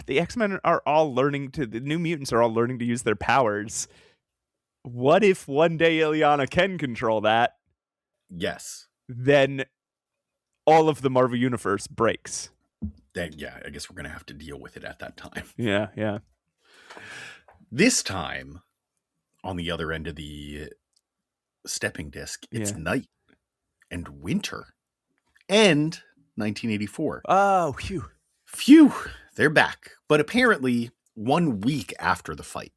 the X-Men are all the New Mutants are all learning to use their powers. What if one day Ileana can control that? Yes. Then all of the Marvel Universe breaks. Then, yeah, I guess we're going to have to deal with it at that time. Yeah, yeah. This time, on the other end of the stepping disc, it's night and winter. And 1984. Oh, phew. Phew, they're back. But apparently 1 week after the fight.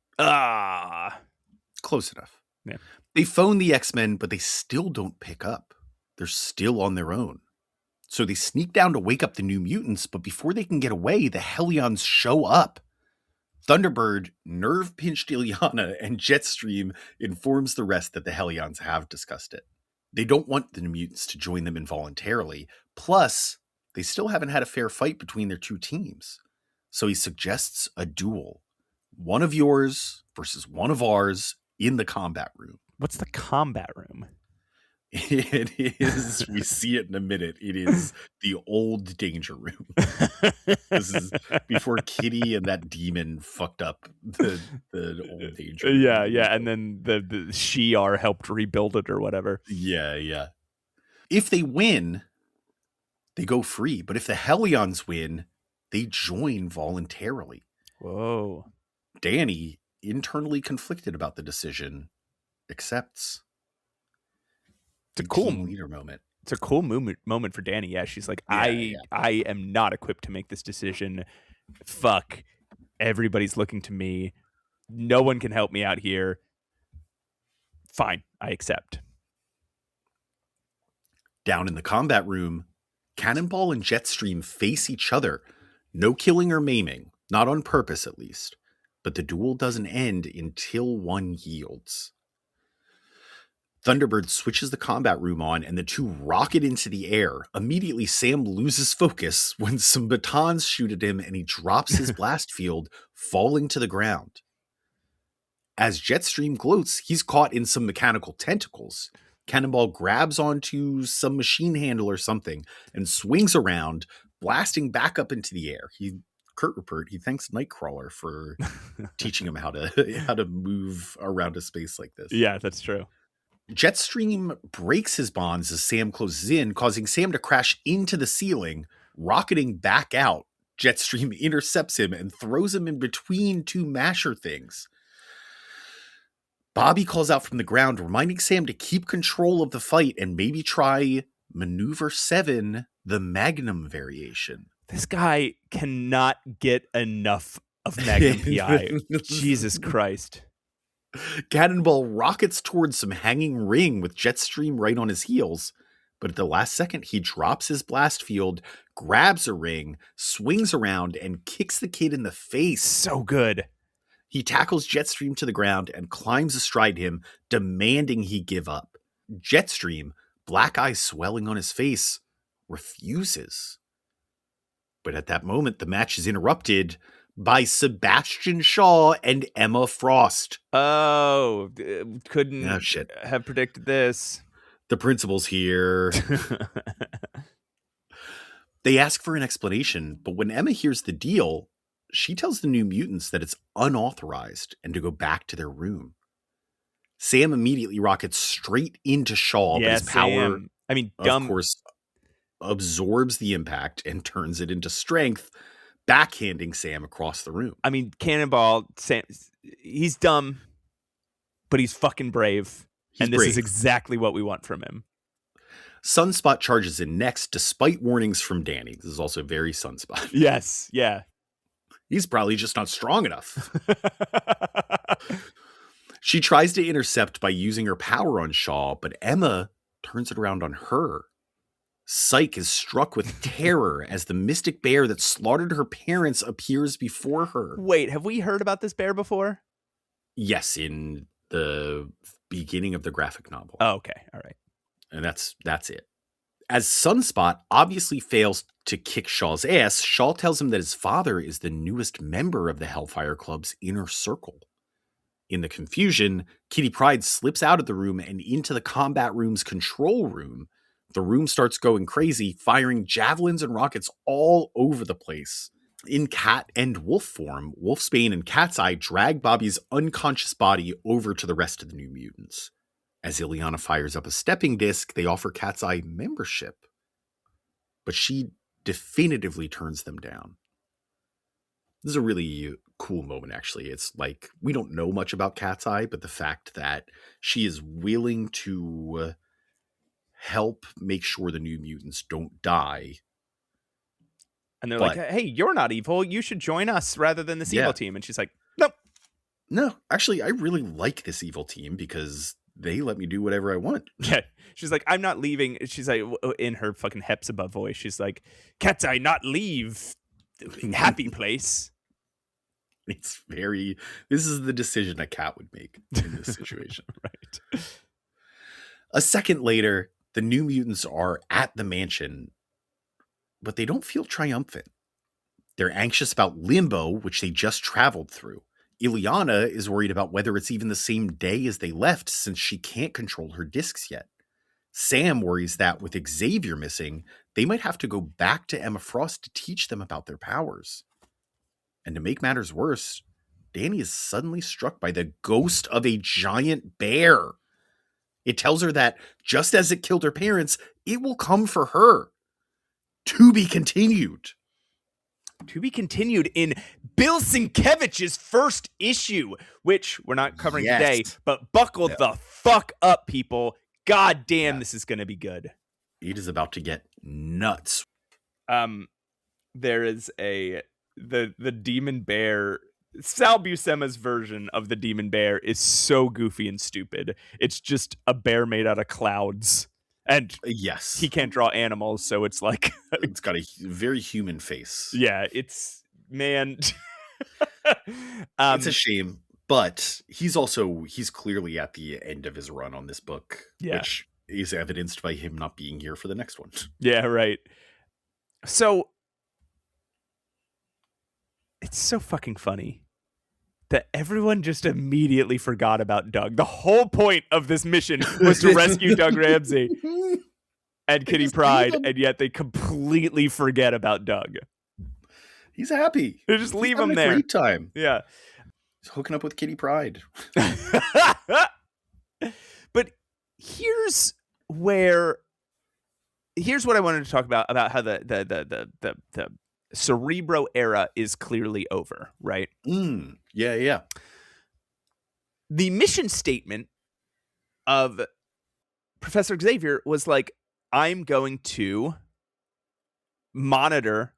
Close enough. Yeah. They phone the X-Men, but they still don't pick up. They're still on their own. So they sneak down to wake up the New Mutants, but before they can get away, the Hellions show up. Thunderbird nerve-pinched Ileana, and Jetstream informs the rest that the Hellions have discussed it. They don't want the New Mutants to join them involuntarily. Plus, they still haven't had a fair fight between their two teams. So he suggests a duel. One of yours versus one of ours in the combat room. What's the combat room? It is, we see it in a minute. It is the old danger room. This is before Kitty and that demon fucked up the old danger room. Yeah, yeah. And then the Shi'ar helped rebuild it or whatever. Yeah, yeah. If they win, they go free. But if the Hellions win, they join voluntarily. Whoa. Danny, internally conflicted about the decision, accepts. It's a cool leader moment. It's a cool moment for Danny. Yeah, she's like, I am not equipped to make this decision. Fuck. Everybody's looking to me. No one can help me out here. Fine, I accept. Down in the combat room, Cannonball and Jetstream face each other. No killing or maiming. Not on purpose, at least. But the duel doesn't end until one yields. Thunderbird switches the combat room on and the two rocket into the air. Immediately, Sam loses focus when some batons shoot at him and he drops his blast field, falling to the ground. As Jetstream gloats, he's caught in some mechanical tentacles. Cannonball grabs onto some machine handle or something and swings around, blasting back up into the air. Kurt Rupert, he thanks Nightcrawler for teaching him how to move around a space like this. Yeah, that's true. Jetstream breaks his bonds as Sam closes in, causing Sam to crash into the ceiling, rocketing back out. Jetstream intercepts him and throws him in between two masher things. Bobby calls out from the ground, reminding Sam to keep control of the fight and maybe try Maneuver 7, the Magnum variation. This guy cannot get enough of Magnum PI. Jesus Christ. Cannonball rockets towards some hanging ring with Jetstream right on his heels, but at the last second, he drops his blast field, grabs a ring, swings around, and kicks the kid in the face. So good. He tackles Jetstream to the ground and climbs astride him, demanding he give up. Jetstream, black eyes swelling on his face, refuses. But at that moment, the match is interrupted by Sebastian Shaw and Emma Frost. Oh, couldn't have predicted this. The principal's here. They ask for an explanation, but when Emma hears the deal, she tells the New Mutants that it's unauthorized and to go back to their room. Sam immediately rockets straight into Shaw, but his power, of course, absorbs the impact and turns it into strength, backhanding Sam across the room. I mean, Cannonball, Sam, he's dumb, but he's fucking brave. This is exactly what we want from him. Sunspot charges in next, despite warnings from Danny. This is also very Sunspot. Yes, yeah. He's probably just not strong enough. She tries to intercept by using her power on Shaw, but Emma turns it around on her. Psyche is struck with terror as the mystic bear that slaughtered her parents appears before her. Wait, have we heard about this bear before? Yes, in the beginning of the graphic novel. Oh, okay. All right. And that's it. As Sunspot obviously fails to kick Shaw's ass, Shaw tells him that his father is the newest member of the Hellfire Club's inner circle. In the confusion, Kitty Pryde slips out of the room and into the combat room's control room. The room starts going crazy, firing javelins and rockets all over the place. In cat and wolf form, Wolfsbane and Cat's Eye drag Bobby's unconscious body over to the rest of the New Mutants. As Ileana fires up a stepping disc, they offer Cat's Eye membership. But she definitively turns them down. This is a really cool moment, actually. It's like, we don't know much about Cat's Eye, but the fact that she is willing to help make sure the New Mutants don't die. And they're like, hey, you're not evil. You should join us rather than this evil team. And she's like, nope. No, actually, I really like this evil team because they let me do whatever I want. Yeah. She's like, I'm not leaving. She's like, in her fucking Hepzibah voice, she's like, Cat's Eye not leave happy place. This is the decision a cat would make in this situation. Right. A second later, the New Mutants are at the mansion, but they don't feel triumphant. They're anxious about Limbo, which they just traveled through. Ileana is worried about whether it's even the same day as they left, since she can't control her discs yet. Sam worries that with Xavier missing, they might have to go back to Emma Frost to teach them about their powers. And to make matters worse, Danny is suddenly struck by the ghost of a giant bear. It tells her that just as it killed her parents, it will come for her. To be continued. To be continued in Bill Sienkiewicz's first issue, which we're not covering today, but buckle the fuck up, people. God damn, this is going to be good. It is about to get nuts. There is the Demon Bear. Sal Buscema's version of the Demon Bear is so goofy and stupid. It's just a bear made out of clouds. And yes, he can't draw animals, so it's like it's got a very human face. Yeah, it's man. It's a shame, but he's clearly at the end of his run on this book, which is evidenced by him not being here for the next one. Yeah, right. So it's so fucking funny. that everyone just immediately forgot about Doug. The whole point of this mission was to rescue Doug Ramsey and Kitty Pryde, and yet they completely forget about Doug. He's happy. They just leave him there. Great time. Yeah. He's hooking up with Kitty Pryde. But here's what I wanted to talk about how the Cerebro era is clearly over, right? Yeah. The mission statement of Professor Xavier was like, I'm going to monitor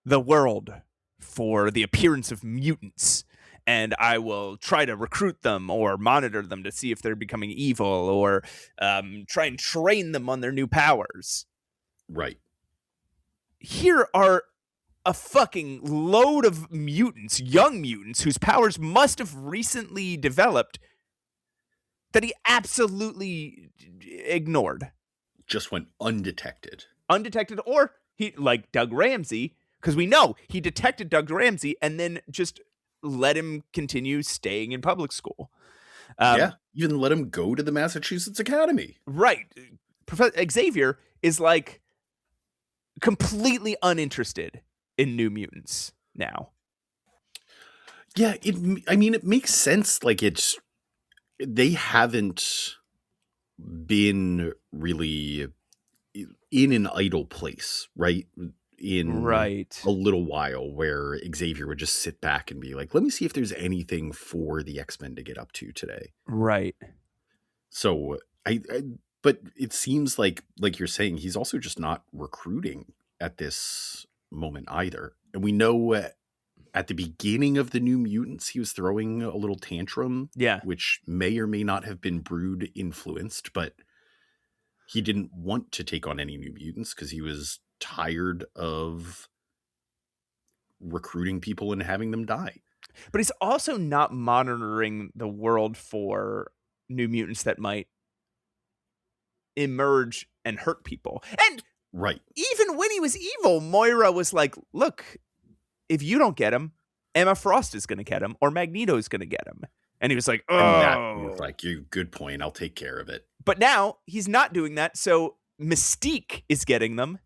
the world for the appearance of mutants, and I will try to recruit them or monitor them to see if they're becoming evil, or try and train them on their new powers. Right. Here are a fucking load of mutants, young mutants, whose powers must have recently developed, that he absolutely ignored. Just went undetected. Or he, like Doug Ramsey, because we know he detected Doug Ramsey and then just let him continue staying in public school. Even let him go to the Massachusetts Academy. Right. Professor Xavier is like completely uninterested in New Mutants now. Yeah, it makes sense. Like, they haven't been really in an idle place, right? In a little while, where Xavier would just sit back and be like, let me see if there's anything for the X-Men to get up to today. Right. So but it seems like you're saying, he's also just not recruiting at this moment either. And we know at the beginning of the New Mutants, he was throwing a little tantrum, which may or may not have been Brood influenced, but he didn't want to take on any New Mutants because he was tired of recruiting people and having them die. But he's also not monitoring the world for New Mutants that might emerge and hurt people. And even when he was evil, Moira was like, look, if you don't get him, Emma Frost is going to get him, or Magneto is going to get him. And he was like, oh. And that was like, good point. I'll take care of it. But now he's not doing that. So Mystique is getting them,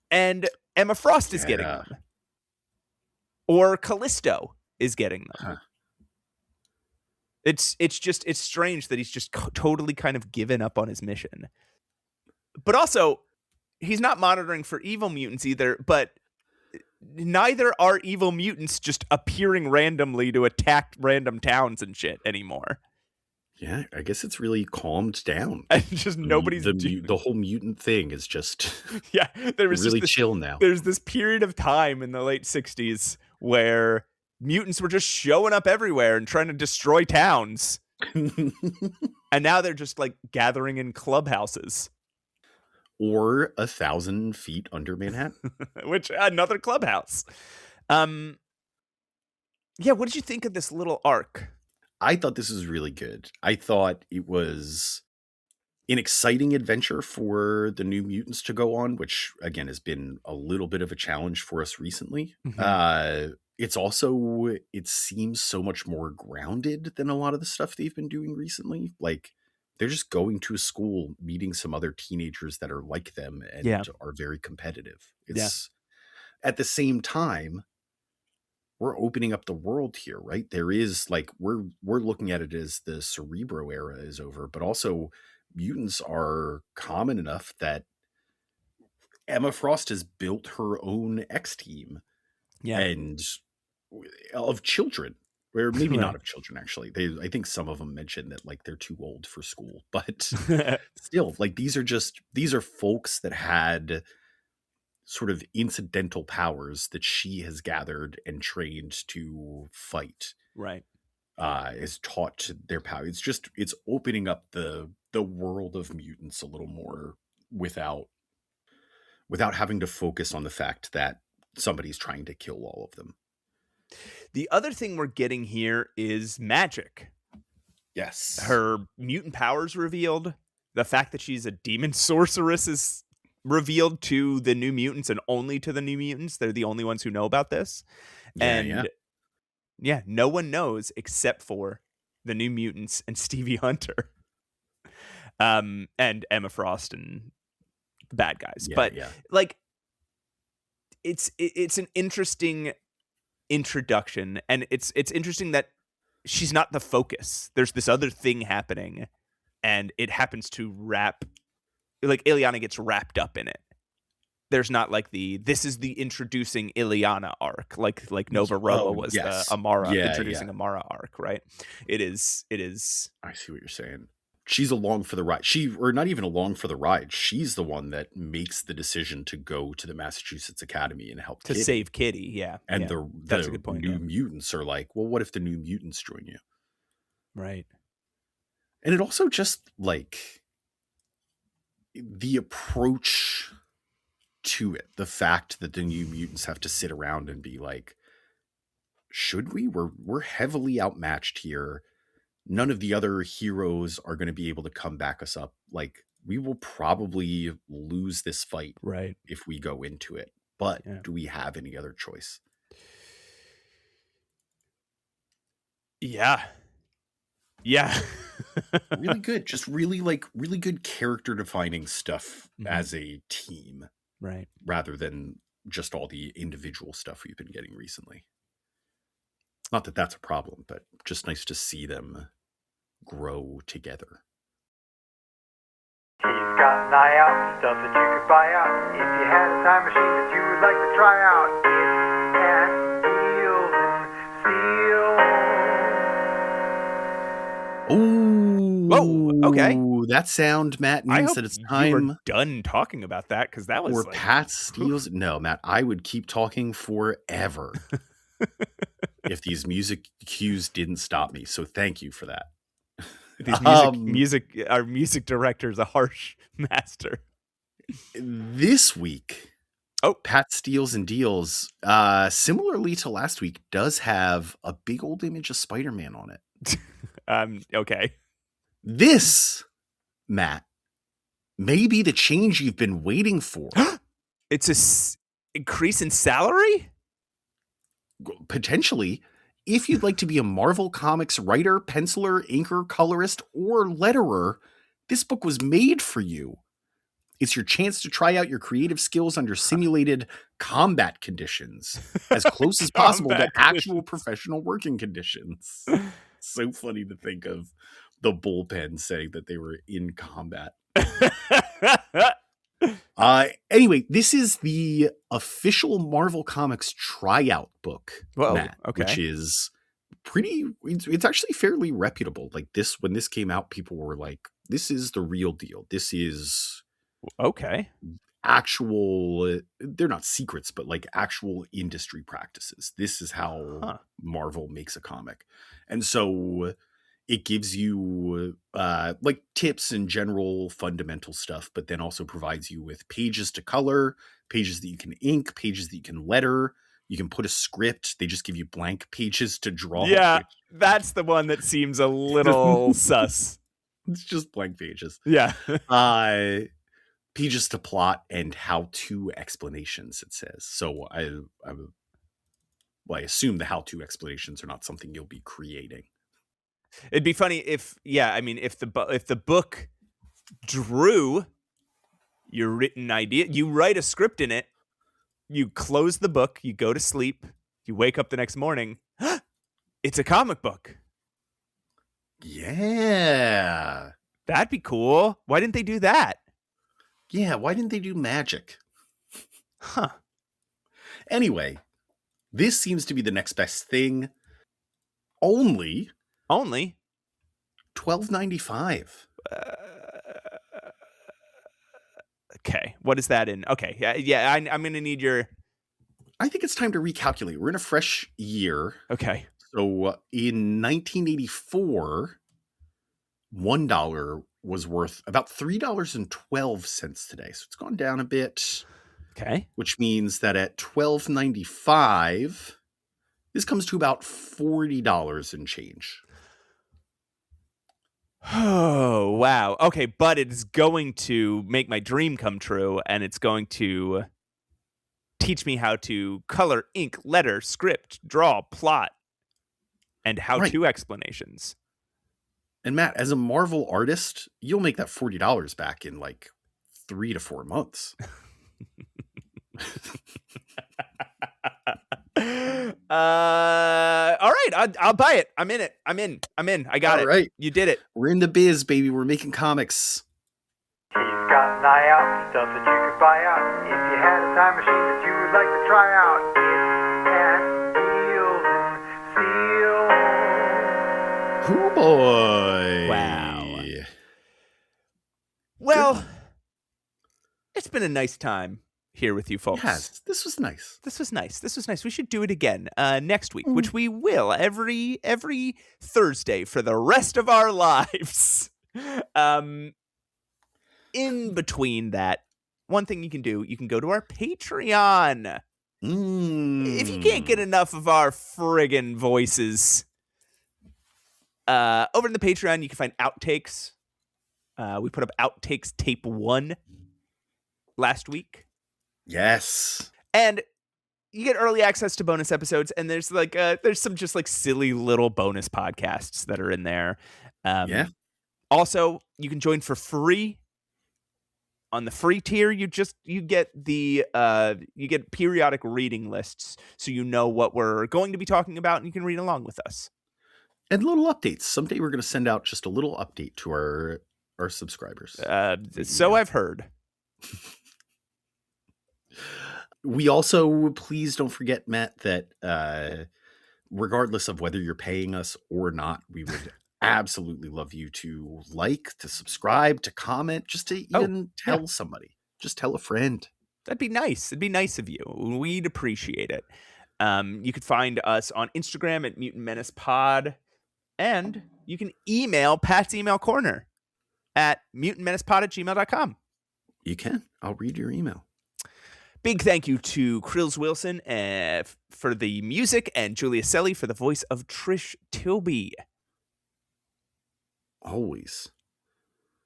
and Emma Frost is getting them. Or Callisto is getting them. It's strange that he's just totally kind of given up on his mission. But also, he's not monitoring for evil mutants either, but neither are evil mutants just appearing randomly to attack random towns and shit anymore. Yeah, I guess it's really calmed down. And just nobody's the whole mutant thing is just there was really just chill now. There's this period of time in the late 60s where mutants were just showing up everywhere and trying to destroy towns. And now they're just like gathering in clubhouses. Or 1,000 feet under Manhattan. Which, another clubhouse. What did you think of this little arc? I thought this was really good. I thought it was an exciting adventure for the New Mutants to go on, which, again, has been a little bit of a challenge for us recently. Mm-hmm. It seems so much more grounded than a lot of the stuff they've been doing recently. Like, they're just going to a school, meeting some other teenagers that are like them and are very competitive. At the same time, we're opening up the world here, right? There is like, we're looking at it as the Cerebro era is over, but also mutants are common enough that Emma Frost has built her own X team and of children. Or maybe not of children, actually. I think some of them mentioned that like they're too old for school, but still, like these are folks that had sort of incidental powers that she has gathered and trained to fight. Right. Is taught their power. It's opening up the world of mutants a little more without having to focus on the fact that somebody's trying to kill all of them. The other thing we're getting here is magic. Yes. Her mutant powers revealed. The fact that she's a demon sorceress is revealed to the New Mutants and only to the New Mutants. They're the only ones who know about this. no one knows except for the New Mutants and Stevie Hunter, and Emma Frost and the bad guys. But like, it's an interesting introduction, and it's interesting that she's not the focus. There's this other thing happening, and it happens to Ileana gets wrapped up in it. There's not like this is the introducing Ileana arc, like Nova Roa was the Amara introducing Amara arc, right? It is. I see what you're saying. She's along for the ride. Or not even along for the ride. She's the one that makes the decision to go to the Massachusetts Academy and help to save Kitty. Yeah, and that's a good point. New Mutants are like, well, what if the New Mutants join you? Right. And it also just like the approach to it, the fact that the New Mutants have to sit around and be like, should we? We're heavily outmatched here. None of the other heroes are going to be able to come back us up. Like, we will probably lose this fight, right, if we go into it. But do we have any other choice? Yeah. Really good. Just really good character defining stuff as a team. Right. Rather than just all the individual stuff we've been getting recently. Not that that's a problem, but just nice to see them grow together. He's got an eye out, stuff that you could buy out. If you had a time machine that you would like to try out, it's Pat Steele's and Steele. Whoa, okay. That sound, Matt, means that it's time. You were done talking about that, because that was or Pat Steele's. No, Matt, I would keep talking forever if these music cues didn't stop me. So thank you for that. Our music director is a harsh master. This week, Pat Steele's and Deals, similarly to last week, does have a big old image of Spider-Man on it. Okay. This, Matt, may be the change you've been waiting for. It's a increase in salary? Potentially. If you'd like to be a Marvel Comics writer, penciler, inker, colorist, or letterer, this book was made for you. It's your chance to try out your creative skills under simulated combat conditions, as close as possible to actual professional working conditions. So funny to think of the bullpen saying that they were in combat. Anyway, this is the official Marvel Comics tryout book, Matt, which is it's actually fairly reputable. Like when this came out, people were like, this is the real deal. This is actual, they're not secrets, but like actual industry practices. This is how Marvel makes a comic. And so it gives you like tips and general fundamental stuff, but then also provides you with pages to color, pages that you can ink, pages that you can letter. You can put a script. They just give you blank pages to draw. Yeah, that's the one that seems a little sus. It's just blank pages. Yeah. Pages to plot and how-to explanations, it says. So I assume the how-to explanations are not something you'll be creating. It'd be funny if the book drew your written idea, you write a script in it, you close the book, you go to sleep, you wake up the next morning, it's a comic book. Yeah. That'd be cool. Why didn't they do that? Yeah, why didn't they do magic? Anyway, this seems to be the next best thing. Only $12.95. Okay, what is that in? Okay, yeah, I'm gonna need your. I think it's time to recalculate. We're in a fresh year. Okay. So in 1984, $1 was worth about $3.12 today. So it's gone down a bit. Okay. Which means that at $12.95, this comes to about $40 and change. Oh, wow. Okay, but it's going to make my dream come true, and it's going to teach me how to color, ink, letter, script, draw, plot. and how-to explanations. And Matt, as a Marvel artist, you'll make that $40 back in like 3 to 4 months. All right, I'll buy it. I'm in it. I'm in. I got it. All right. You did it. We're in the biz, baby. We're making comics. He's got an eye out, stuff that you could buy out. If you had a time machine that you would like to try out, it's Pat Deals and Seal. Oh boy. Wow. Well, it's been a nice time here with you folks. Yes, this was nice. This was nice. We should do it again next week, which we will every Thursday for the rest of our lives. In between that, one thing you can do, you can go to our Patreon. If you can't get enough of our friggin' voices, over in the Patreon, you can find outtakes. We put up outtakes tape 1 last week. Yes. And you get early access to bonus episodes, and there's some just like silly little bonus podcasts that are in there. Also, you can join for free. On the free tier, you get periodic reading lists, so you know what we're going to be talking about, and you can read along with us. And little updates. Someday we're going to send out just a little update to our subscribers. So I've heard. We also, please don't forget, Matt, that regardless of whether you're paying us or not, we would absolutely love you to to subscribe, to comment, just to even tell somebody. Just tell a friend. That'd be nice. It'd be nice of you. We'd appreciate it. You could find us on Instagram at Mutant Menace Pod, and you can email Pat's Email Corner at mutantmenacepod@gmail.com. You can. I'll read your email. Big thank you to Krills Wilson for the music and Julia Selly for the voice of Trish Tilby. Always.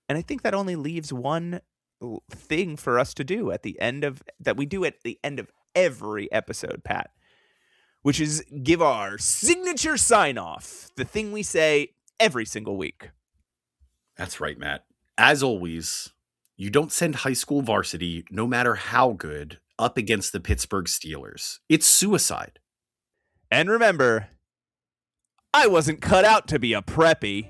And I think that only leaves one thing for us to do that we do at the end of every episode, Pat, which is give our signature sign-off, the thing we say every single week. That's right, Matt. As always, you don't send high school varsity, no matter how good, up against the Pittsburgh Steelers. It's suicide. And remember, I wasn't cut out to be a preppy.